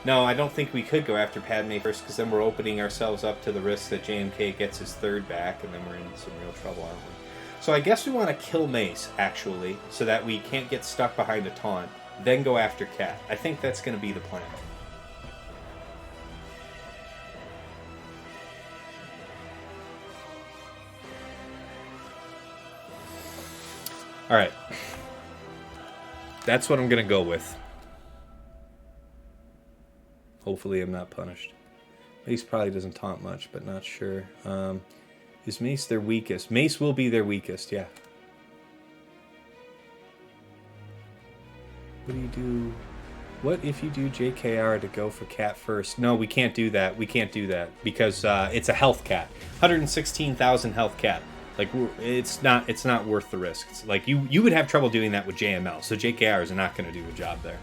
No, I don't think we could go after Padme first, because then we're opening ourselves up to the risk that JMK gets his third back, and then we're in some real trouble, aren't we? So I guess we want to kill Mace, actually, so that we can't get stuck behind a taunt, then go after Cat. I think that's going to be the plan. Alright. That's what I'm going to go with. Hopefully I'm not punished. Mace probably doesn't taunt much, but not sure. Is Mace their weakest? Mace will be their weakest, yeah. What do you do? What if you do JKR to go for Cat first? No, we can't do that. We can't do that because it's a health Cat. 116,000 health Cat. Like, it's not worth the risk. It's like you would have trouble doing that with JML, so JKR is not going to do a job there.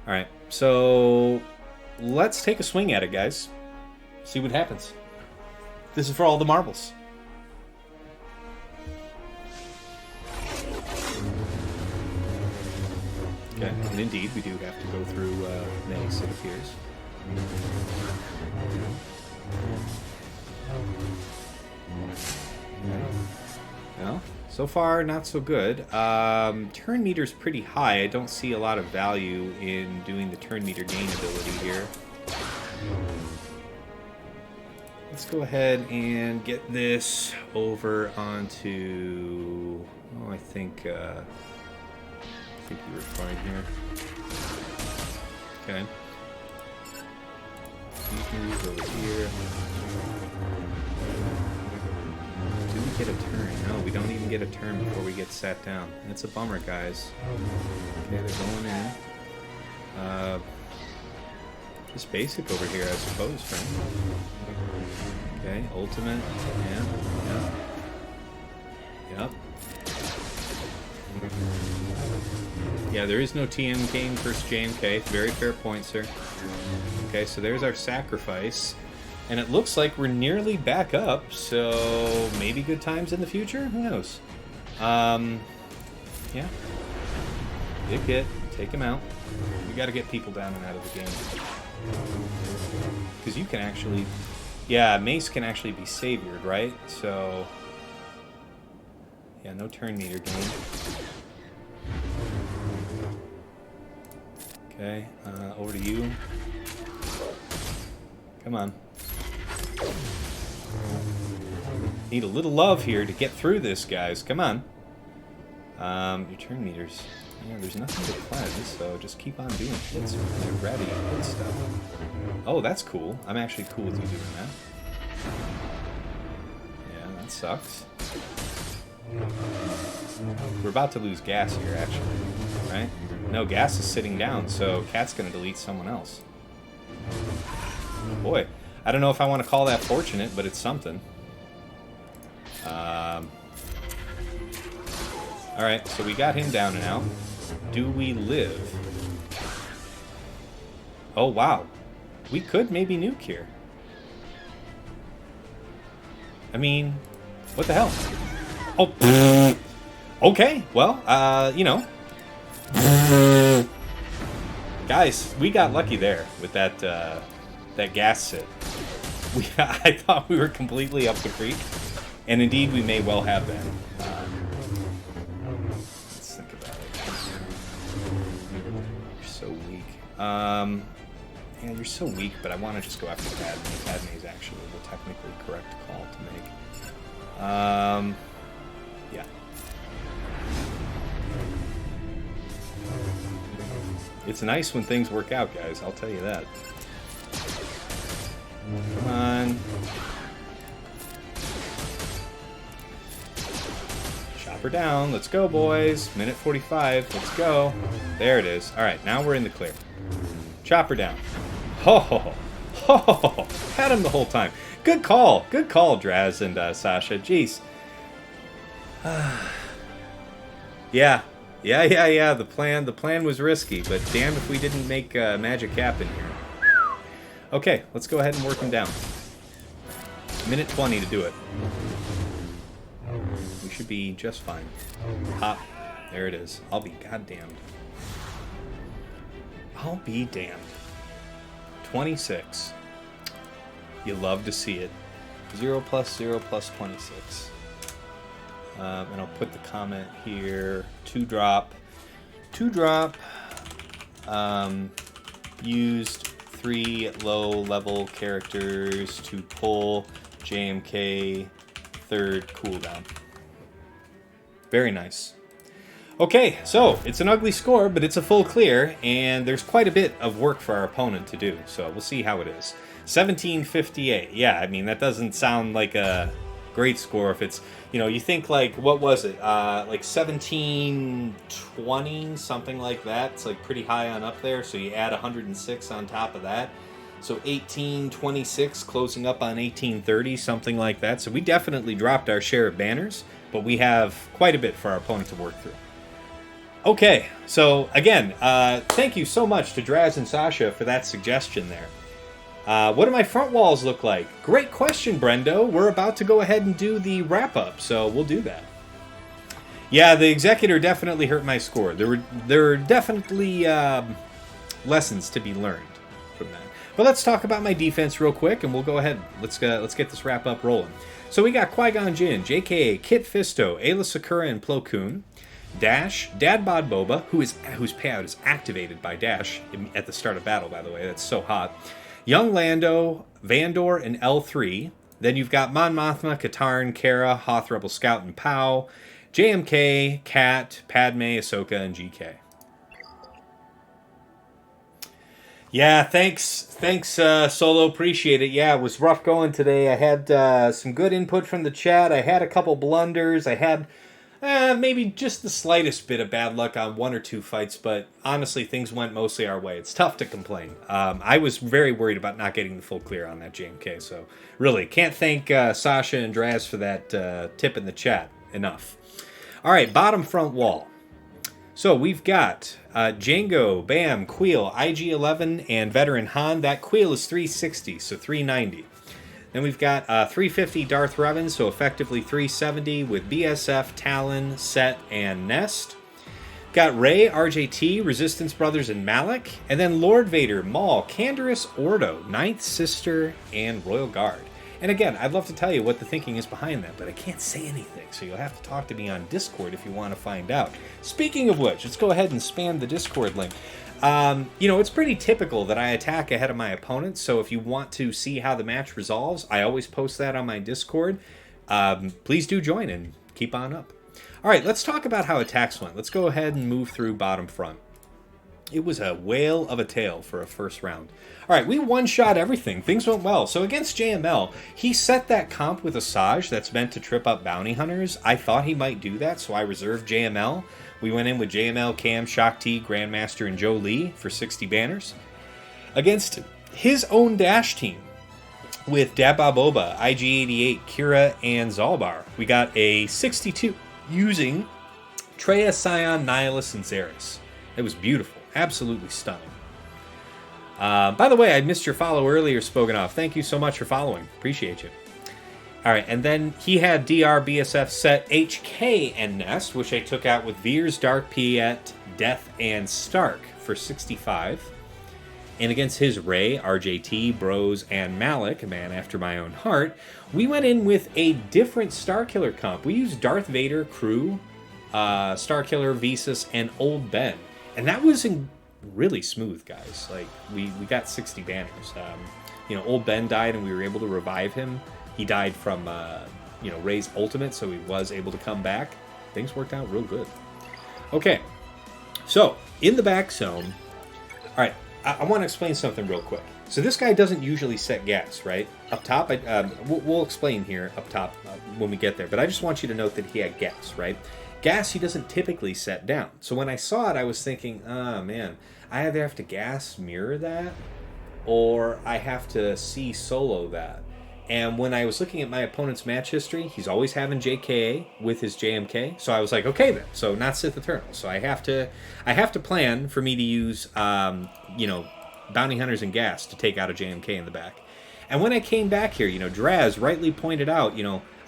All right, so let's take a swing at it, guys. See what happens. This is for all the marbles. Okay, and indeed, we do have to go through Mace, it appears. Well, so far, not so good. Turn meter's pretty high. I don't see a lot of value in doing the turn meter gain ability here. Let's go ahead and get this over onto... Oh, I think you were fine here. Okay. You can move over here. Do we get a turn? No, we don't even get a turn before we get sat down. That's a bummer, guys. Okay, they're going in. Just basic over here, I suppose, friend. Okay, ultimate. Yeah. Yep. Yeah, there is no TM game versus JMK. Very fair point, sir. Okay, so there's our sacrifice. And it looks like we're nearly back up, so maybe good times in the future? Who knows? Yeah. Big hit. Take him out. We gotta get people down and out of the game. Because you can actually... Yeah, Mace can actually be saviored, right? So... Yeah, no turn meter gain. Okay, over to you. Come on. Need a little love here to get through this, guys. Come on. Your turn meters. Yeah, there's nothing to cleanse, so just keep on doing hits when you're ready. Good stuff. Oh, that's cool. I'm actually cool with you doing that. Yeah, that sucks. We're about to lose gas here, actually. Right? No, gas is sitting down, so Cat's going to delete someone else. Boy, I don't know if I want to call that fortunate, but it's something. Alright, so we got him down and out. Do we live? Oh, wow. We could maybe nuke here. I mean, what the hell? Oh, okay, well, you know. Guys, we got lucky there with that, that gas sit. I thought we were completely up the creek, and indeed we may well have that. Let's think about it. You're so weak. Yeah, you're so weak, but I want to just go after Padme. Padme is actually the technically correct call to make. Yeah. It's nice when things work out, guys. I'll tell you that. Come on. Chop her down. Let's go, boys. Minute 45. Let's go. There it is. All right, now we're in the clear. Chop her down. Ho, ho, ho. Ho, ho, ho. Had him the whole time. Good call. Good call, DrazZ and Sasha. Jeez. Yeah. The plan was risky, but damn if we didn't make magic happen here. Okay, let's go ahead and work him down. Minute 20 to do it. We should be just fine. Pop. There it is. I'll be goddamned. I'll be damned. 26. You love to see it. 0 plus 0 plus 26. And I'll put the comment here. 2-drop. 2-drop. Used 3 low-level characters to pull JMK 3rd cooldown. Very nice. Okay, so it's an ugly score, but it's a full clear, and there's quite a bit of work for our opponent to do, so we'll see how it is. 1758. Yeah, I mean, that doesn't sound like a great score if it's, you know, you think like, what was it? Like 1720, something like that. It's like pretty high on up there, so you add 106 on top of that. So 1826, closing up on 1830, something like that. So we definitely dropped our share of banners, but we have quite a bit for our opponent to work through. Okay, so again, thank you so much to DrazZ and Sasha for that suggestion there. What do my front walls look like? Great question, Brendo. We're about to go ahead and do the wrap-up, so we'll do that. Yeah, the Executor definitely hurt my score. There were definitely lessons to be learned from that. But let's talk about my defense real quick, and we'll go ahead. Let's get this wrap-up rolling. So we got Qui-Gon Jinn, JK, Kit Fisto, Ayla Sakura, and Plo Koon. Dash, Dad Bod Boba, whose payout is activated by Dash at the start of battle, by the way. That's so hot. Young Lando, Vandor, and L3. Then you've got Mon Mothma, Katarn, Cara, Hoth Rebel Scout, and Pow. JMK, Kat, Padme, Ahsoka, and GK. Yeah, thanks, Solo. Appreciate it. Yeah, it was rough going today. I had some good input from the chat. I had a couple blunders. I had maybe just the slightest bit of bad luck on 1 or 2 fights, but honestly, things went mostly our way. It's tough to complain. I was very worried about not getting the full clear on that JMK, so really can't thank Sasha and DrazZ for that tip in the chat enough. All right, bottom front wall. So we've got Jango, Bam, Queel, IG-11, and Veteran Han. That Queel is 360, so 390. Then we've got 350 Darth Revan, so effectively 370 with BSF, Talon, Set, and Nest. Got Rey, RJT, Resistance Brothers, and Malak. And then Lord Vader, Maul, Canderous, Ordo, Ninth Sister, and Royal Guard. And again, I'd love to tell you what the thinking is behind that, but I can't say anything, so you'll have to talk to me on Discord if you want to find out. Speaking of which, let's go ahead and spam the Discord link. You know, it's pretty typical that I attack ahead of my opponent, so if you want to see how the match resolves, I always post that on my Discord. Please do join and keep on up. All right, let's talk about how attacks went. Let's go ahead and move through bottom front. It was a whale of a tale for a first round. All right, we one-shot everything. Things went well. So against JML, he set that comp with Asajj that's meant to trip up bounty hunters. I thought he might do that, so I reserved JML. We went in with JML, Cam, Shock T, Grandmaster, and Joe Lee for 60 banners. Against his own Dash team with Dabba Boba, IG-88, Kira, and Zalbar, we got a 62 using Traya, Scion, Nihilus, and Zariss. It was beautiful. Absolutely stunning. By the way, I missed your follow earlier, Spoganoff. Thank you so much for following. Appreciate you. All right, and then he had DR, BSF, Set, HK, and Nest, which I took out with Veers, Dark Piet, Death, and Stark for 65. And against his Rey, RJT, Bros, and Malak, a man after my own heart, we went in with a different Starkiller comp. We used Darth Vader, Crew, Starkiller, Visas, and Old Ben. And that was really smooth, guys. Like, we got 60 banners. You know, Old Ben died and we were able to revive him. He died from, you know, Rey's ultimate, so he was able to come back. Things worked out real good. Okay, so in the back zone, all right, I want to explain something real quick. So this guy doesn't usually set gas, right? Up top, we'll explain here up top when we get there, but I just want you to note that he had gas, right? Gas he doesn't typically set down. So when I saw it, I was thinking, oh man, I either have to gas mirror that, or I have to see solo that. And when I was looking at my opponent's match history, he's always having JKA with his JMK. So I was like, okay then. So not Sith Eternal. So I have to plan for me to use, Bounty Hunters and Gas to take out a JMK in the back. And when I came back here, DrazZ rightly pointed out,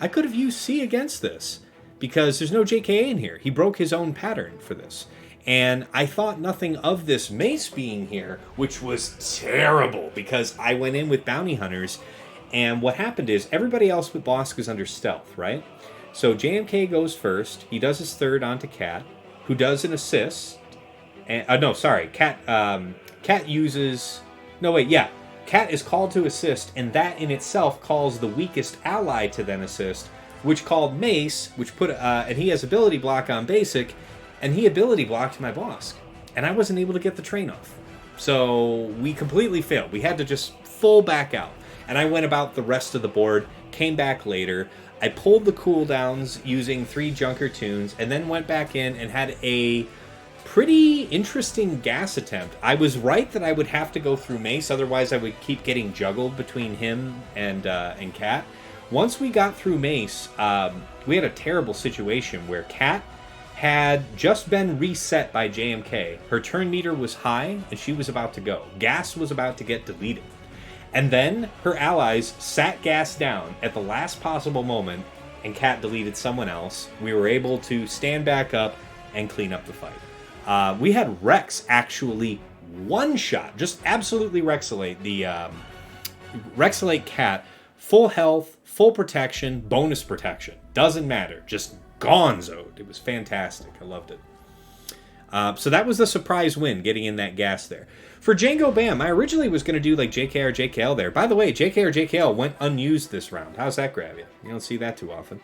I could have used C against this because there's no JKA in here. He broke his own pattern for this. And I thought nothing of this Mace being here, which was terrible because I went in with Bounty Hunters. And what happened is everybody else with Bosk is under stealth, right? So JMK goes first. He does his third onto Cat, who does an assist. And Cat uses... No, wait, yeah. Cat is called to assist, and that in itself calls the weakest ally to then assist, which called Mace, which put... and he has ability block on basic, and he ability blocked my Bosk. And I wasn't able to get the train off. So we completely failed. We had to just full back out. And I went about the rest of the board, came back later. I pulled the cooldowns using 3 Junker tunes, and then went back in and had a pretty interesting gas attempt. I was right that I would have to go through Mace, otherwise I would keep getting juggled between him and Cat. Once we got through Mace, we had a terrible situation where Cat had just been reset by JMK. Her turn meter was high, and she was about to go. Gas was about to get deleted. And then her allies sat Gas down at the last possible moment, and Cat deleted someone else. We were able to stand back up and clean up the fight. We had Rex actually one-shot, just absolutely Rexolate, the Rexolate Cat, full health, full protection, bonus protection. Doesn't matter, just gonzoed. It was fantastic. I loved it. So that was the surprise win, getting in that Gas there. For Jango Bam, I originally was going to do like JK or JKL there. By the way, JK or JKL went unused this round. How's that grab you? You don't see that too often.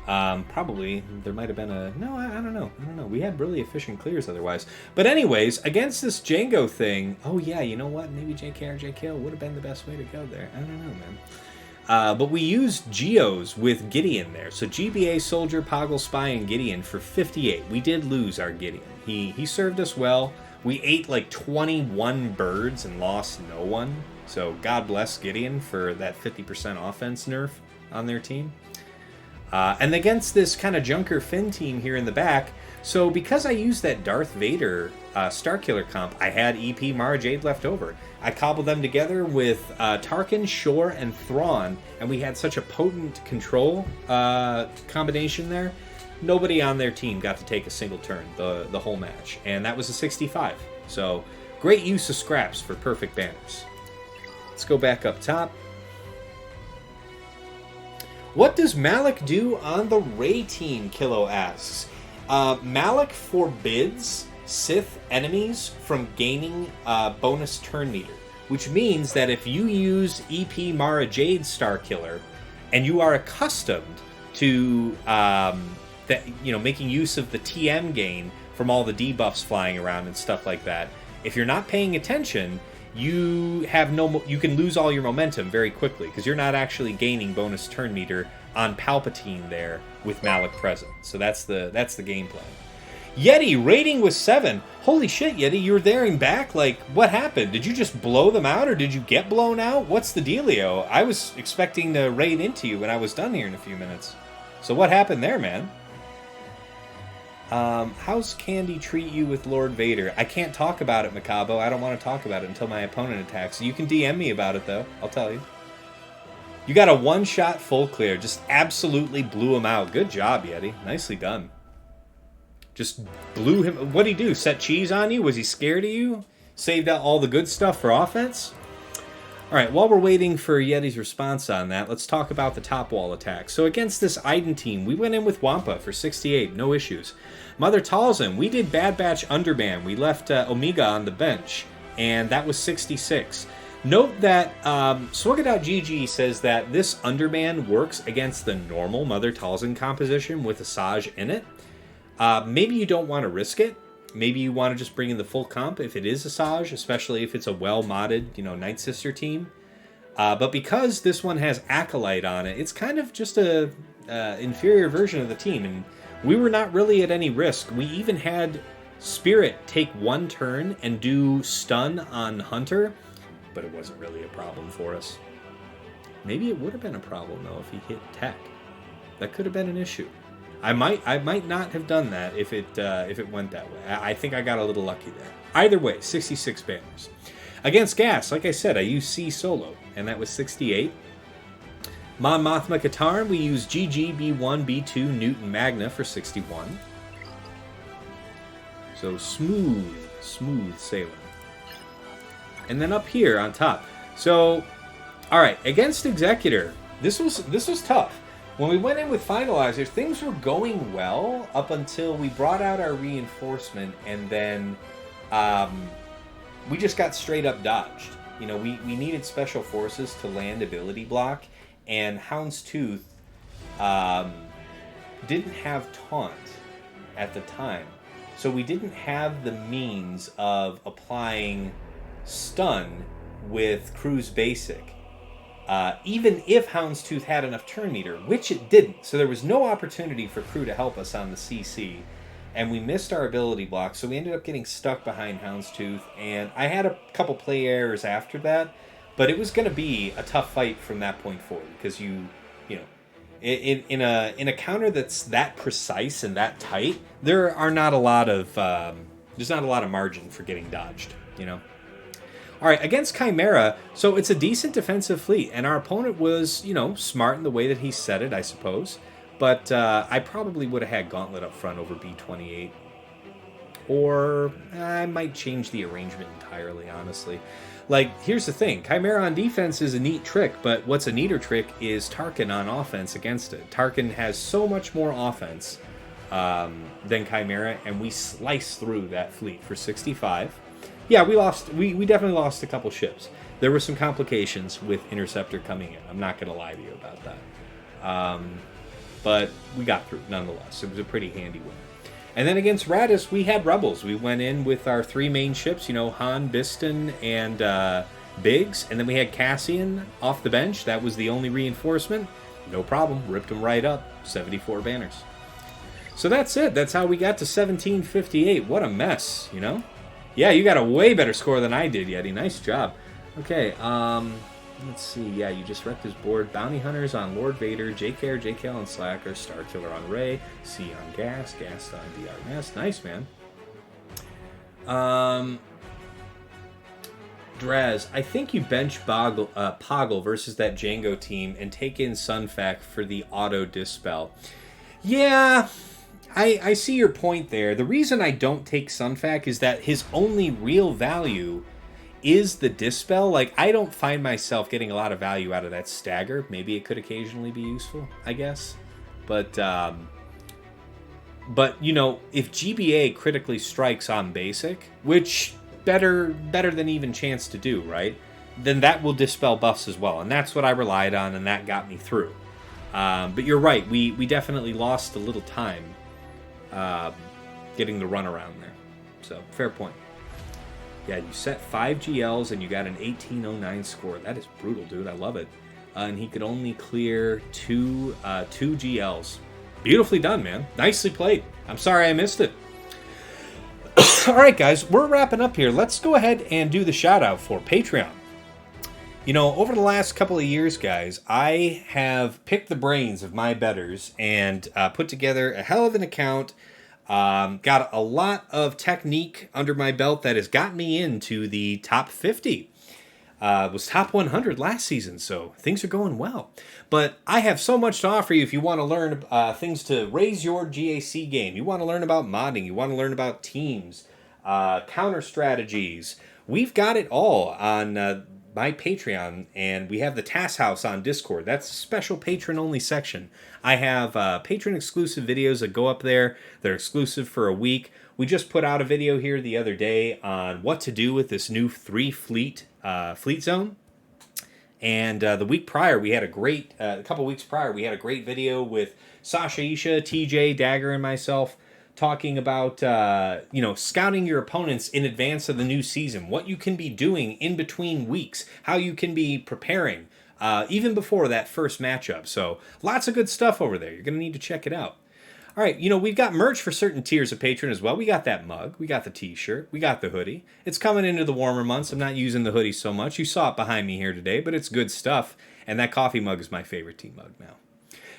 Probably there might have been a... No, I don't know. We had really efficient clears otherwise. But anyways, against this Jango thing... Oh yeah, you know what? Maybe JK or JKL would have been the best way to go there. I don't know, man. But we used Geos with Gideon there. So GBA, Soldier, Poggle, Spy, and Gideon for 58. We did lose our Gideon. He served us well. We ate like 21 birds and lost no one. So God bless Gideon for that 50% offense nerf on their team. And against this kind of Junker Finn team here in the back, so because I used that Darth Vader Starkiller comp, I had EP Mara Jade left over. I cobbled them together with Tarkin, Shore, and Thrawn, and we had such a potent control combination there. Nobody on their team got to take a single turn the whole match, and that was a 65. So great use of scraps for perfect banners. Let's go back up top. What does Malak do on the Rey team, Kilo asks. Malak forbids Sith enemies from gaining bonus turn meter, which means that if you use EP Mara Jade Starkiller and you are accustomed to making use of the TM gain from all the debuffs flying around and stuff like that, if you're not paying attention, you can lose all your momentum very quickly because you're not actually gaining bonus turn meter on Palpatine there with Malak present. So that's the game plan. Yeti rating was 7. Holy shit, Yeti, you were there and back. Like, what happened? Did you just blow them out, or did you get blown out? What's the dealio? I was expecting to raid into you when I was done here in a few minutes. So what happened there, man? How's Candy treat you with Lord Vader? I can't talk about it, Macabo. I don't want to talk about it until my opponent attacks. You can DM me about it, though. I'll tell you. You got a one-shot full clear. Just absolutely blew him out. Good job, Yeti. Nicely done. Just blew him. What'd he do? Set cheese on you? Was he scared of you? Saved out all the good stuff for offense? All right, while we're waiting for Yeti's response on that, let's talk about the top wall attack. So against this Iden team, we went in with Wampa for 68, no issues. Mother Talzin, we did Bad Batch Underban. We left Omega on the bench, and that was 66. Note that Swugga.gg says that this Underban works against the normal Mother Talzin composition with Asajj in it. Maybe you don't want to risk it. Maybe you want to just bring in the full comp if it is Asajj, especially if it's a well-modded, Night Sister team. But because this one has Acolyte on it, it's kind of just a inferior version of the team, and we were not really at any risk. We even had Spirit take one turn and do stun on Hunter, but it wasn't really a problem for us. Maybe it would have been a problem, though, if he hit tech. That could have been an issue. I might not have done that if it went that way. I think I got a little lucky there. Either way, 66 banners. Against Gas, like I said, I used C solo, and that was 68. Mon Mothma Katarn, we used GG, B1, B2, Nute, and Magna for 61. So smooth sailing. And then up here on top. So, all right, against Executor, this was tough. When we went in with Finalizer, things were going well up until we brought out our reinforcement, and then we just got straight up dodged. You know, we needed special forces to land ability block, and Houndstooth didn't have taunt at the time. So we didn't have the means of applying stun with Crew's Basic. Even if Houndstooth had enough turn meter, which it didn't. So there was no opportunity for Crew to help us on the CC. And we missed our ability block, so we ended up getting stuck behind Houndstooth. And I had a couple play errors after that, but it was going to be a tough fight from that point forward. Because you know, in a counter that's that precise and that tight, there are not a lot of there's not a lot of margin for getting dodged. You know. All right, against Chimera, so it's a decent defensive fleet, and our opponent was, you know, smart in the way that he said it, I suppose. But I probably would have had Gauntlet up front over B28. Or I might change the arrangement entirely, honestly. Like, here's the thing. Chimera on defense is a neat trick, but what's a neater trick is Tarkin on offense against it. Tarkin has so much more offense than Chimera, and we slice through that fleet for 65. Yeah, we lost. We definitely lost a couple ships. There were some complications with Interceptor coming in. I'm not going to lie to you about that. But we got through, nonetheless. It was a pretty handy win. And then against Raddus, we had Rebels. We went in with our three main ships, you know, Han, Biston, and Biggs. And then we had Cassian off the bench. That was the only reinforcement. No problem. Ripped them right up. 74 banners. So that's it. That's how we got to 1758. What a mess, you know? Yeah, you got a way better score than I did, Yeti. Nice job. Okay, let's see. Yeah, you just wrecked his board. Bounty Hunters on Lord Vader, JKR, JKL on Slacker, Starkiller on Rey, C on Gas, Gas on DRS. Nice, man. DrazZ, I think you bench Poggle versus that Jango team and take in Sunfac for the auto dispel. Yeah... I see your point there. The reason I don't take Sunfac is that his only real value is the Dispel. Like, I don't find myself getting a lot of value out of that Stagger. Maybe it could occasionally be useful, I guess. But you know, if GBA critically strikes on Basic, which better than even Chance to do, right? Then that will Dispel buffs as well. And that's what I relied on, and that got me through. But you're right. We definitely lost a little time getting the run around there. So, fair point. Yeah, you set 5 GLs and you got an 1809 score. That is brutal, dude. I love it. And he could only clear two GLs. Beautifully done, man. Nicely played. I'm sorry I missed it. All right, guys, we're wrapping up here. Let's go ahead and do the shout-out for Patreon. You know, over the last couple of years, guys, I have picked the brains of my bettors and put together a hell of an account. Got a lot of technique under my belt that has gotten me into the top 50. Was top 100 last season, so things are going well. But I have so much to offer you if you want to learn things to raise your GAC game. You want to learn about modding. You want to learn about teams, counter strategies. We've got it all on my Patreon, and we have the Task House on Discord. That's a special patron-only section. I have patron-exclusive videos that go up there. They're exclusive for a week. We just put out a video here the other day on what to do with this new 3-fleet fleet zone. And the week prior, we had a couple weeks prior, we had a great video with Sasha Isha, TJ, Dagger, and myself talking about, scouting your opponents in advance of the new season, what you can be doing in between weeks, how you can be preparing, even before that first matchup. So lots of good stuff over there. You're going to need to check it out. All right, we've got merch for certain tiers of patron as well. We got that mug. We got the t-shirt. We got the hoodie. It's coming into the warmer months. I'm not using the hoodie so much. You saw it behind me here today, but it's good stuff. And that coffee mug is my favorite tea mug now.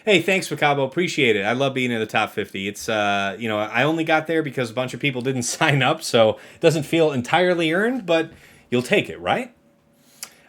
Hey, thanks, Macabo. Appreciate it. I love being in the top 50. It's, I only got there because a bunch of people didn't sign up, so it doesn't feel entirely earned, but you'll take it, right?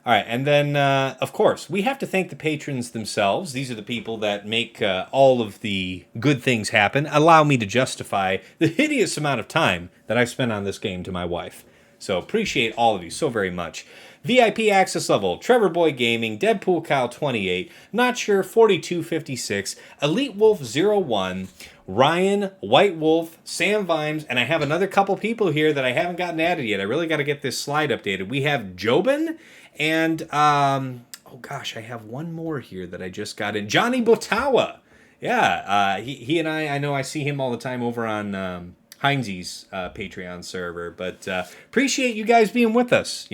All right, and then, of course, we have to thank the patrons themselves. These are the people that make all of the good things happen, allow me to justify the hideous amount of time that I've spent on this game to my wife. So appreciate all of you so very much. VIP access level, Trevor Boy Gaming, Deadpool Kyle 28, Not Sure 4256, Elite Wolf 01, Ryan, White Wolf, Sam Vimes, and I have another couple people here that I haven't gotten added yet. I really got to get this slide updated. We have Jobin and, oh gosh, I have one more here that I just got in. Johnny Botawa. Yeah, he and I know I see him all the time over on Heinz's Patreon server, but appreciate you guys being with us,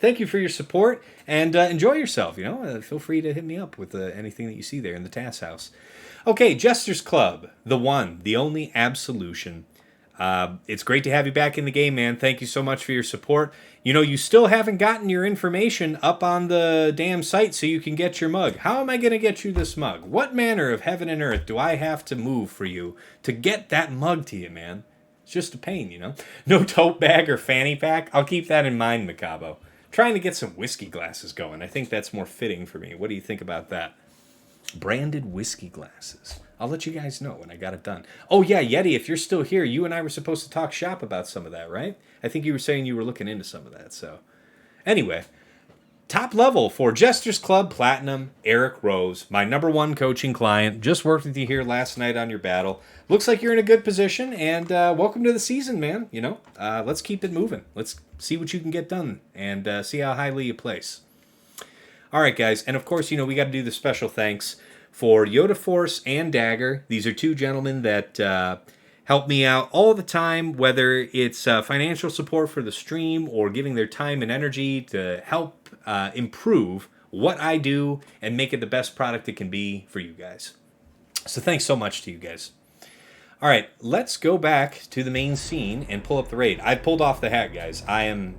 Thank you for your support, and enjoy yourself, Feel free to hit me up with anything that you see there in the TAS house. Okay, Jester's Club, the one, the only absolution. It's great to have you back in the game, man. Thank you so much for your support. You still haven't gotten your information up on the damn site so you can get your mug. How am I going to get you this mug? What manner of heaven and earth do I have to move for you to get that mug to you, man? It's just a pain, No tote bag or fanny pack. I'll keep that in mind, Macabo. Trying to get some whiskey glasses going. I think that's more fitting for me. What do you think about that? Branded whiskey glasses. I'll let you guys know when I got it done. Oh, yeah, Yeti, if you're still here, you and I were supposed to talk shop about some of that, right? I think you were saying you were looking into some of that, so. Anyway, top level for Jester's Club Platinum, Eric Rose, my #1 coaching client. Just worked with you here last night on your battle. Looks like you're in a good position, and welcome to the season, man. Let's keep it moving. Let's see what you can get done, and see how highly you place. All right, guys, and of course, we got to do the special thanks for Yoda Force and Dagger. These are two gentlemen that help me out all the time, whether it's financial support for the stream or giving their time and energy to help improve what I do and make it the best product it can be for you guys. So thanks so much to you guys. All right, let's go back to the main scene and pull up the raid. I pulled off the hat, guys. I'm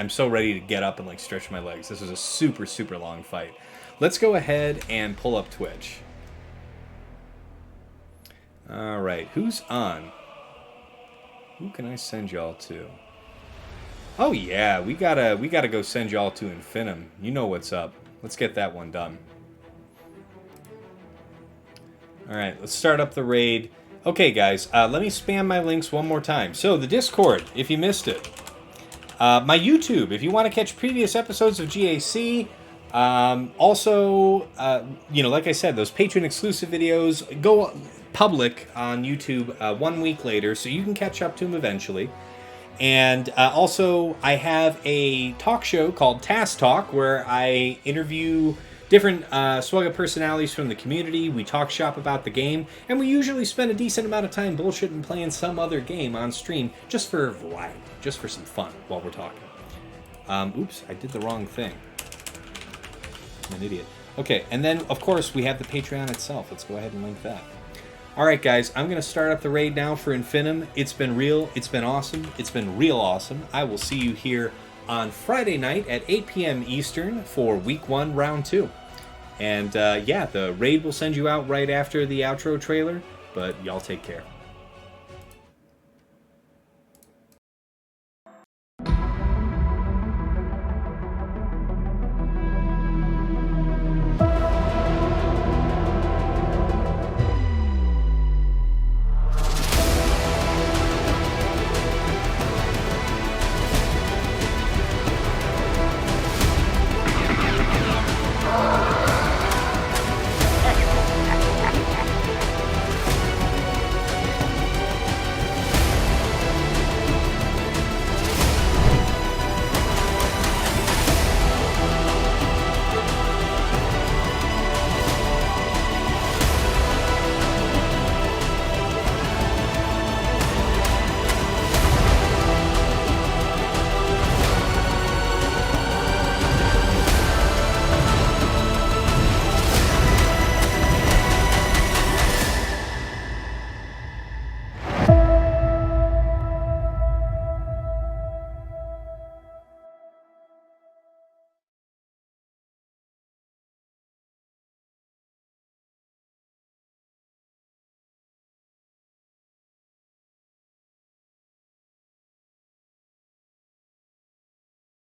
so ready to get up and stretch my legs. This was a super, super long fight. Let's go ahead and pull up Twitch. All right, who's on? Who can I send y'all to? Oh yeah, we gotta go send y'all to Infinitum. You know what's up. Let's get that one done. All right, let's start up the raid. Okay, guys, let me spam my links one more time. So the Discord, if you missed it. My YouTube, if you want to catch previous episodes of GAC. Also, like I said, those patron exclusive videos go public on YouTube 1 week later, so you can catch up to them eventually. And also, I have a talk show called TAS Talk, where I interview different Swugga personalities from the community. We talk shop about the game, and we usually spend a decent amount of time bullshitting playing some other game on stream, just for variety, just for some fun while we're talking. Oops, I did the wrong thing. I'm an idiot. Okay, and then, of course, we have the Patreon itself. Let's go ahead and link that. All right, guys, I'm going to start up the raid now for Infinitum. It's been real. It's been awesome. It's been real awesome. I will see you here on Friday night at 8 p.m. Eastern for Week 1, Round 2. And, yeah, the raid will send you out right after the outro trailer, but y'all take care.